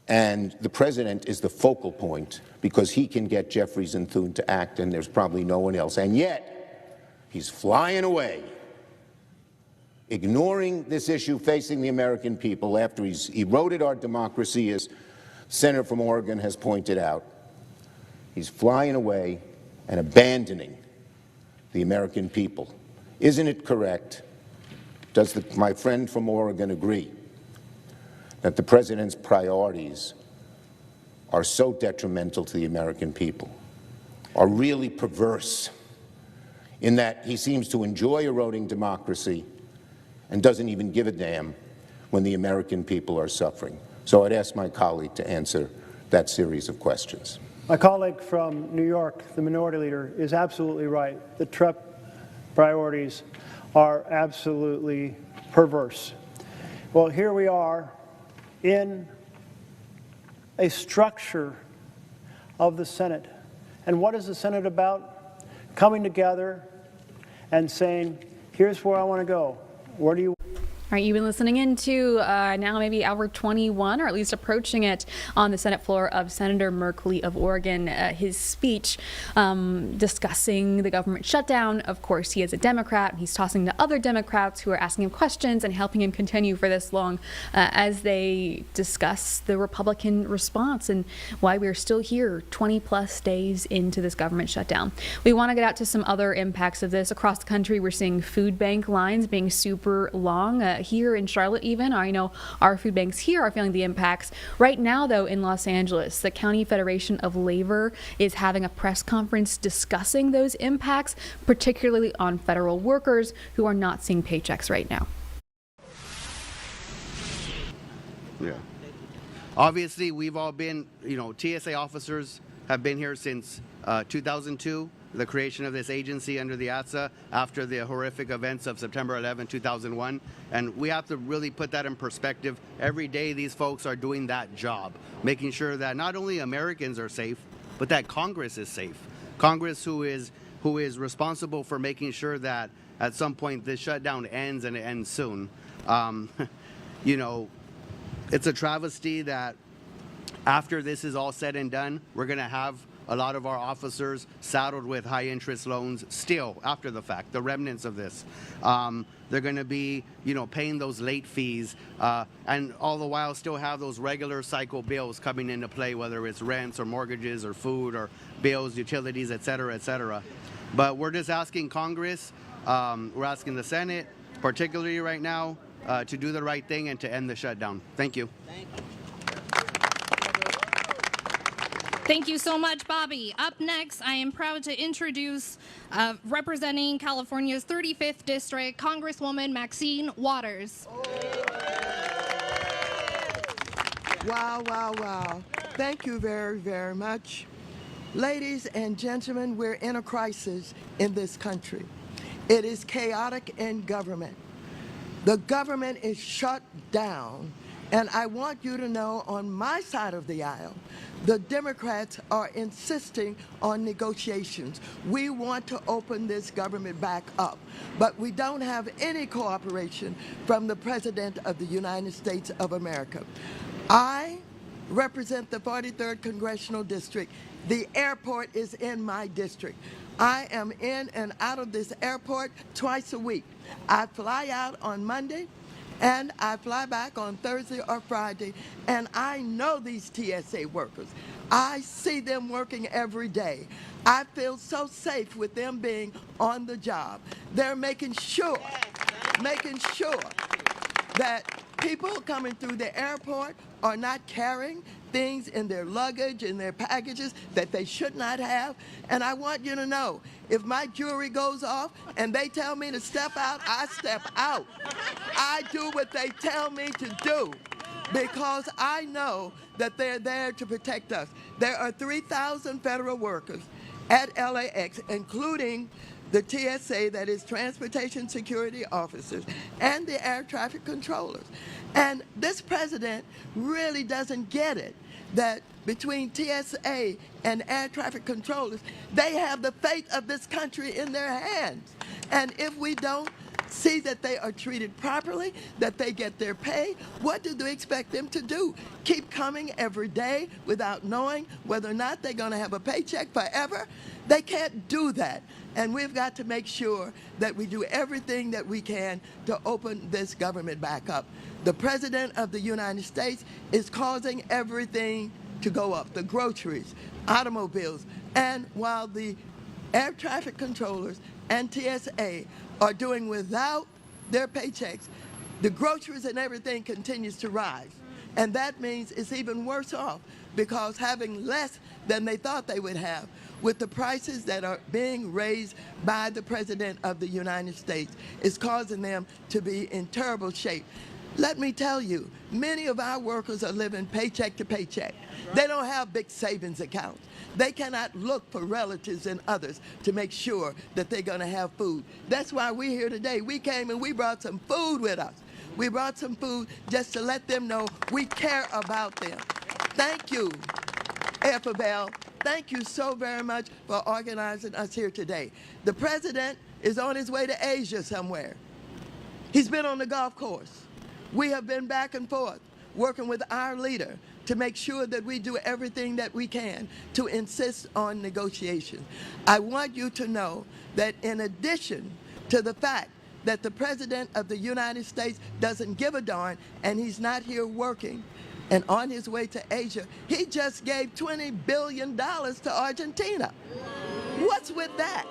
And the president is the focal point because he can get Jeffries and Thune to act, and there's probably no one else. And yet, he's flying away, ignoring this issue facing the American people after he's eroded our democracy, as the senator from Oregon has pointed out. He's flying away and abandoning the American people. Isn't it correct? Does my friend from Oregon agree that the president's priorities are so detrimental to the American people, are really perverse, in that he seems to enjoy eroding democracy and doesn't even give a damn when the American people are suffering? So I'd ask my colleague to answer that series of questions. My colleague from New York, the minority leader, is absolutely right. The Trump priorities are absolutely perverse. Well, here we are in a structure of the Senate. And what is the Senate about? Coming together and saying, here's where I want to go. Where do you... All right, you've been listening into now maybe hour 21, or at least approaching it, on the Senate floor of Senator Merkley of Oregon. His speech discussing the government shutdown. Of course, he is a Democrat. He's tossing to other Democrats who are asking him questions and helping him continue for this long as they discuss the Republican response and why we're still here 20 plus days into this government shutdown. We want to get out to some other impacts of this. Across the country, we're seeing food bank lines being super long. here in Charlotte even. I know our food banks here are feeling the impacts. Right now, though, in Los Angeles, the County Federation of Labor is having a press conference discussing those impacts, particularly on federal workers who are not seeing paychecks right now. Yeah. Obviously, we've all been, TSA officers have been here since 2002, the creation of this agency under the ATSA after the horrific events of September 11, 2001. And we have to really put that in perspective. Every day, these folks are doing that job, making sure that not only Americans are safe, but that Congress is safe. Congress, who is responsible for making sure that at some point this shutdown ends, and it ends soon. It's a travesty that after this is all said and done, we're going to have a lot of our officers saddled with high interest loans still after the fact, the remnants of this. They're going to be, paying those late fees and all the while still have those regular cycle bills coming into play, whether it's rents or mortgages or food or bills, utilities, et cetera, et cetera. But we're just asking Congress, we're asking the Senate, particularly right now, to do the right thing and to end the shutdown. Thank you. Thank you so much, Bobby. Up next, I am proud to introduce representing California's 35th District, Congresswoman Maxine Waters. Wow, wow, wow. Thank you very, very much. Ladies and gentlemen, we're in a crisis in this country. It is chaotic in government. The government is shut down, and I want you to know on my side of the aisle, the Democrats are insisting on negotiations. We want to open this government back up, but we don't have any cooperation from the President of the United States of America. I represent the 43rd Congressional District. The airport is in my district. I am in and out of this airport twice a week. I fly out on Monday and I fly back on Thursday or Friday, and I know these TSA workers. I see them working every day. I feel so safe with them being on the job. They're making sure that people coming through the airport are not carrying things in their luggage, in their packages that they should not have. And I want you to know, if my jewelry goes off and they tell me to step out, I step out. I do what they tell me to do because I know that they're there to protect us. There are 3,000 federal workers at LAX, including the TSA, that is Transportation Security Officers, and the air traffic controllers. And this president really doesn't get it, that between TSA and air traffic controllers, they have the fate of this country in their hands. And if we don't see that they are treated properly, that they get their pay, what do they expect them to do? Keep coming every day without knowing whether or not they're going to have a paycheck forever? They can't do that. And we've got to make sure that we do everything that we can to open this government back up. The President of the United States is causing everything to go up, the groceries, automobiles, and while the air traffic controllers and TSA are doing without their paychecks, the groceries and everything continues to rise. And that means it's even worse off because having less than they thought they would have with the prices that are being raised by the President of the United States is causing them to be in terrible shape. Let me tell you, many of our workers are living paycheck to paycheck. They don't have big savings accounts. They cannot look for relatives and others to make sure that they're going to have food. That's why we're here today. We came and we brought some food with us. We brought some food just to let them know we care about them. Thank you, Bell. Thank you so very much for organizing us here today. The President is on his way to Asia somewhere. He's been on the golf course. We have been back and forth working with our leader to make sure that we do everything that we can to insist on negotiation. I want you to know that in addition to the fact that the President of the United States doesn't give a darn and he's not here working and on his way to Asia, he just gave $20 billion to Argentina. What's with that?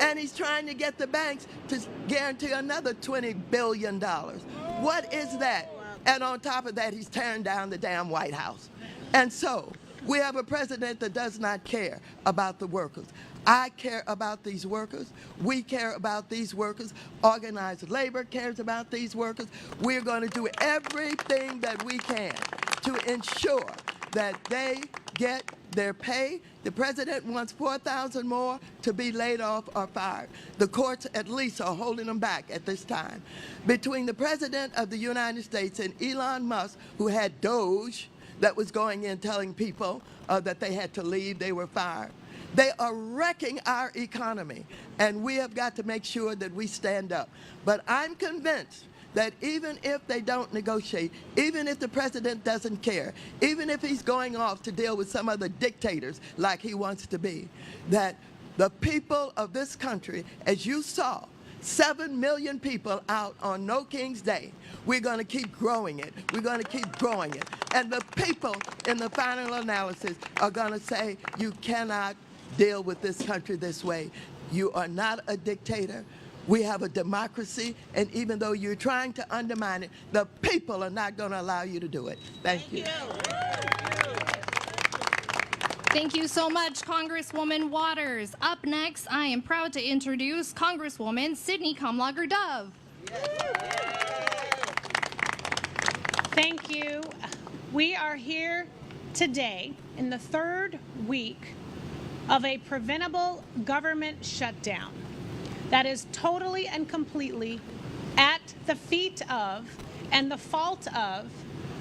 And he's trying to get the banks to guarantee another $20 billion. What is that? And on top of that, he's tearing down the damn White House. And so we have a president that does not care about the workers. I care about these workers. We care about these workers. Organized labor cares about these workers. We're going to do everything that we can to ensure that they get their pay. The president wants 4,000 more to be laid off or fired. The courts at least are holding them back at this time. Between the president of the United States and Elon Musk, who had Doge that was going in telling people that they had to leave, they were fired. They are wrecking our economy, and we have got to make sure that we stand up. But I'm convinced that even if they don't negotiate, even if the president doesn't care, even if he's going off to deal with some other dictators like he wants to be, that the people of this country, as you saw, 7 million people out on No King's Day. We're going to keep growing it. We're going to keep growing it. And the people in the final analysis are going to say, you cannot deal with this country this way. You are not a dictator. We have a democracy, and even though you're trying to undermine it, the people are not going to allow you to do it. Thank you. Thank you so much, Congresswoman Waters. Up next, I am proud to introduce Congresswoman Sydney Kamlager-Dove. Thank you. We are here today in the third week of a preventable government shutdown that is totally and completely at the feet of and the fault of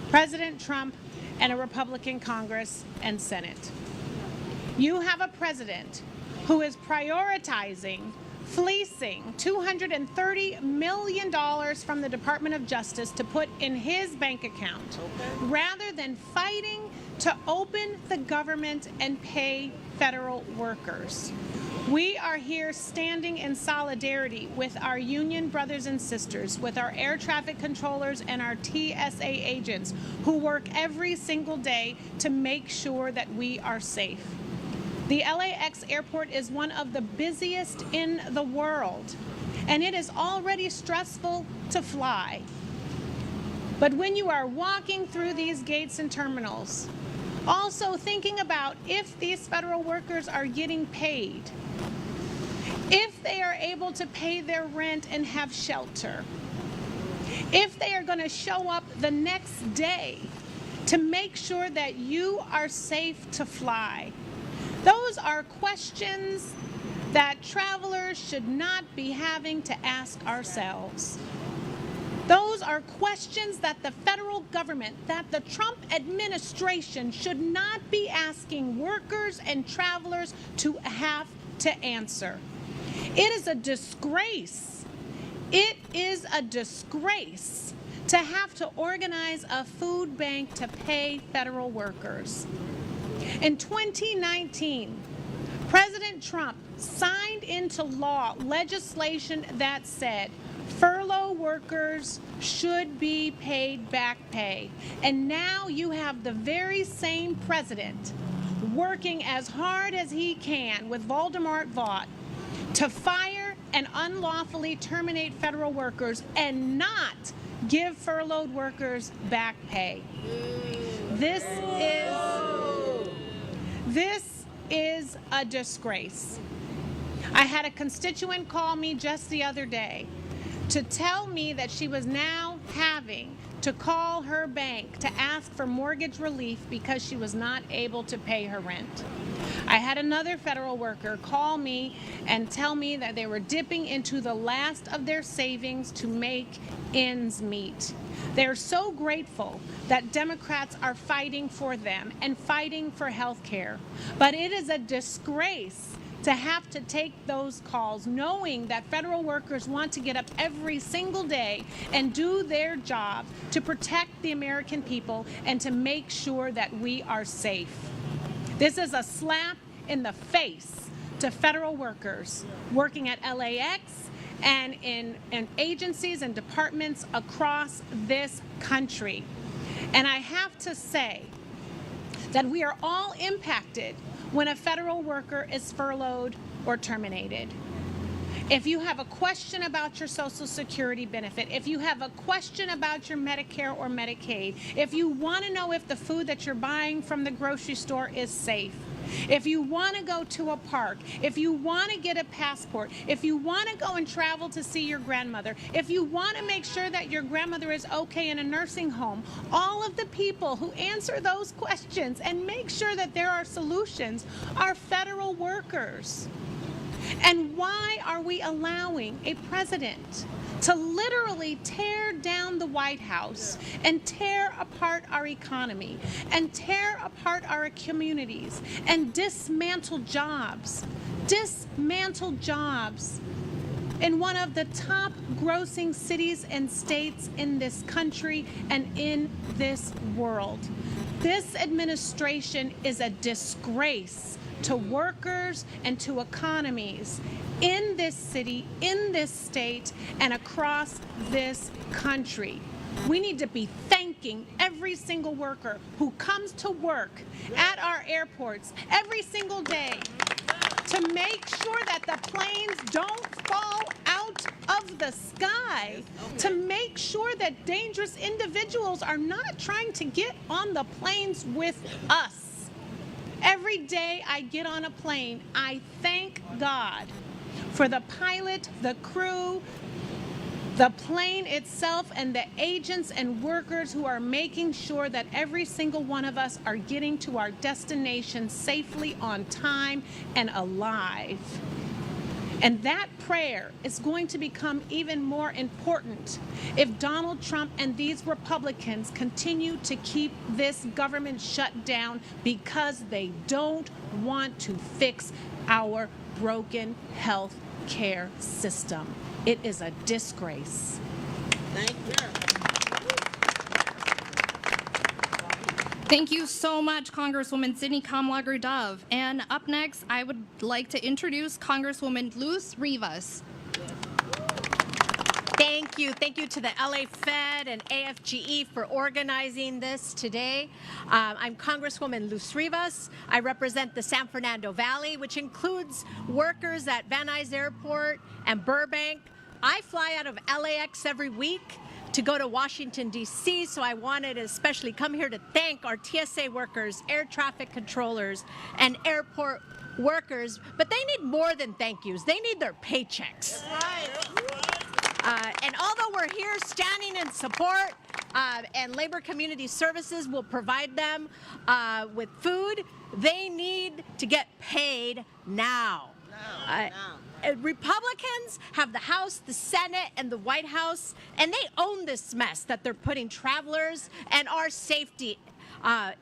President Trump and a Republican Congress and Senate. You have a president who is prioritizing fleecing $230 million from the Department of Justice to put in his bank account, rather than fighting to open the government and pay federal workers. We are here standing in solidarity with our union brothers and sisters, with our air traffic controllers and our TSA agents who work every single day to make sure that we are safe. The LAX airport is one of the busiest in the world, and it is already stressful to fly. But when you are walking through these gates and terminals, also thinking about if these federal workers are getting paid, if they are able to pay their rent and have shelter, if they are going to show up the next day to make sure that you are safe to fly, those are questions that travelers should not be having to ask ourselves. Those are questions that the federal government, that the Trump administration should not be asking workers and travelers to have to answer. It is a disgrace. It is a disgrace to have to organize a food bank to pay federal workers. In 2019, President Trump signed into law legislation that said furlough workers should be paid back pay. And now you have the very same president working as hard as he can with Voldemort Vought to fire and unlawfully terminate federal workers and not give furloughed workers back pay. This is a disgrace. I had a constituent call me just the other day to tell me that she was now having to call her bank to ask for mortgage relief because she was not able to pay her rent. I had another federal worker call me and tell me that they were dipping into the last of their savings to make ends meet. They're so grateful that Democrats are fighting for them and fighting for health care. But it is a disgrace to have to take those calls knowing that federal workers want to get up every single day and do their job to protect the American people and to make sure that we are safe. This is a slap in the face to federal workers working at LAX and in agencies and departments across this country. And I have to say that we are all impacted when a federal worker is furloughed or terminated. If you have a question about your Social Security benefit, if you have a question about your Medicare or Medicaid, if you want to know if the food that you're buying from the grocery store is safe, if you want to go to a park, if you want to get a passport, if you want to go and travel to see your grandmother, if you want to make sure that your grandmother is okay in a nursing home, all of the people who answer those questions and make sure that there are solutions are federal workers. And why are we allowing a president to literally tear down the White House and tear apart our economy and tear apart our communities and dismantle jobs in one of the top grossing cities and states in this country and in this world? This administration is a disgrace to workers and to economies in this city, in this state, and across this country. We need to be thanking every single worker who comes to work at our airports every single day to make sure that the planes don't fall out of the sky, to make sure that dangerous individuals are not trying to get on the planes with us. Every day I get on a plane, I thank God for the pilot, the crew, the plane itself, and the agents and workers who are making sure that every single one of us are getting to our destination safely, on time, and alive. And that prayer is going to become even more important if Donald Trump and these Republicans continue to keep this government shut down because they don't want to fix our broken health care system. It is a disgrace. Thank you. Thank you so much, Congresswoman Sidney Kamlager-Dove. And up next, I would like to introduce Congresswoman Luz Rivas. Thank you. Thank you to the LA Fed and AFGE for organizing this today. I'm Congresswoman Luz Rivas. I represent the San Fernando Valley, which includes workers at Van Nuys Airport and Burbank. I fly out of LAX every week to go to Washington, D.C., so I wanted to especially come here to thank our TSA workers, air traffic controllers, and airport workers. But they need more than thank yous. They need their paychecks. And although we're here standing in support, and Labor Community Services will provide them with food, they need to get paid now. Republicans have the House, the Senate, and the White House, and they own this mess that they're putting travelers and our safety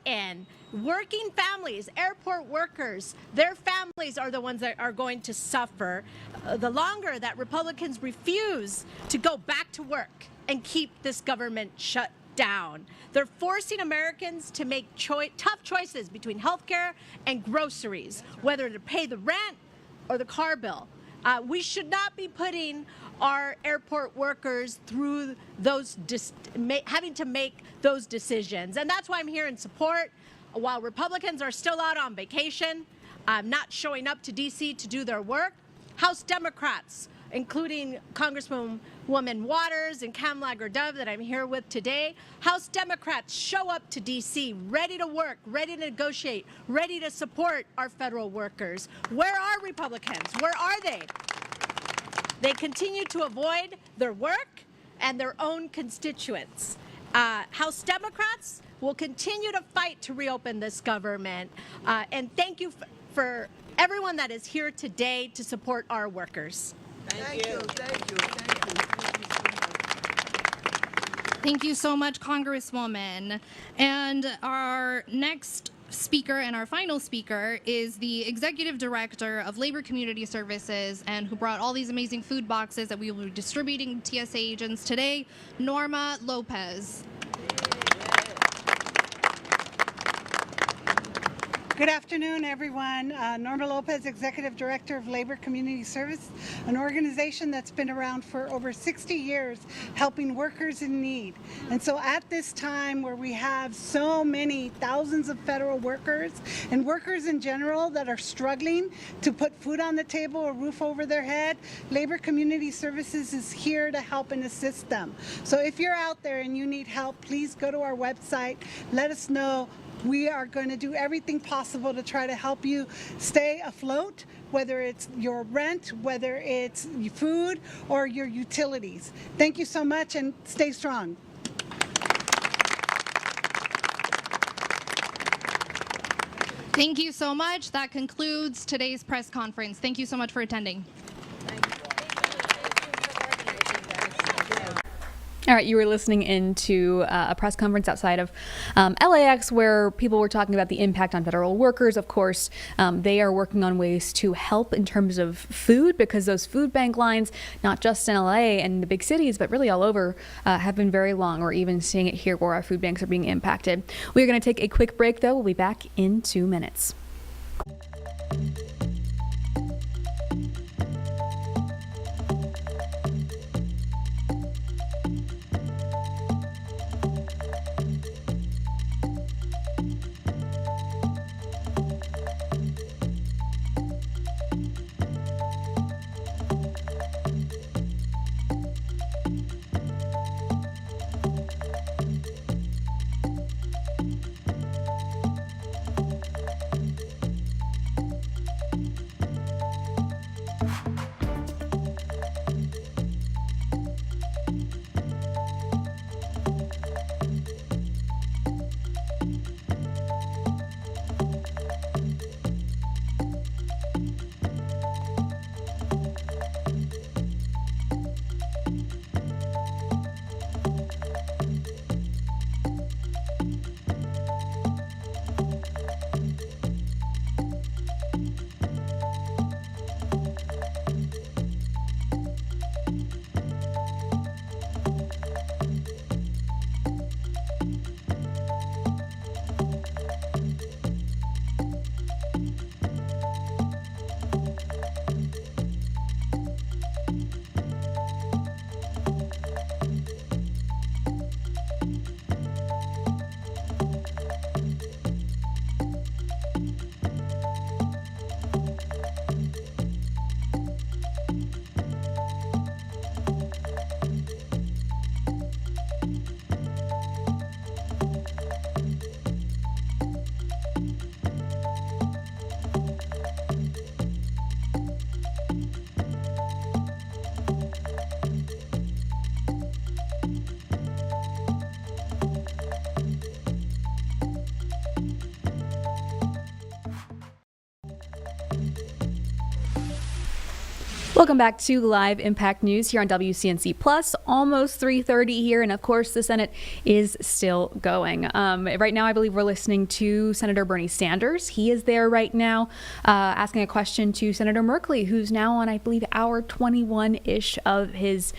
in. Working families, airport workers, their families are the ones that are going to suffer the longer that Republicans refuse to go back to work and keep this government shut down. They're forcing Americans to make tough choices between health care and groceries, whether to pay the rent or the car bill. We should not be putting our airport workers through those having to make those decisions. And that's why I'm here in support. While Republicans are still out on vacation, not showing up to D.C. to do their work, House Democrats, including Congresswoman Waters and Kamlager-Dove that I'm here with today, House Democrats show up to D.C. ready to work, ready to negotiate, ready to support our federal workers. Where are Republicans? Where are they? They continue to avoid their work and their own constituents. House Democrats will continue to fight to reopen this government. And thank you for everyone that is here today to support our workers. Thank you. Thank you. Thank you. Thank you so much, Congresswoman. And our next speaker and our final speaker is the Executive Director of Labor Community Services and who brought all these amazing food boxes that we will be distributing to TSA agents today, Norma Lopez. Good afternoon, everyone. Norma Lopez, Executive Director of Labor Community Service, an organization that's been around for over 60 years helping workers in need. And so at this time where we have so many thousands of federal workers and workers in general that are struggling to put food on the table, a roof over their head, Labor Community Services is here to help and assist them. So if you're out there and you need help, please go to our website, let us know. We are going to do everything possible to try to help you stay afloat, whether it's your rent, whether it's food, or your utilities. Thank you so much and stay strong. Thank you so much. That concludes today's press conference. Thank you so much for attending. All right, you were listening into a press conference outside of LAX where people were talking about the impact on federal workers. Of course, they are working on ways to help in terms of food because those food bank lines, not just in LA and the big cities, but really all over, have been very long. We're even seeing it here where our food banks are being impacted. We're going to take a quick break, though. We'll be back in 2 minutes. Welcome back to Live Impact News here on WCNC Plus. Almost 3:30 here, and of course the Senate is still going. Right now I believe we're listening to Senator Bernie Sanders. He is there right now asking a question to Senator Merkley, who's now on, I believe, hour 21-ish of his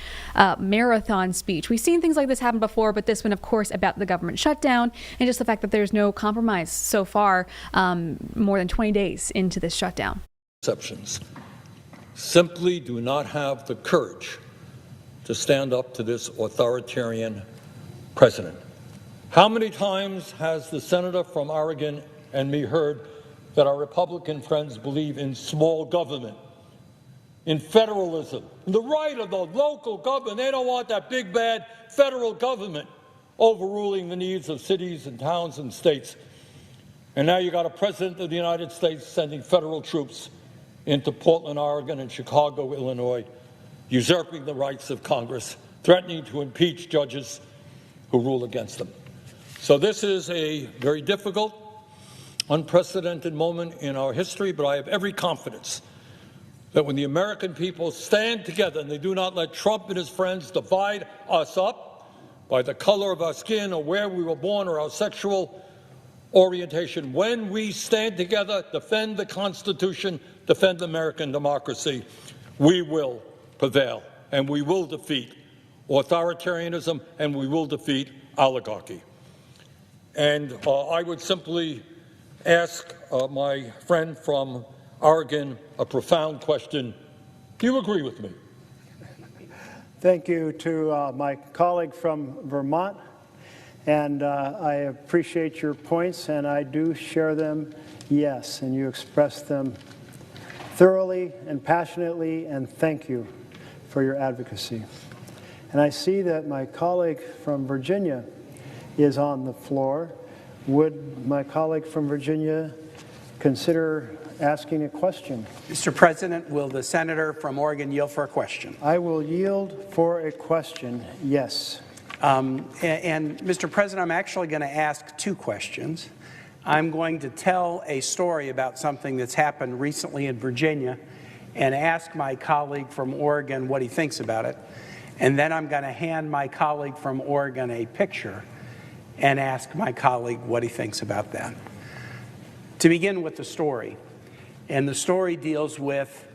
marathon speech. We've seen things like this happen before, but this one, of course, about the government shutdown and just the fact that there's no compromise so far, more than 20 days into this shutdown. Exceptions simply do not have the courage to stand up to this authoritarian president. How many times has the senator from Oregon and me heard that our Republican friends believe in small government, in federalism, in the right of the local government? They don't want that big bad federal government overruling the needs of cities and towns and states. And now you got a president of the United States sending federal troops into Portland, Oregon, and Chicago, Illinois, usurping the rights of Congress, threatening to impeach judges who rule against them. So this is a very difficult, unprecedented moment in our history, but I have every confidence that when the American people stand together and they do not let Trump and his friends divide us up by the color of our skin or where we were born or our sexual orientation, when we stand together, defend the Constitution, defend American democracy, we will prevail, and we will defeat authoritarianism, and we will defeat oligarchy. And I would simply ask my friend from Oregon a profound question. Do you agree with me? Thank you to my colleague from Vermont, and I appreciate your points, and I do share them, yes, and you expressed them thoroughly and passionately, and thank you for your advocacy. And I see that my colleague from Virginia is on the floor. Would my colleague from Virginia consider asking a question? Mr. President, will the senator from Oregon yield for a question? I will yield for a question, yes. And Mr. President, I'm actually going to ask two questions. I'm going to tell a story about something that's happened recently in Virginia and ask my colleague from Oregon what he thinks about it. And then I'm going to hand my colleague from Oregon a picture and ask my colleague what he thinks about that. To begin with the story, and the story deals with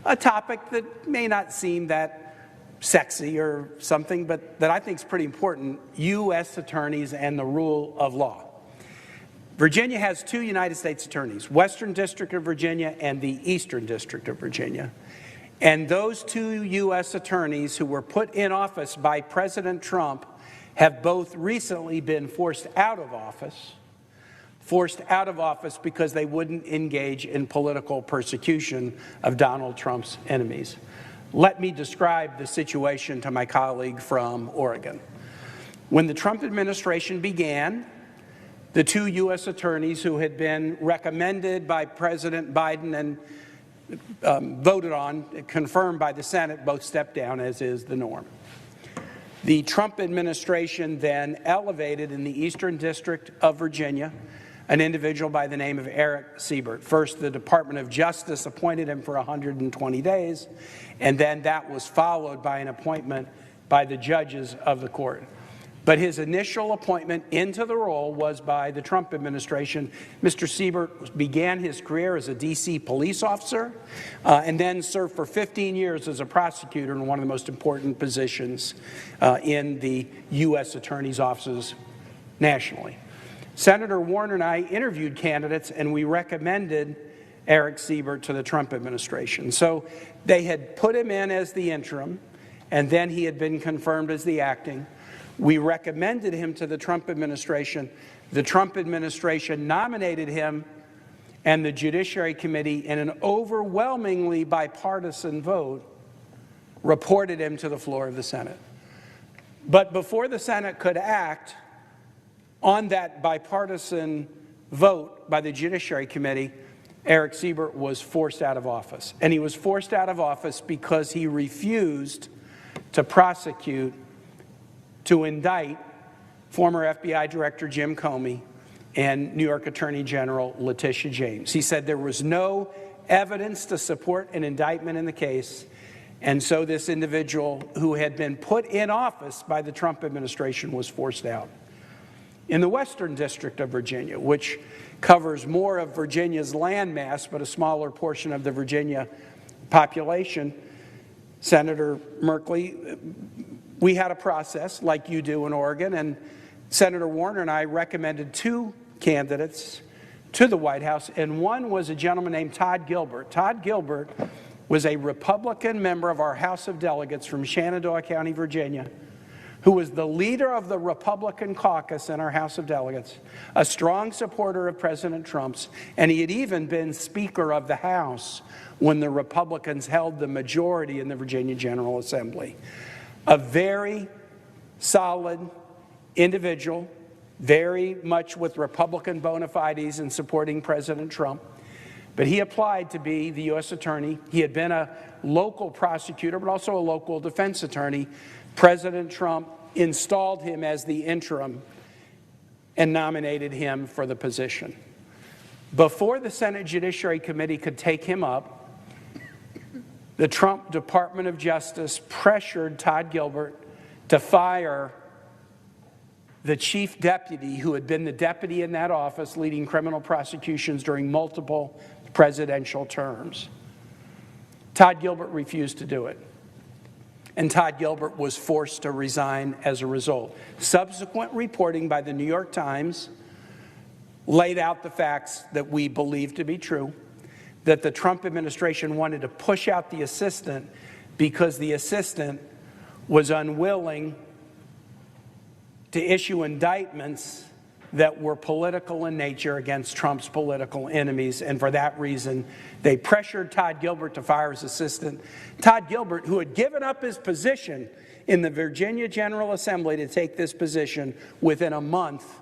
a topic that may not seem that sexy or something, but that I think is pretty important: U.S. attorneys and the rule of law. Virginia has two United States attorneys, Western District of Virginia and the Eastern District of Virginia. And those two U.S. attorneys who were put in office by President Trump have both recently been forced out of office because they wouldn't engage in political persecution of Donald Trump's enemies. Let me describe the situation to my colleague from Oregon. When the Trump administration began, the two U.S. attorneys who had been recommended by President Biden and voted on, confirmed by the Senate, both stepped down, as is the norm. The Trump administration then elevated in the Eastern District of Virginia an individual by the name of Eric Siebert. First, the Department of Justice appointed him for 120 days, and then that was followed by an appointment by the judges of the court. But his initial appointment into the role was by the Trump administration. Mr. Siebert began his career as a D.C. police officer and then served for 15 years as a prosecutor in one of the most important positions in the U.S. attorney's offices nationally. Senator Warner and I interviewed candidates, and we recommended Eric Siebert to the Trump administration. So they had put him in as the interim, and then he had been confirmed as the acting. We recommended him to the Trump administration. The Trump administration nominated him, and the Judiciary Committee, in an overwhelmingly bipartisan vote, reported him to the floor of the Senate. But before the Senate could act on that bipartisan vote by the Judiciary Committee, Eric Siebert was forced out of office. And he was forced out of office because he refused to prosecute, to indict former FBI Director Jim Comey and New York Attorney General Letitia James. He said there was no evidence to support an indictment in the case, and so this individual who had been put in office by the Trump administration was forced out. In the Western District of Virginia, which covers more of Virginia's landmass but a smaller portion of the Virginia population, Senator Merkley, we had a process like you do in Oregon, and Senator Warner and I recommended two candidates to the White House, and one was a gentleman named Todd Gilbert. Todd Gilbert was a Republican member of our House of Delegates from Shenandoah County, Virginia, who was the leader of the Republican caucus in our House of Delegates, a strong supporter of President Trump's, and he had even been Speaker of the House when the Republicans held the majority in the Virginia General Assembly. A very solid individual, very much with Republican bona fides in supporting President Trump. But he applied to be the U.S. attorney. He had been a local prosecutor, but also a local defense attorney. President Trump installed him as the interim and nominated him for the position. Before the Senate Judiciary Committee could take him up, the Trump Department of Justice pressured Todd Gilbert to fire the chief deputy who had been the deputy in that office leading criminal prosecutions during multiple presidential terms. Todd Gilbert refused to do it, and Todd Gilbert was forced to resign as a result. Subsequent reporting by the New York Times laid out the facts that we believe to be true, that the Trump administration wanted to push out the assistant because the assistant was unwilling to issue indictments that were political in nature against Trump's political enemies, and for that reason, they pressured Todd Gilbert to fire his assistant. Todd Gilbert, who had given up his position in the Virginia General Assembly to take this position, within a month,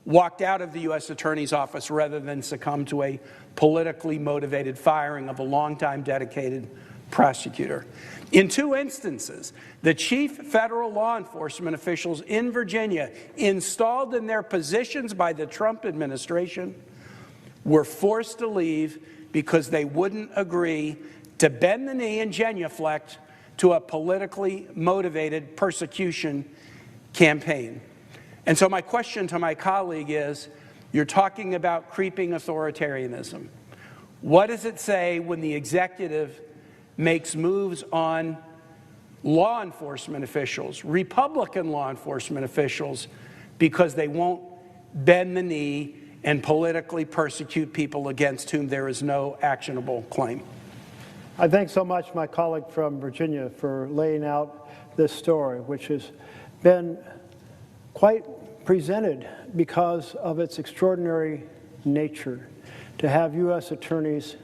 walked out of the U.S. Attorney's Office rather than succumb to a politically motivated firing of a longtime dedicated prosecutor. In 2 instances, the chief federal law enforcement officials in Virginia, installed in their positions by the Trump administration, were forced to leave because they wouldn't agree to bend the knee and genuflect to a politically motivated persecution campaign. And so my question to my colleague is, you're talking about creeping authoritarianism. What does it say when the executive makes moves on law enforcement officials, Republican law enforcement officials, because they won't bend the knee and politically persecute people against whom there is no actionable claim? I thank so much my colleague from Virginia for laying out this story, which has been quite presented because of its extraordinary nature. To have U.S. attorneys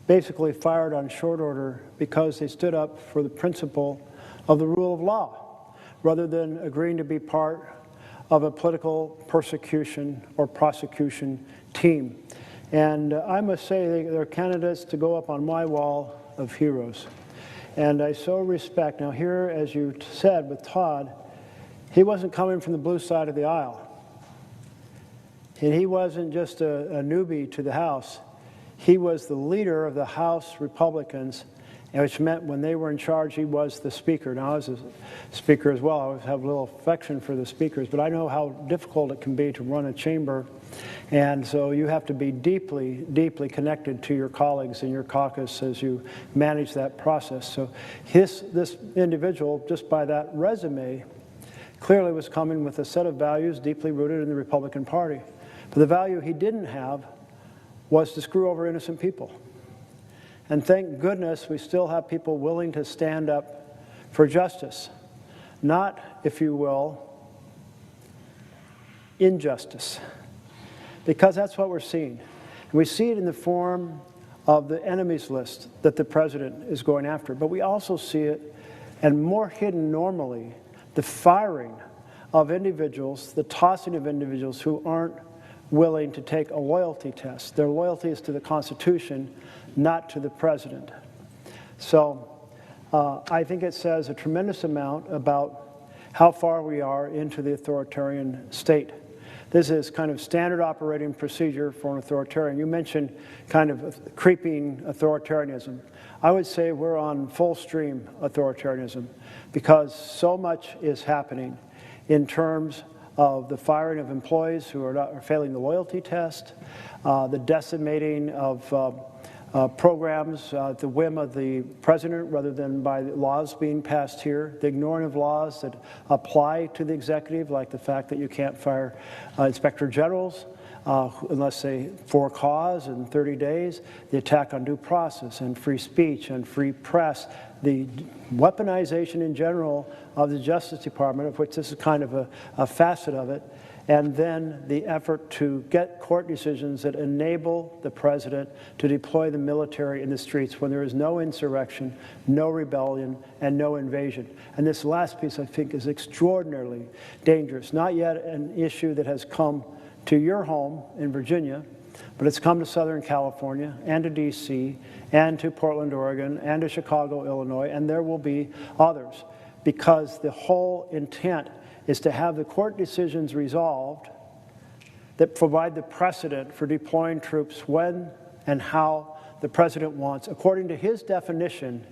basically fired on short order because they stood up for the principle of the rule of law, rather than agreeing to be part of a political persecution or prosecution team. And I must say they're candidates to go up on my wall of heroes. And I so respect, now here, as you said with Todd, he wasn't coming from the blue side of the aisle. And he wasn't just a newbie to the House. He was the leader of the House Republicans, which meant when they were in charge, he was the Speaker. Now, I was a Speaker as well. I always have a little affection for the Speakers, but I know how difficult it can be to run a chamber. And so you have to be deeply, deeply connected to your colleagues in your caucus as you manage that process. So this individual, just by that resume, clearly was coming with a set of values deeply rooted in the Republican Party. But the value he didn't have was to screw over innocent people. And thank goodness we still have people willing to stand up for justice. Not, if you will, injustice. Because that's what we're seeing. And we see it in the form of the enemies list that the president is going after. But we also see it, and more hidden normally, the firing of individuals, the tossing of individuals who aren't willing to take a loyalty test. Their loyalty is to the Constitution, not to the president. So I think it says a tremendous amount about how far we are into the authoritarian state. This is kind of standard operating procedure for an authoritarian. You mentioned kind of creeping authoritarianism. I would say we're on full stream authoritarianism because so much is happening in terms of the firing of employees who are failing the loyalty test, the decimating of programs at the whim of the president rather than by laws being passed here, the ignoring of laws that apply to the executive, like the fact that you can't fire inspector generals unless they for cause in 30 days, the attack on due process and free speech and free press, the weaponization in general of the Justice Department, of which this is kind of a facet of it, and then the effort to get court decisions that enable the president to deploy the military in the streets when there is no insurrection, no rebellion, and no invasion. And this last piece, I think, is extraordinarily dangerous. Not yet an issue that has come to your home in Virginia, but it's come to Southern California and to D.C. and to Portland, Oregon, and to Chicago, Illinois, and there will be others, because the whole intent is to have the court decisions resolved that provide the precedent for deploying troops when and how the president wants, according to his definition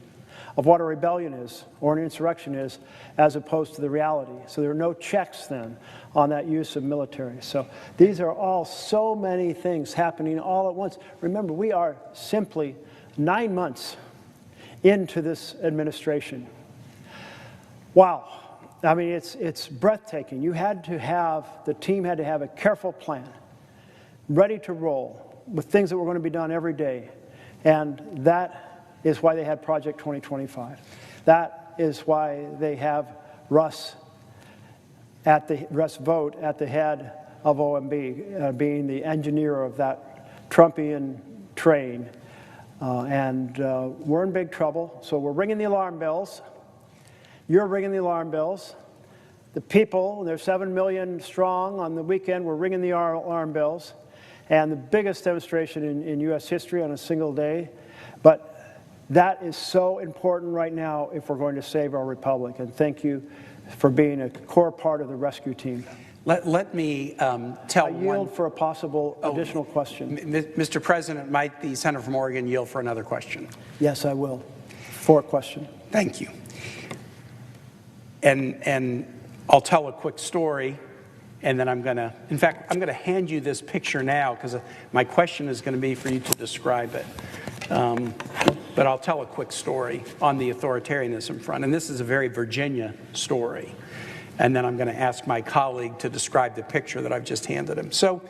of what a rebellion is or an insurrection is, as opposed to the reality. So there are no checks then on that use of military. So these are all so many things happening all at once. Remember, we are simply 9 months into this administration. Wow. I mean, it's breathtaking. The team had to have a careful plan, ready to roll with things that were going to be done every day. And that is why they had Project 2025. That is why they have Russ Vogt at the head of OMB, being the engineer of that Trumpian train. And we're in big trouble, so we're ringing the alarm bells. You're ringing the alarm bells. The people, they're 7 million strong on the weekend, we're ringing the alarm bells. And the biggest demonstration in U.S. history on a single day. But that is so important right now if we're going to save our republic. And thank you for being a core part of the rescue team. Let me I yield for a possible additional question. Mr. President, might the senator from Oregon yield for another question? Yes, I will. For a question. Thank you. And I'll tell a quick story, and then I'm going to hand you this picture now, because my question is going to be for you to describe it. But I'll tell a quick story on the authoritarianism front, and this is a very Virginia story. And then I'm going to ask my colleague to describe the picture that I've just handed him. So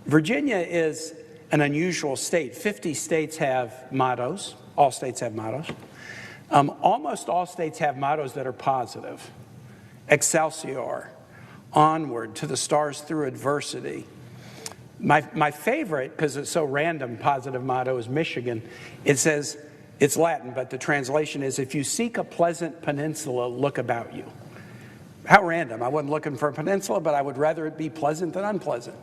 Virginia is an unusual state. 50 states have mottos. All states have mottos. Almost all states have mottos that are positive. Excelsior, onward to the stars through adversity. My favorite, because it's so random, positive motto is Michigan. It says, it's Latin, but the translation is, if you seek a pleasant peninsula, look about you. How random. I wasn't looking for a peninsula, but I would rather it be pleasant than unpleasant.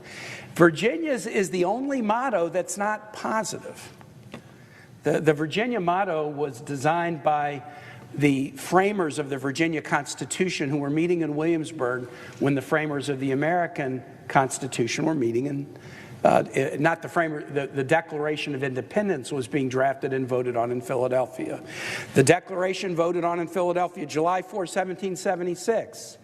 Virginia's is the only motto that's not positive. The Virginia motto was designed by the framers of the Virginia Constitution, who were meeting in Williamsburg when the framers of the American Constitution were meeting in, not the framer, the Declaration of Independence was being drafted and voted on in Philadelphia. The Declaration voted on in Philadelphia July 4, 1776.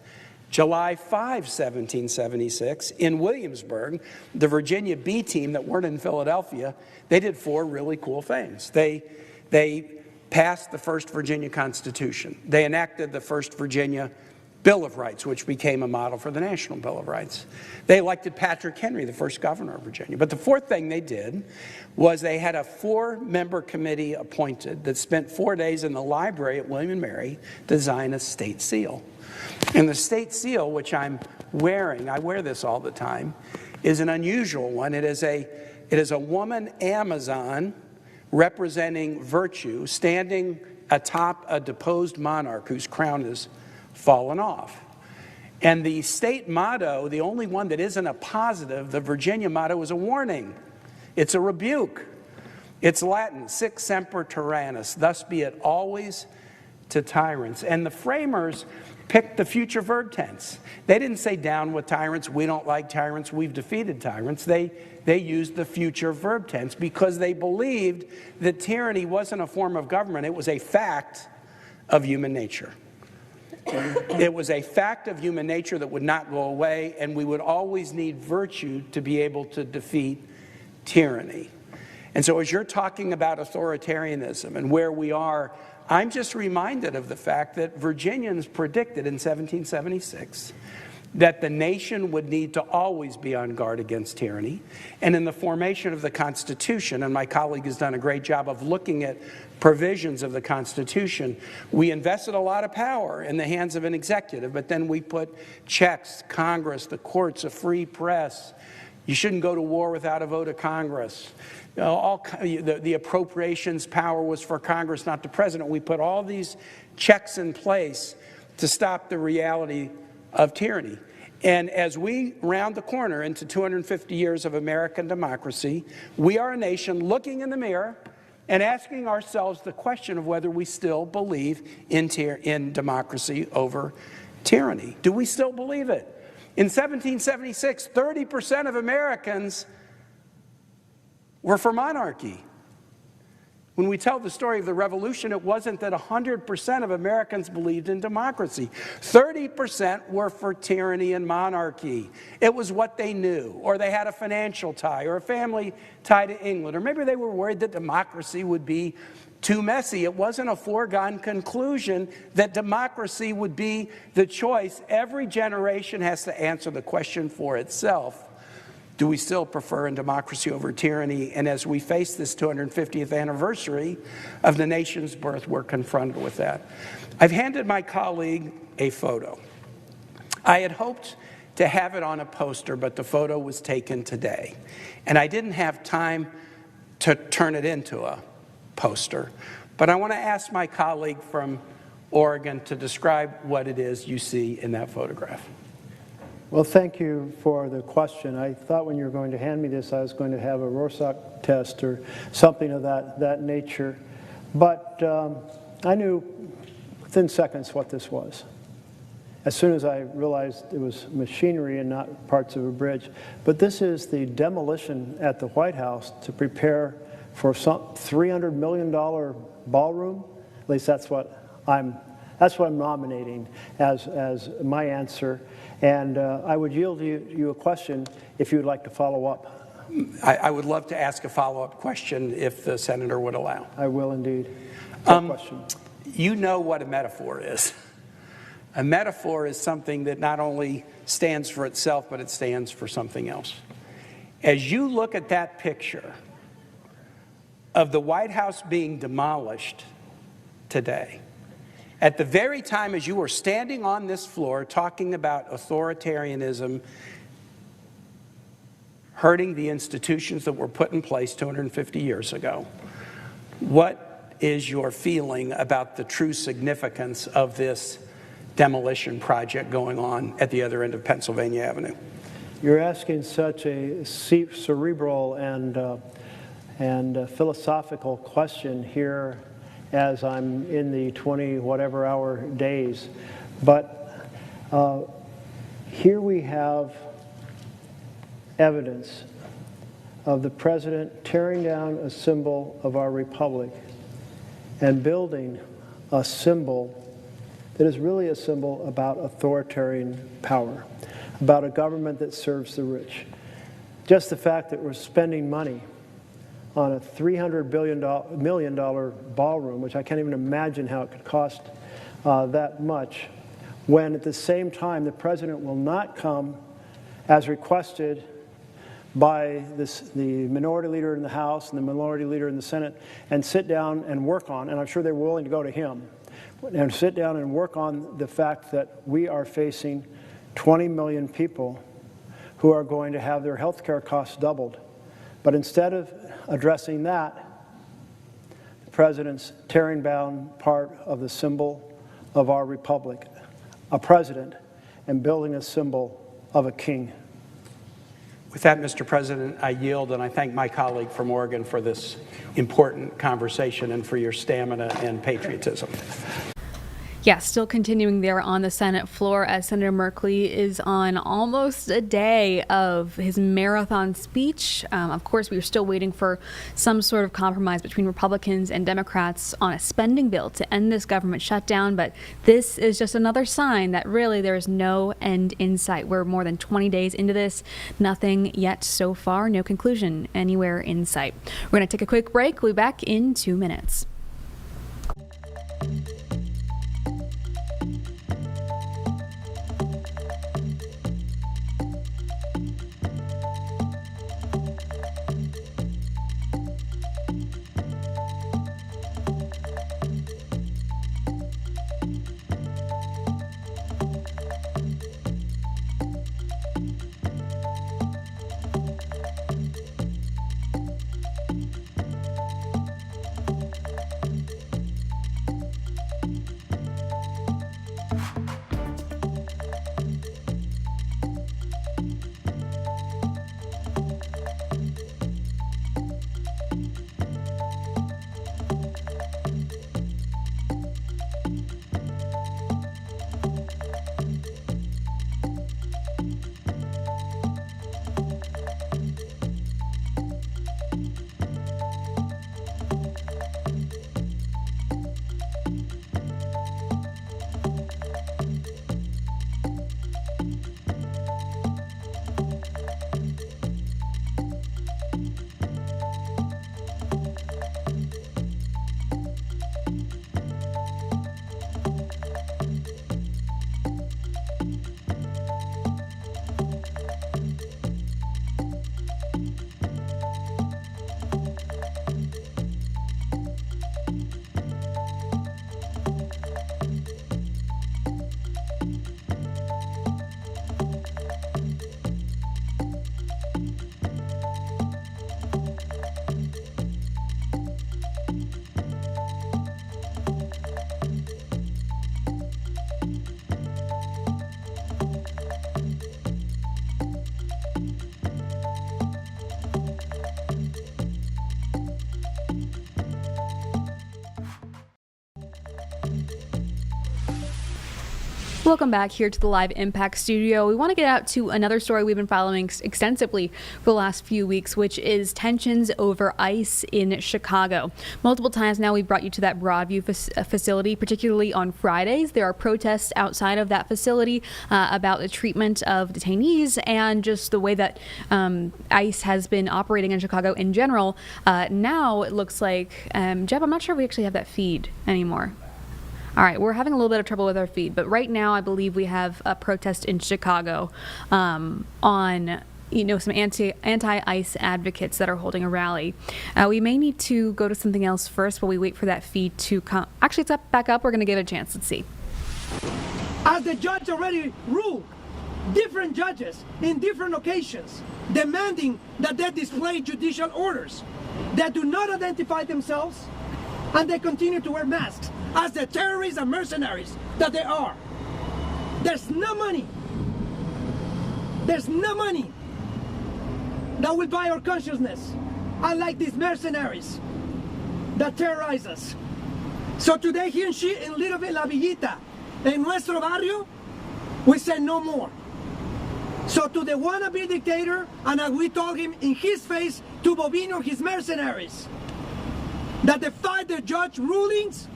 July 5, 1776, in Williamsburg, the Virginia B team that weren't in Philadelphia, they did 4 really cool things. They passed the first Virginia Constitution. They enacted the first Virginia Bill of Rights, which became a model for the National Bill of Rights. They elected Patrick Henry, the first governor of Virginia. But the 4th thing they did was they had a 4-member committee appointed that spent 4 days in the library at William and Mary to design a state seal. And the state seal, which I'm wearing, I wear this all the time, is an unusual one. It is a woman Amazon representing virtue standing atop a deposed monarch whose crown is fallen off. And the state motto, the only one that isn't a positive, the Virginia motto, is a warning. It's a rebuke. It's Latin, sic semper tyrannis, thus be it always to tyrants. And the framers picked the future verb tense. They didn't say down with tyrants, we don't like tyrants, we've defeated tyrants. They used the future verb tense because they believed that tyranny wasn't a form of government, it was a fact of human nature. It was a fact of human nature that would not go away, and we would always need virtue to be able to defeat tyranny. And so as you're talking about authoritarianism and where we are, I'm just reminded of the fact that Virginians predicted in 1776 that the nation would need to always be on guard against tyranny. And in the formation of the Constitution, and my colleague has done a great job of looking at provisions of the Constitution, we invested a lot of power in the hands of an executive, but then we put checks, Congress, the courts, a free press. You shouldn't go to war without a vote of Congress. The appropriations power was for Congress, not the president. We put all these checks in place to stop the reality of tyranny. And as we round the corner into 250 years of American democracy, we are a nation looking in the mirror and asking ourselves the question of whether we still believe in democracy over tyranny. Do we still believe it? In 1776, 30% of Americans were for monarchy. When we tell the story of the revolution, it wasn't that 100% of Americans believed in democracy. 30% were for tyranny and monarchy. It was what they knew, or they had a financial tie or a family tie to England, or maybe they were worried that democracy would be too messy. It wasn't a foregone conclusion that democracy would be the choice. Every generation has to answer the question for itself. Do we still prefer a democracy over tyranny? And as we face this 250th anniversary of the nation's birth, we're confronted with that. I've handed my colleague a photo. I had hoped to have it on a poster, but the photo was taken today. And I didn't have time to turn it into a poster. But I want to ask my colleague from Oregon to describe what it is you see in that photograph. Well, thank you for the question. I thought when you were going to hand me this, I was going to have a Rorschach test or something of that nature. But I knew within seconds what this was. As soon as I realized it was machinery and not parts of a bridge. But this is the demolition at the White House to prepare for some $300 million ballroom. At least that's what I'm nominating as my answer. And I would yield you a question if you would like to follow up. I would love to ask a follow-up question if the senator would allow. I will indeed. Question. You know what a metaphor is. A metaphor is something that not only stands for itself, but it stands for something else. As you look at that picture of the White House being demolished today, at the very time as you were standing on this floor talking about authoritarianism hurting the institutions that were put in place 250 years ago, what is your feeling about the true significance of this demolition project going on at the other end of Pennsylvania Avenue? You're asking such a cerebral and philosophical question here as I'm in the 20-whatever hour days. But here we have evidence of the president tearing down a symbol of our republic and building a symbol that is really a symbol about authoritarian power, about a government that serves the rich. Just the fact that we're spending money on a $300 million ballroom, which I can't even imagine how it could cost that much, when at the same time the president will not come as requested by the minority leader in the House and the minority leader in the Senate and sit down and work on, and I'm sure they were willing to go to him, and sit down and work on the fact that we are facing 20 million people who are going to have their health care costs doubled. But instead of addressing that, the president's tearing down part of the symbol of our republic, a president, and building a symbol of a king. With that, Mr. President, I yield, and I thank my colleague from Oregon for this important conversation and for your stamina and patriotism. Yeah, still continuing there on the Senate floor as Senator Merkley is on almost a day of his marathon speech. Of course, we are still waiting for some sort of compromise between Republicans and Democrats on a spending bill to end this government shutdown. But this is just another sign that really there is no end in sight. We're more than 20 days into this. Nothing yet so far. No conclusion anywhere in sight. We're going to take a quick break. We'll be back in 2 minutes. Welcome back here to the Live Impact Studio. We want to get out to another story we've been following extensively for the last few weeks, which is tensions over ICE in Chicago. Multiple times now we've brought you to that Broadview facility, particularly on Fridays. There are protests outside of that facility about the treatment of detainees and just the way that ICE has been operating in Chicago in general. Now it looks like, Jeb, I'm not sure if we actually have that feed anymore. All right, we're having a little bit of trouble with our feed, but right now I believe we have a protest in Chicago on, some anti-ICE advocates that are holding a rally. We may need to go to something else first while we wait for that feed to come. Actually, it's back up. We're going to give it a chance. Let's see. As the judge already ruled, different judges in different occasions demanding that they display judicial orders that do not identify themselves and they continue to wear masks as the terrorists and mercenaries that they are. There's no money that will buy our consciousness, unlike these mercenaries that terrorize us. So today here in Little La Villita, en nuestro barrio, we say no more. So to the wannabe dictator, and as we told him in his face, to Bovino, his mercenaries, that defy the judge rulings,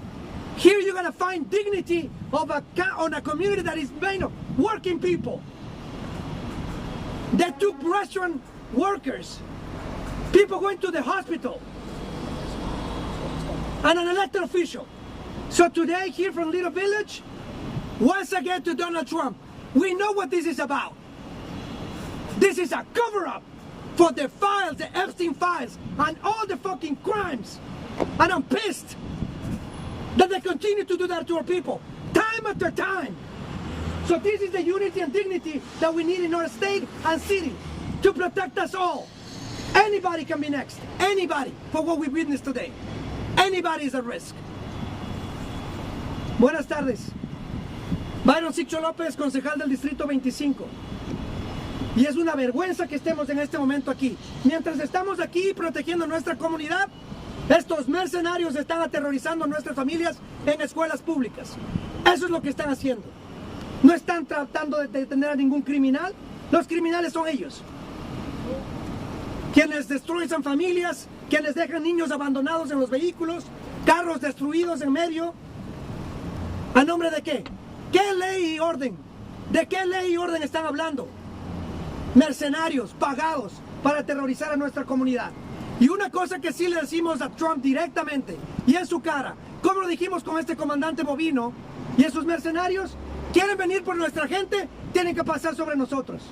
here you're going to find dignity of on a community that is made of working people. They took restaurant workers, people going to the hospital, and an elected official. So today here from Little Village, once again to Donald Trump, we know what this is about. This is a cover-up for the files, the Epstein files, and all the fucking crimes. And I'm pissed that they continue to do that to our people, time after time. So this is the unity and dignity that we need in our state and city to protect us all. Anybody can be next, anybody, for what we witnessed today. Anybody is at risk. Buenas tardes. Byron Sixto López, concejal del Distrito 25. Y es una vergüenza que estemos en este momento aquí. Mientras estamos aquí protegiendo nuestra comunidad, estos mercenarios están aterrorizando a nuestras familias en escuelas públicas. Eso es lo que están haciendo. No están tratando de detener a ningún criminal. Los criminales son ellos. Quienes destruyen familias, quienes dejan niños abandonados en los vehículos, carros destruidos en medio. ¿A nombre de qué? ¿Qué ley y orden? ¿De qué ley y orden están hablando? Mercenarios pagados para aterrorizar a nuestra comunidad. Y una cosa que sí le decimos a Trump directamente y en su cara, como lo dijimos con este comandante Bovino y esos mercenarios, quieren venir por nuestra gente, tienen que pasar sobre nosotros.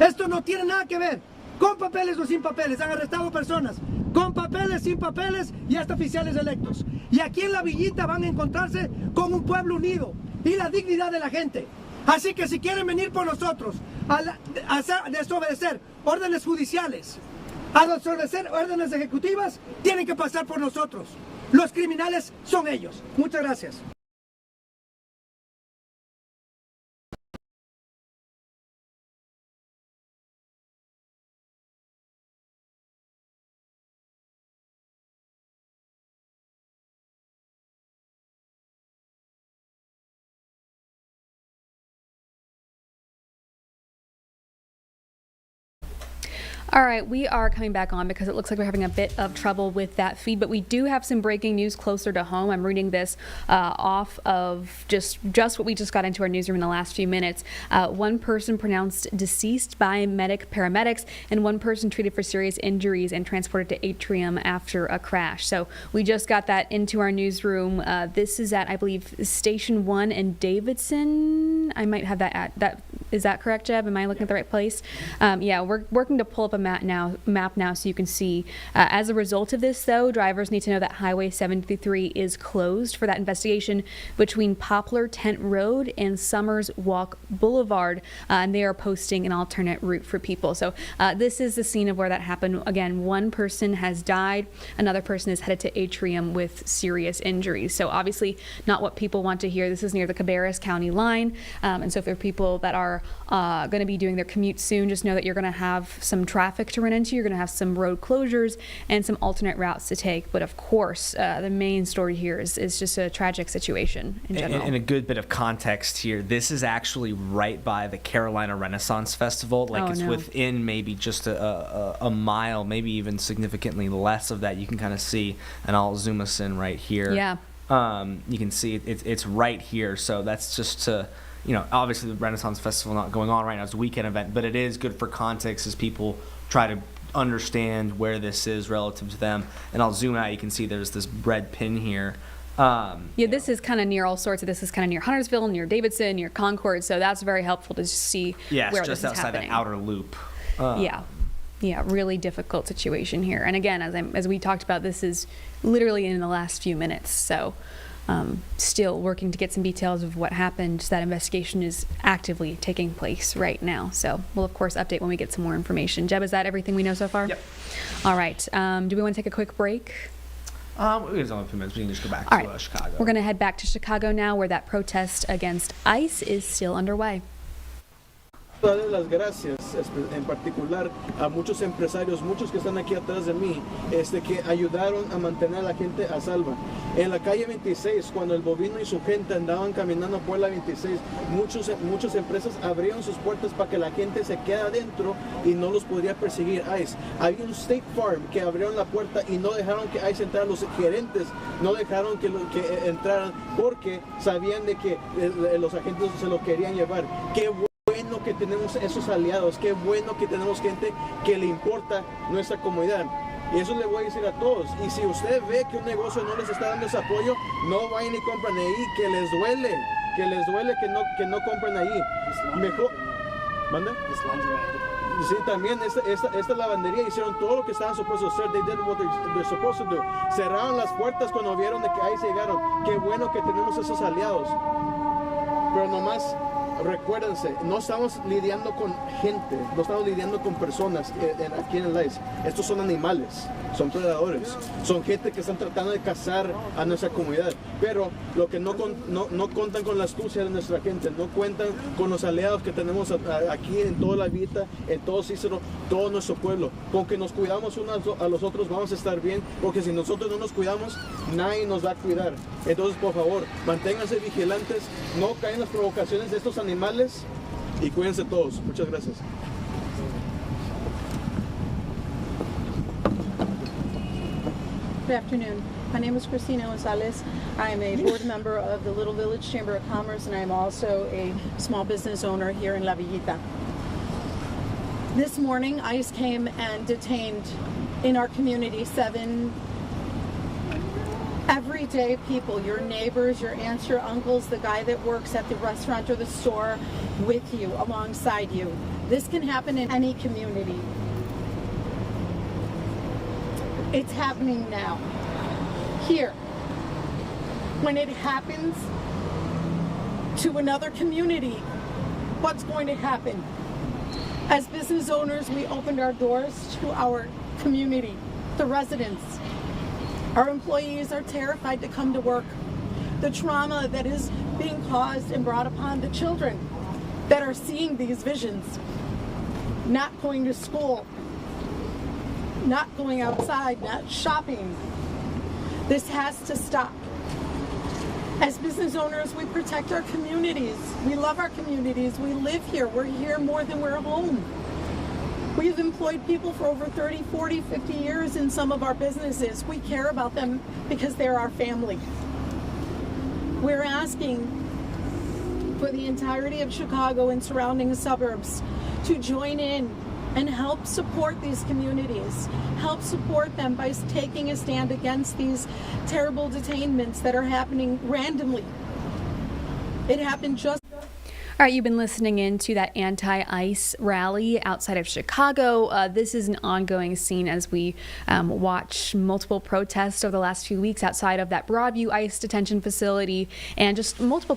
Esto no tiene nada que ver con papeles o sin papeles. Han arrestado personas con papeles, sin papeles y hasta oficiales electos. Y aquí en La Villita van a encontrarse con un pueblo unido y la dignidad de la gente. Así que si quieren venir por nosotros a desobedecer órdenes judiciales, a desobedecer órdenes ejecutivas, tienen que pasar por nosotros. Los criminales son ellos. Muchas gracias. All right, we are coming back on because it looks like we're having a bit of trouble with that feed, but we do have some breaking news closer to home. I'm reading this off of just what we just got into our newsroom in the last few minutes. One person pronounced deceased by paramedics, and one person treated for serious injuries and transported to Atrium after a crash. So we just got that into our newsroom. This is at, I believe, Station 1 in Davidson. I might have that at that. Is that correct, Jeb? Am I looking at the right place? Yeah, we're working to pull up a map now so you can see. As a result of this, though, drivers need to know that Highway 73 is closed for that investigation between Poplar Tent Road and Summers Walk Boulevard, and they are posting an alternate route for people. So this is the scene of where that happened. Again, one person has died, another person is headed to Atrium with serious injuries. So obviously not what people want to hear. This is near the Cabarrus County line, and so if there are people that are are going to be doing their commute soon, just know that you're going to have some traffic to run into. You're going to have some road closures and some alternate routes to take. But of course, the main story here is just a tragic situation in general. And a good bit of context here. This is actually right by the Carolina Renaissance Festival. Like it's within maybe just a mile, maybe even significantly less of that. You can kind of see, and I'll zoom us in right here. Yeah. You can see it's right here. So that's just to, obviously the Renaissance Festival not going on right now. It's a weekend event, but it is good for context as people try to understand where this is relative to them. And I'll zoom out. You can see there's this red pin here. This is kind of near all sorts of. This is kind of near Huntersville, near Davidson, near Concord. So that's very helpful to just see where this is happening. Yeah, just outside that outer loop. Yeah, really difficult situation here. And again, as we talked about, this is literally in the last few minutes. So still working to get some details of what happened. That investigation is actively taking place right now. So we'll, of course, update when we get some more information. Jeb, is that everything we know so far? Yep. All right. Do we want to take a quick break? There's only a few minutes. We can just go back to Chicago. We're going to head back to Chicago now, where that protest against ICE is still underway. Darles las gracias en particular a muchos empresarios, muchos que están aquí atrás de mí, que ayudaron a mantener a la gente a salva. En la calle 26, cuando el bovino y su gente andaban caminando por la 26, muchas empresas abrieron sus puertas para que la gente se quede adentro y no los podría perseguir ICE. Había un State Farm que abrieron la puerta y no dejaron que ICE entrara. Los gerentes no dejaron que entraran porque sabían de que los agentes se lo querían llevar. Qué bueno que tenemos esos aliados, qué bueno que tenemos gente que le importa nuestra comunidad. Y eso le voy a decir a todos. Y si usted ve que un negocio no les está dando ese apoyo, no vayan y compren ahí, que les duele que no compren ahí. Mejor. ¿Manda? Sí, también esta lavandería hicieron todo lo que estaban supuestos a hacer. They did what they're supposed to do. Cerraron las puertas cuando vieron de que ahí se llegaron. Qué bueno que tenemos esos aliados. Pero nomás recuérdense, no estamos lidiando con gente, no estamos lidiando con personas aquí en el ICE. Estos son animales, son predadores, son gente que están tratando de cazar a nuestra comunidad. Pero lo que no cuentan con la astucia de nuestra gente, no cuentan con los aliados que tenemos aquí en toda la vida, en todo Cícero, todo nuestro pueblo. Con que nos cuidamos unos a los otros vamos a estar bien, porque si nosotros no nos cuidamos, nadie nos va a cuidar. Entonces, por favor, manténganse vigilantes, no caen en las provocaciones de estos animales y cuídense todos. Muchas gracias. Good afternoon. My name is Cristina Gonzalez. I am a board member of the Little Village Chamber of Commerce, and I am also a small business owner here in La Villita. This morning, ICE came and detained in our community 7 everyday people, your neighbors, your aunts, your uncles, the guy that works at the restaurant or the store with you, alongside you. This can happen in any community. It's happening now. Here. When it happens to another community, what's going to happen? As business owners, we opened our doors to our community, the residents. Our employees are terrified to come to work. The trauma that is being caused and brought upon the children that are seeing these visions, not going to school, not going outside, not shopping. This has to stop. As business owners, we protect our communities. We love our communities. We live here. We're here more than we're home. We've employed people for over 30, 40, 50 years in some of our businesses. We care about them because they're our family. We're asking for the entirety of Chicago and surrounding suburbs to join in and help support these communities. Help support them by taking a stand against these terrible detainments that are happening randomly. It happened just... All right, you've been listening in to that anti-ICE rally outside of Chicago. This is an ongoing scene as we watch multiple protests over the last few weeks outside of that Broadview ICE detention facility and just multiple